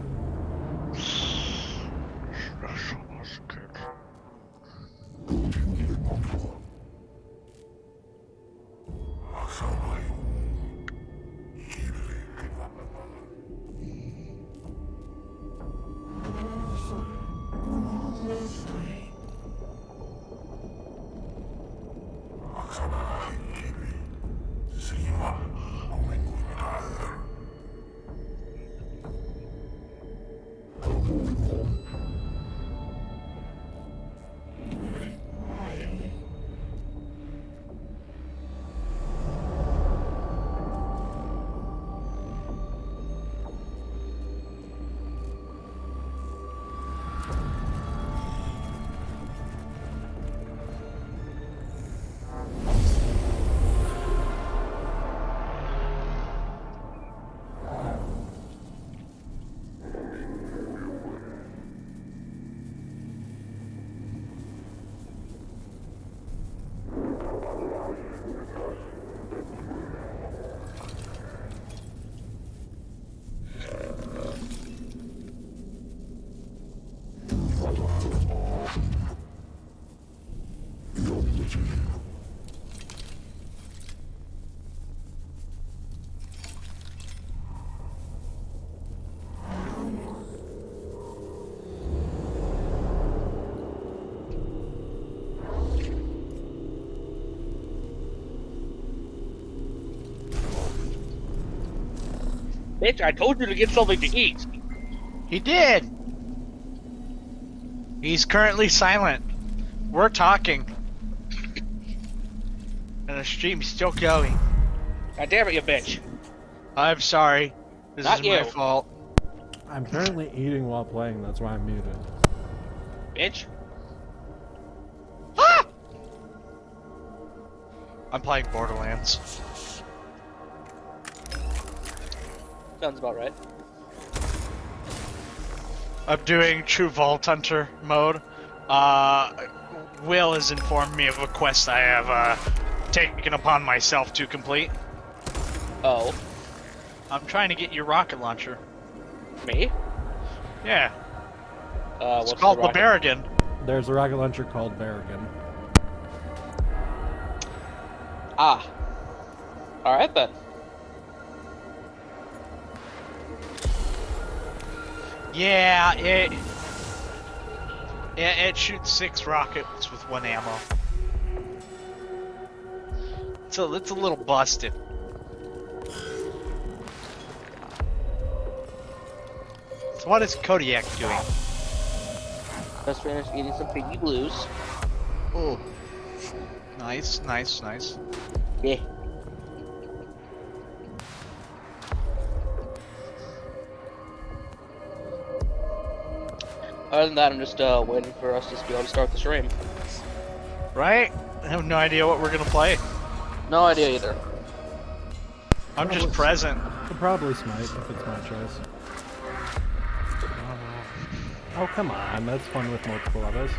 Bitch, I told you to get something to eat. He did! He's currently silent. We're talking. And the stream's still going. God damn it, you bitch. I'm sorry. This Not is my you. fault. I'm currently eating while playing, that's why I'm muted. Bitch. Ah! I'm playing Borderlands. Sounds about right. I'm doing True Vault Hunter mode. Will has informed me of a quest I have taken upon myself to complete. Oh. I'm trying to get your rocket launcher. Me? Yeah. What's It's called the the rocket? Barrigan. There's a rocket launcher called Barrigan. Ah. Alright then. Yeah, it shoots 6 rockets with 1 ammo. So it's a little busted. So what is Kodiak doing? Just finished eating some piggy blues. Oh, nice, nice, nice. Yeah. Other than that, I'm just waiting for us to be able to start the stream. Right? I have no idea what we're gonna play. No idea either. I'm just present. Could probably Smite if it's my choice. Oh, come on. That's fun with multiple others.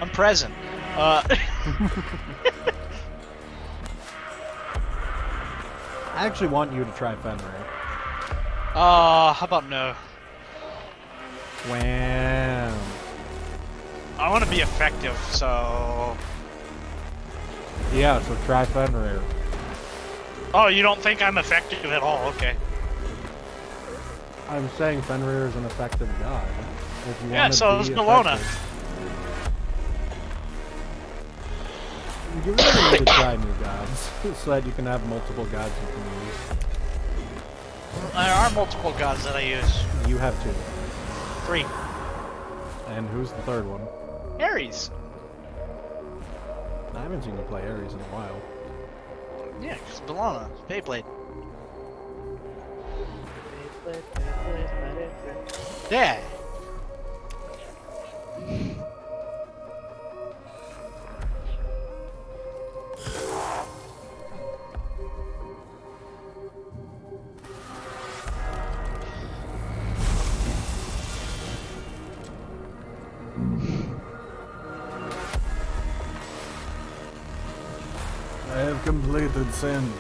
I'm present. I actually want you to try Fenrir. How about no? Wham. I want to be effective, so... Yeah, so try Fenrir. Oh, you don't think I'm effective at all? Okay. I'm saying Fenrir is an effective god. If you Yeah, wanna so be is Bellona. effective- You really need to try new gods, so that you can have multiple gods you can There are multiple gods that I use. use. You have 2. 3. And who's the third one? Ares. I haven't seen you play Ares in a while. Yeah, because Bellona. Beyblade. Yeah. I have completed sandwich.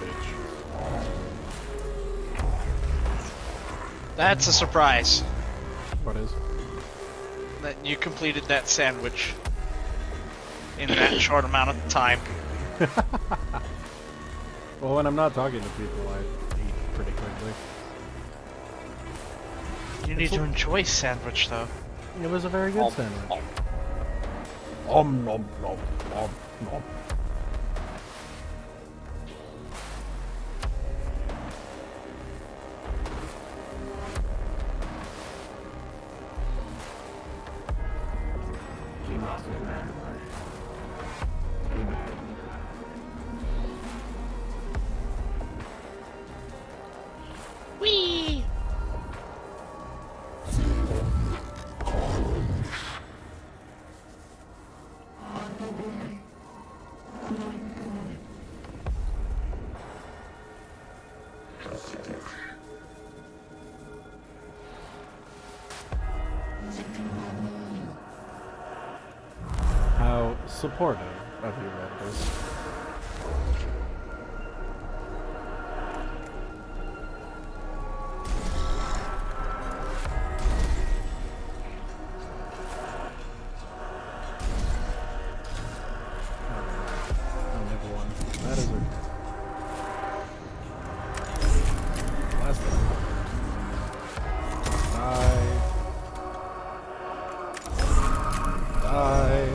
That's a surprise What is? that you completed that sandwich in that short amount of time. Well, when I'm not talking to people, I eat pretty quickly. You need to enjoy sandwich, though. It was a very good sandwich. Nom nom nom nom nom. Whee! How supportive of you, Raptors. Only one. That is a last one. Die.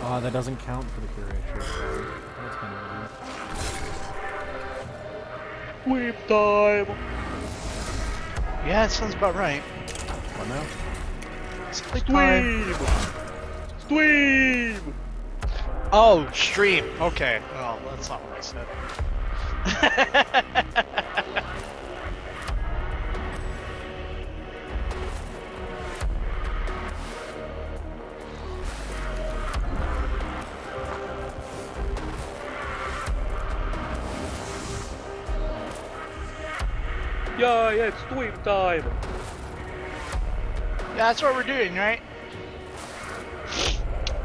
Oh, that doesn't count for the curation. That's kind of weird. Sweep time! Yeah, that sounds about right. What now? Sweep! Sweep! Oh, stream. Okay. Oh, that's not what I said. die, it's sweep time! Yeah, that's what we're doing, right?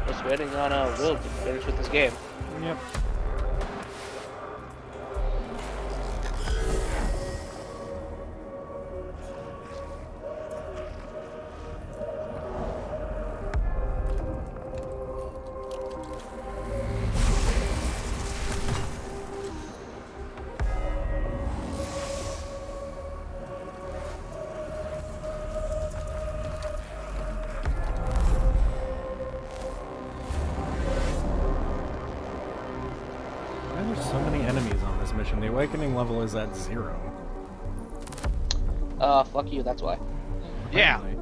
Just waiting on Will to finish with this game. Yep. Why are there so many enemies on this mission? The awakening level is at 0. Fuck you, that's why. Yeah. Apparently.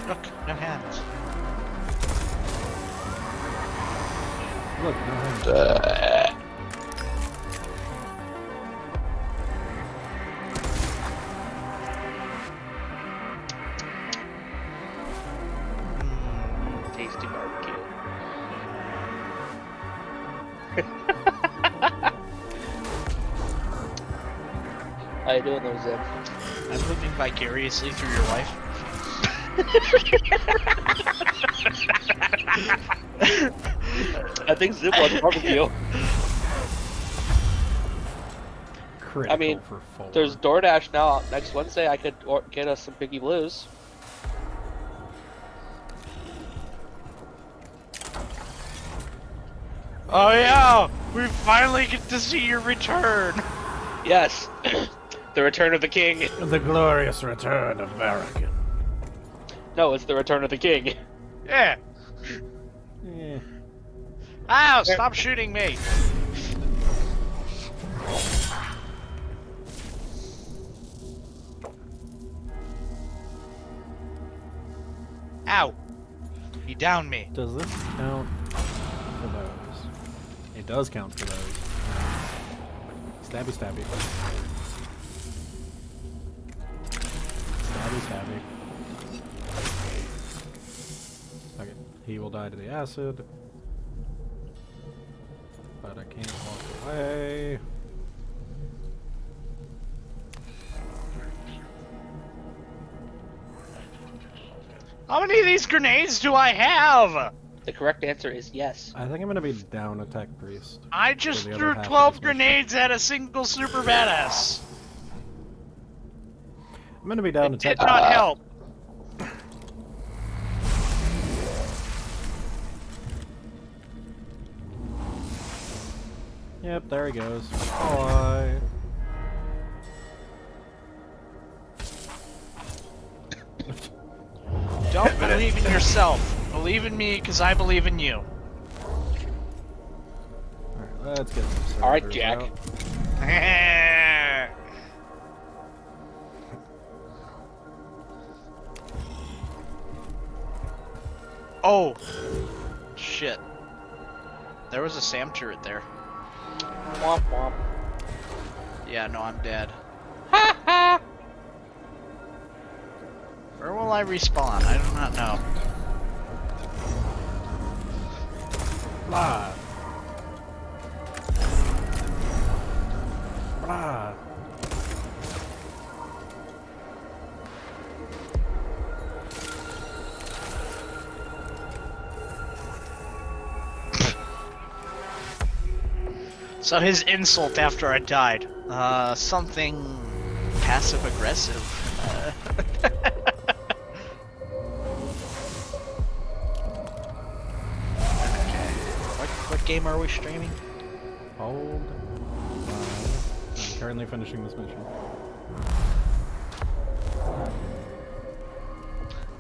Look, no hands. Look, no hands. Tasty barbecue. How you doing there, Zip? I'm living vicariously through your life. I think Zip wants barbecue. Critical I mean, for 4. There's DoorDash now. Next Wednesday, I could get us some Piggy Blues. Oh yeah! We finally get to see your return! Yes, the return of the king. The glorious return of American. No, it's the return of the king. Yeah! Eh. Ow! Stop shooting me! Ow! You downed me. Does this count for those? It does count for those. Stabby, stabby. Stabby, stabby. Okay, he will die to the acid. But I can't walk away. How many of these grenades do I have? The correct answer is yes. I think I'm gonna be down attack priest. I just For the threw other half of 12 this mission. grenades at a single super badass. I'm gonna be down It attack did not help. Yep, there he goes. Bye. Don't believe in yourself. Believe in me, because I believe in you. Alright, let's get some All right, servers Jack. out. Oh. Shit. There was a SAM turret there. Womp womp. Yeah, no, I'm dead. Ha ha! Where will I respawn? I do not know. Blah. Blah. So his insult after I died. Something passive aggressive. Okay. What game are we streaming? Hold. I'm currently finishing this mission.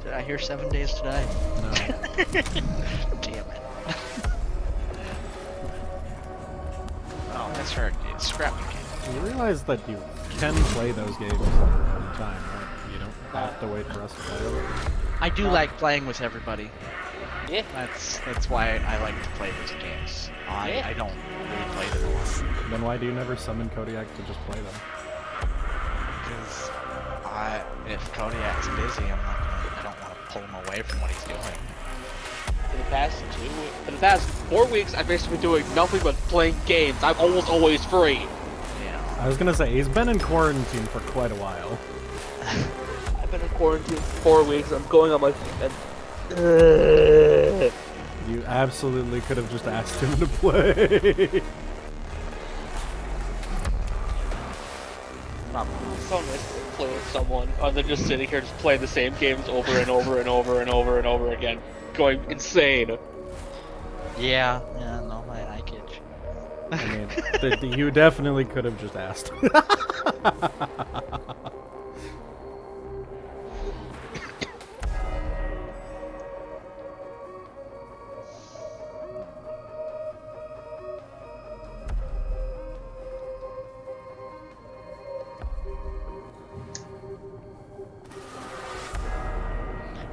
Did I hear 7 days to die? No. Damn it. Oh, that's hard. It's scrapping game. You realize that you can play those games on your own time, right? You don't have to wait for us to play them. I do like playing with everybody. Yeah. That's why I like to play these games. I don't really play them a lot. Then why do you never summon Kodiak to just play them? Because if Kodiak's busy, I don't want to pull him away from what he's doing. For the past 4 weeks, I've basically been doing nothing but playing games. I'm almost always free. Yeah. I was gonna say, he's been in quarantine for quite a while. I've been in quarantine for 4 weeks. I'm going on my... You absolutely could have just asked him to play. It's so nice to play with someone other than just sitting here just playing the same games over and over and over and over and over again. Going insane. Yeah, no, I get you. I mean, you definitely could have just asked.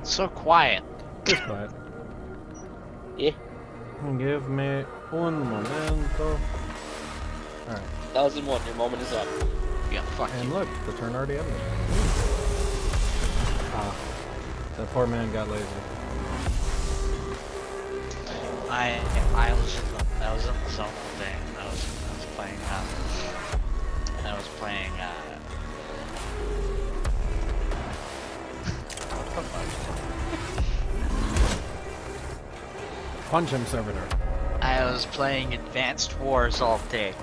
So quiet. Just quiet. Yeah. Give me un momento. Alright. 1001, your moment is up. Yeah, fuck And you. look, the turn already ended. Ah. That poor man got lazy. I was in the zone all day. I was playing Punch him, servitor. I was playing Advanced Wars all day.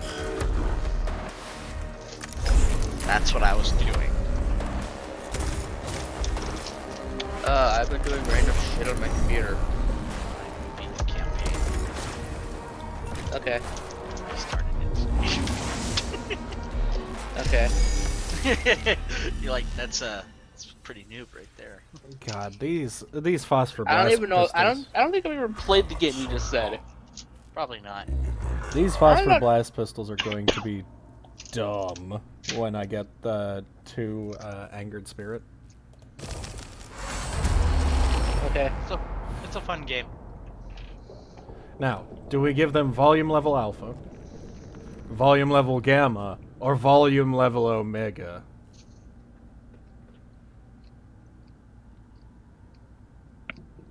That's what I was doing. I've been doing random shit on my computer. Beat the campaign. Okay. I started it. Okay. You're like, that's pretty noob right there. God, these phosphor I don't blast even know. pistols. I don't think I've even played the game you just said. Probably not. These I'm phosphor not- blast pistols are going to be dumb when I get the 2 angered spirit. Okay. So it's a fun game. Now, do we give them volume level alpha, volume level gamma, or volume level omega?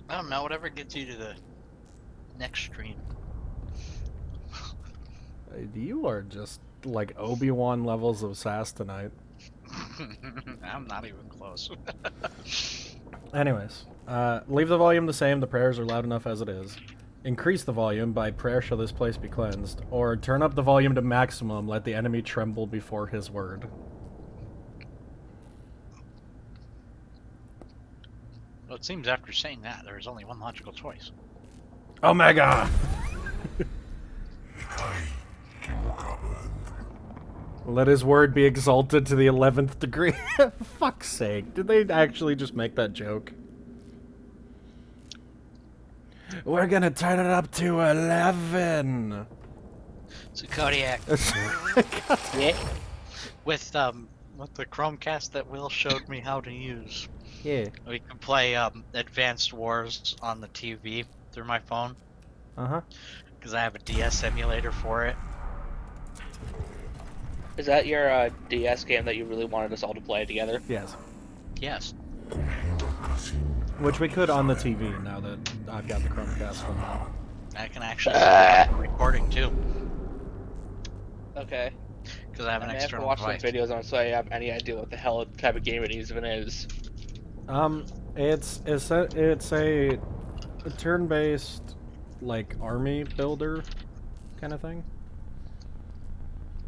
I don't know, whatever gets you to the next stream. You are just like Obi-Wan levels of sass tonight. I'm not even close. Anyways, leave the volume the same, the prayers are loud enough as it is. Increase the volume by prayer shall this place be cleansed, or turn up the volume to maximum, let the enemy tremble before his word. Well, it seems after saying that, there is only one logical choice. Omega! Let his word be exalted to the 11th degree. Fuck's sake, did they actually just make that joke? We're gonna turn it up to 11! So Kodiak, Yeah. with the Chromecast that Will showed me how to use, Yeah. we can play Advanced Wars on the TV through my phone, Uh-huh. because I have a DS emulator for it. Is that your DS game that you really wanted us all to play together? Yes. Yes. Which we could on the TV now that I've got the Chromecast from now. I can actually see that recording too, Okay. because I have I an may have to external watch some device. videos on it so I have any idea what the hell type of game it even is. It's a turn-based, like, army builder kind of thing.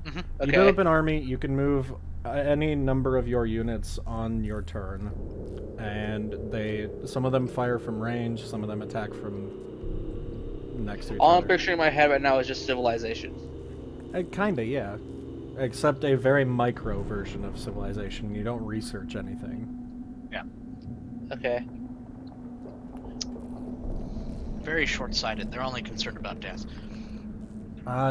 Mm-hmm. You Okay. build up an army, you can move any number of your units on your turn, and some of them fire from range, some of them attack from next to each All I'm other. picturing in my head right now is just Civilization. Kinda, yeah. Except a very micro version of Civilization. You don't research anything. Okay. Very short-sighted. They're only concerned about death.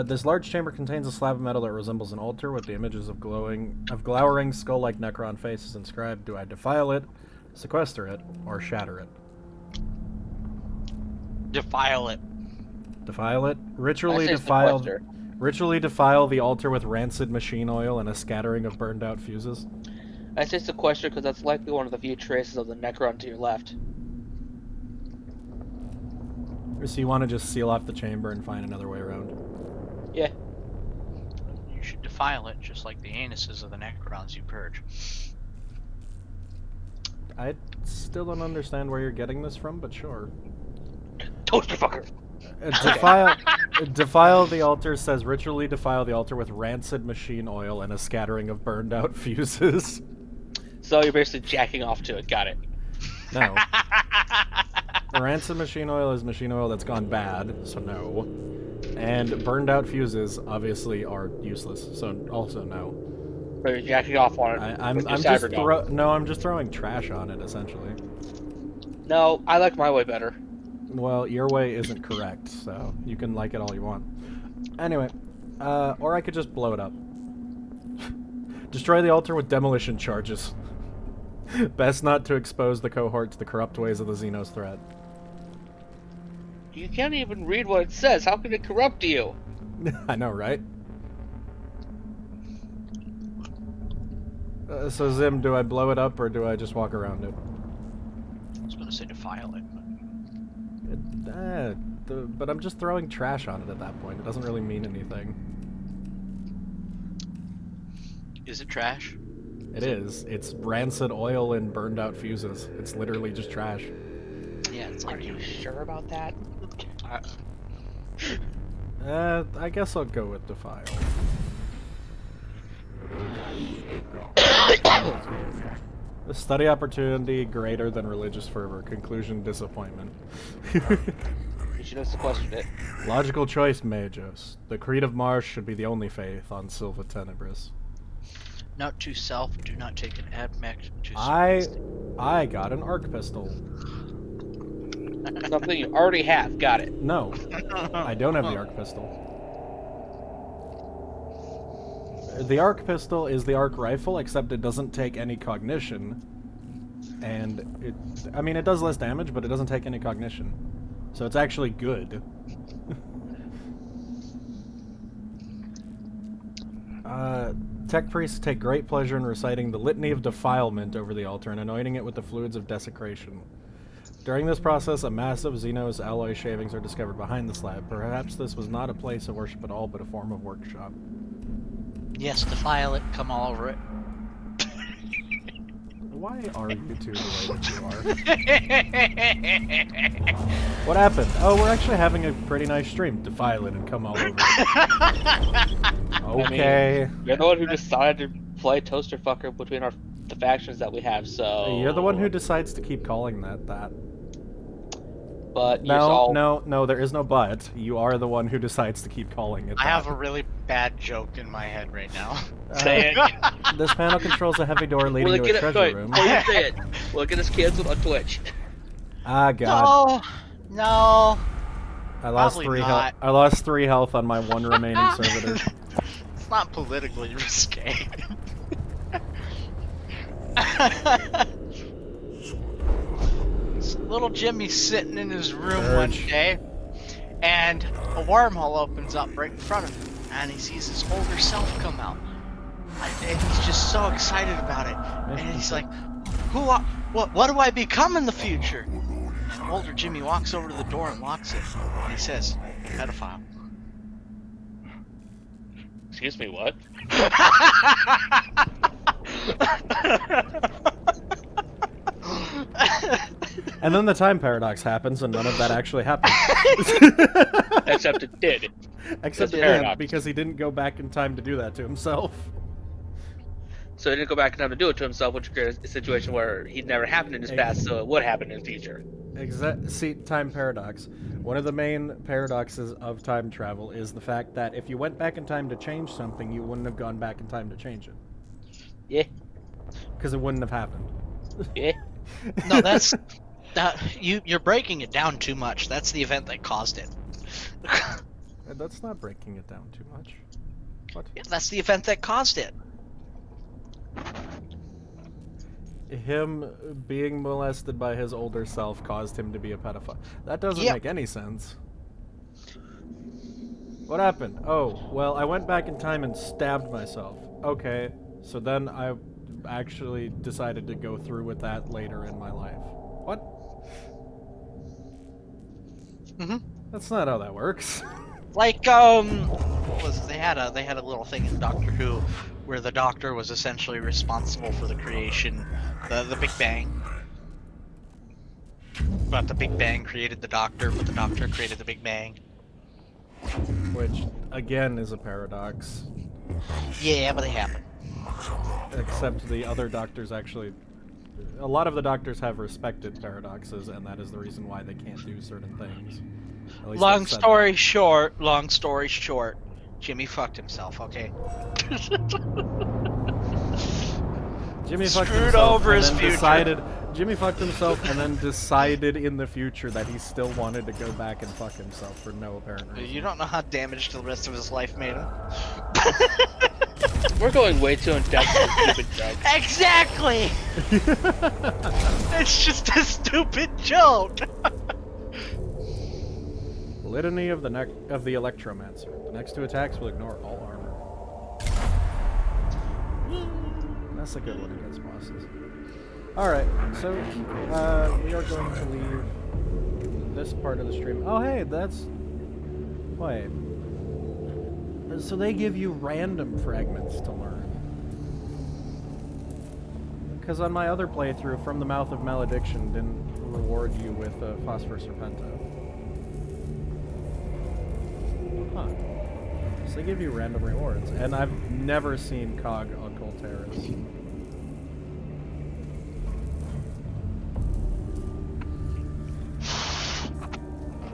This large chamber contains a slab of metal that resembles an altar with the images of glowering skull-like Necron faces inscribed. Do I defile it, sequester it, or shatter it? Defile it. Defile it? I say sequester. Ritually defile the altar with rancid machine oil and a scattering of burned out fuses. I say sequester because that's likely one of the few traces of the Necron to your left. So you want to just seal off the chamber and find another way around? Yeah. You should defile it, just like the anuses of the Necrons you purge. I still don't understand where you're getting this from, but sure. Toaster fucker! Defile the altar says ritually defile the altar with rancid machine oil and a scattering of burned out fuses. So you're basically jacking off to it. Got it. No. The rancid machine oil is machine oil that's gone bad, so no. And burned out fuses obviously are useless, so also no. But you're jacking off on it. I'm just throwing trash on it essentially. No, I like my way better. Well, your way isn't correct, so you can like it all you want. Anyway, or I could just blow it up. Destroy the altar with demolition charges. Best not to expose the cohort to the corrupt ways of the Xenos threat. You can't even read what it says. How can it corrupt you? I know, right? So Zim, do I blow it up or do I just walk around it? I was gonna say defile it. But I'm just throwing trash on it at that point. It doesn't really mean anything. Is it trash? It is. It's rancid oil and burned out fuses. It's literally just trash. Yeah, it's Are like you sure about that? I guess I'll go with defile. The study opportunity greater than religious fervor. Conclusion disappointment. You should have sequestered it. Logical choice, Magos. The creed of Mars should be the only faith on Silva Tenebris. Note to self: do not take an admech to. I got an arc pistol. Something you already have. Got it. No, I don't have the arc pistol. The arc pistol is the arc rifle, except it doesn't take any cognition. And it does less damage, but it doesn't take any cognition. So it's actually good. Tech priests take great pleasure in reciting the litany of defilement over the altar and anointing it with the fluids of desecration. During this process, a mass of Xenos alloy shavings are discovered behind the slab. Perhaps this was not a place of worship at all, but a form of workshop. Yes, defile it. Come all over it. Why are you two the way that you are? What happened? Oh, we're actually having a pretty nice stream. Defile it and come all over it. Okay. I mean, you're the one who decided to play Toaster Fucker between the factions that we have, so... You're the one who decides to keep calling that. But No, there is no but. You are the one who decides to keep calling it I that. have a really bad joke in my head right now. This panel controls a heavy door leading to a treasure room. Say it. We'll get us canceled on Twitch. Ah, God. No. I lost probably 3 not. health. I lost 3 health on my 1 remaining servitor. It's not politically risque. Little Jimmy's sitting in his room one day, and a wormhole opens up right in front of him, and he sees his older self come out. And he's just so excited about it. And he's like, what do I become in the future? And older Jimmy walks over to the door and locks it. And he says, pedophile. Excuse me, what? And then the time paradox happens, and none of that actually happened. Except it did. Except it did, because he didn't go back in time to do that to himself. So he didn't go back in time to do it to himself, which created a situation where he'd never happened in his past, so it would happen in the future. See, time paradox. One of the main paradoxes of time travel is the fact that if you went back in time to change something, you wouldn't have gone back in time to change it. Yeah. Because it wouldn't have happened. Yeah. No, you're breaking it down too much. That's the event that caused it. That's not breaking it down too much. What? Yeah, that's the event that caused it. him being molested by his older self caused him to be a pedophile. That doesn't Yep. make any sense. What happened? Oh, well, I went back in time and stabbed myself. Okay, so then I actually decided to go through with that later in my life. What? That's not how that works. Like, what was it? They had a little thing in Doctor Who where the Doctor was essentially responsible for the creation, the Big Bang. But the Big Bang created the Doctor, but the Doctor created the Big Bang. Which, again, is a paradox. Yeah, but they happen. Except the other doctors actually... A lot of the doctors have respected paradoxes, and that is the reason why they can't do certain things. At least Long they've said story short, Jimmy fucked himself, okay? Jimmy fucked Screwed himself over and his then future. decided... Jimmy fucked himself and then decided in the future that he still wanted to go back and fuck himself for no apparent reason. You don't know how damaged the rest of his life made him. We're going way too in depth with stupid jokes. Exactly! It's just a stupid joke! Litany of the Electromancer. The next two attacks will ignore all armor. That's a good one against bosses. Alright, so we are going to leave this part of the stream. Oh hey, that's... Wait. So they give you random fragments to learn. Because on my other playthrough, From the Mouth of Malediction didn't reward you with Phosphor Serpenta. Huh. So they give you random rewards, and I've never seen Cog Occultaris.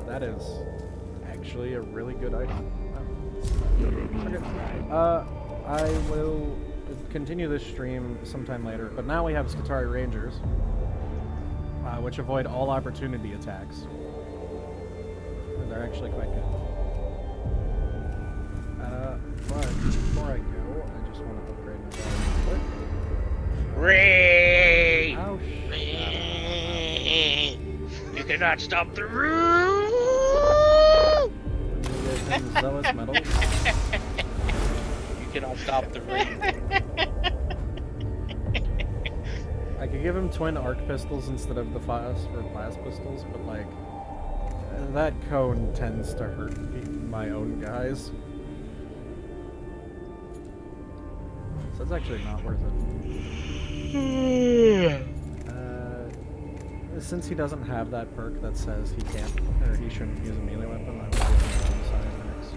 That is actually a really good item. Okay. I will continue this stream sometime later, but now we have Skitarii Rangers, which avoid all opportunity attacks. And they're actually quite good. But before I go, I just want to upgrade my volume Ray! Oh, Ray! You cannot stop the room! Zealous Metals. You cannot stop the rain. I could give him twin arc pistols instead of the phosphor blast pistols, but like that cone tends to hurt my own guys. So it's actually not worth it. Since he doesn't have that perk that says he can't or he shouldn't use a melee weapon, I will give him one side next.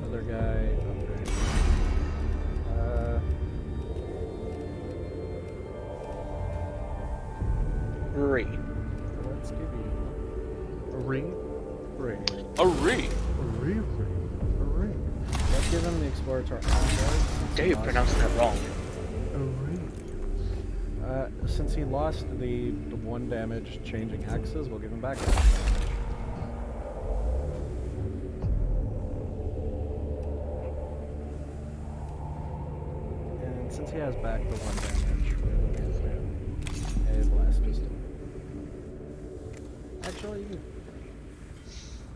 Other guy, upgrade. Ray. Let's give you a ring. A ring? A ring. Let's give him the exploratory guard. Dare you pronounce that wrong? A ring. Since he lost the 1 damage changing axes, we'll give him back. And since he has back the 1 damage, we will give him a blast pistol. Actually,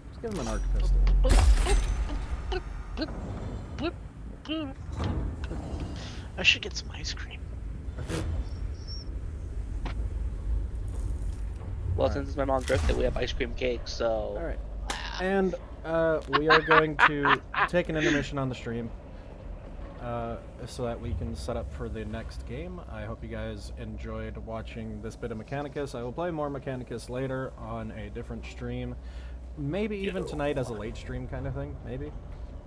let's give him an arc pistol. I should get some ice cream. Well, since it's my mom's birthday, we have ice cream cake, so... Alright. And we are going to take an intermission on the stream so that we can set up for the next game. I hope you guys enjoyed watching this bit of Mechanicus. I will play more Mechanicus later on a different stream. Maybe even tonight as a late stream kind of thing, maybe.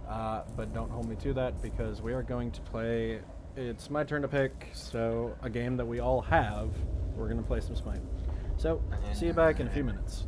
But don't hold me to that because we are going to play... It's my turn to pick, so a game that we all have. We're going to play some Smite. So, see you back in a few minutes.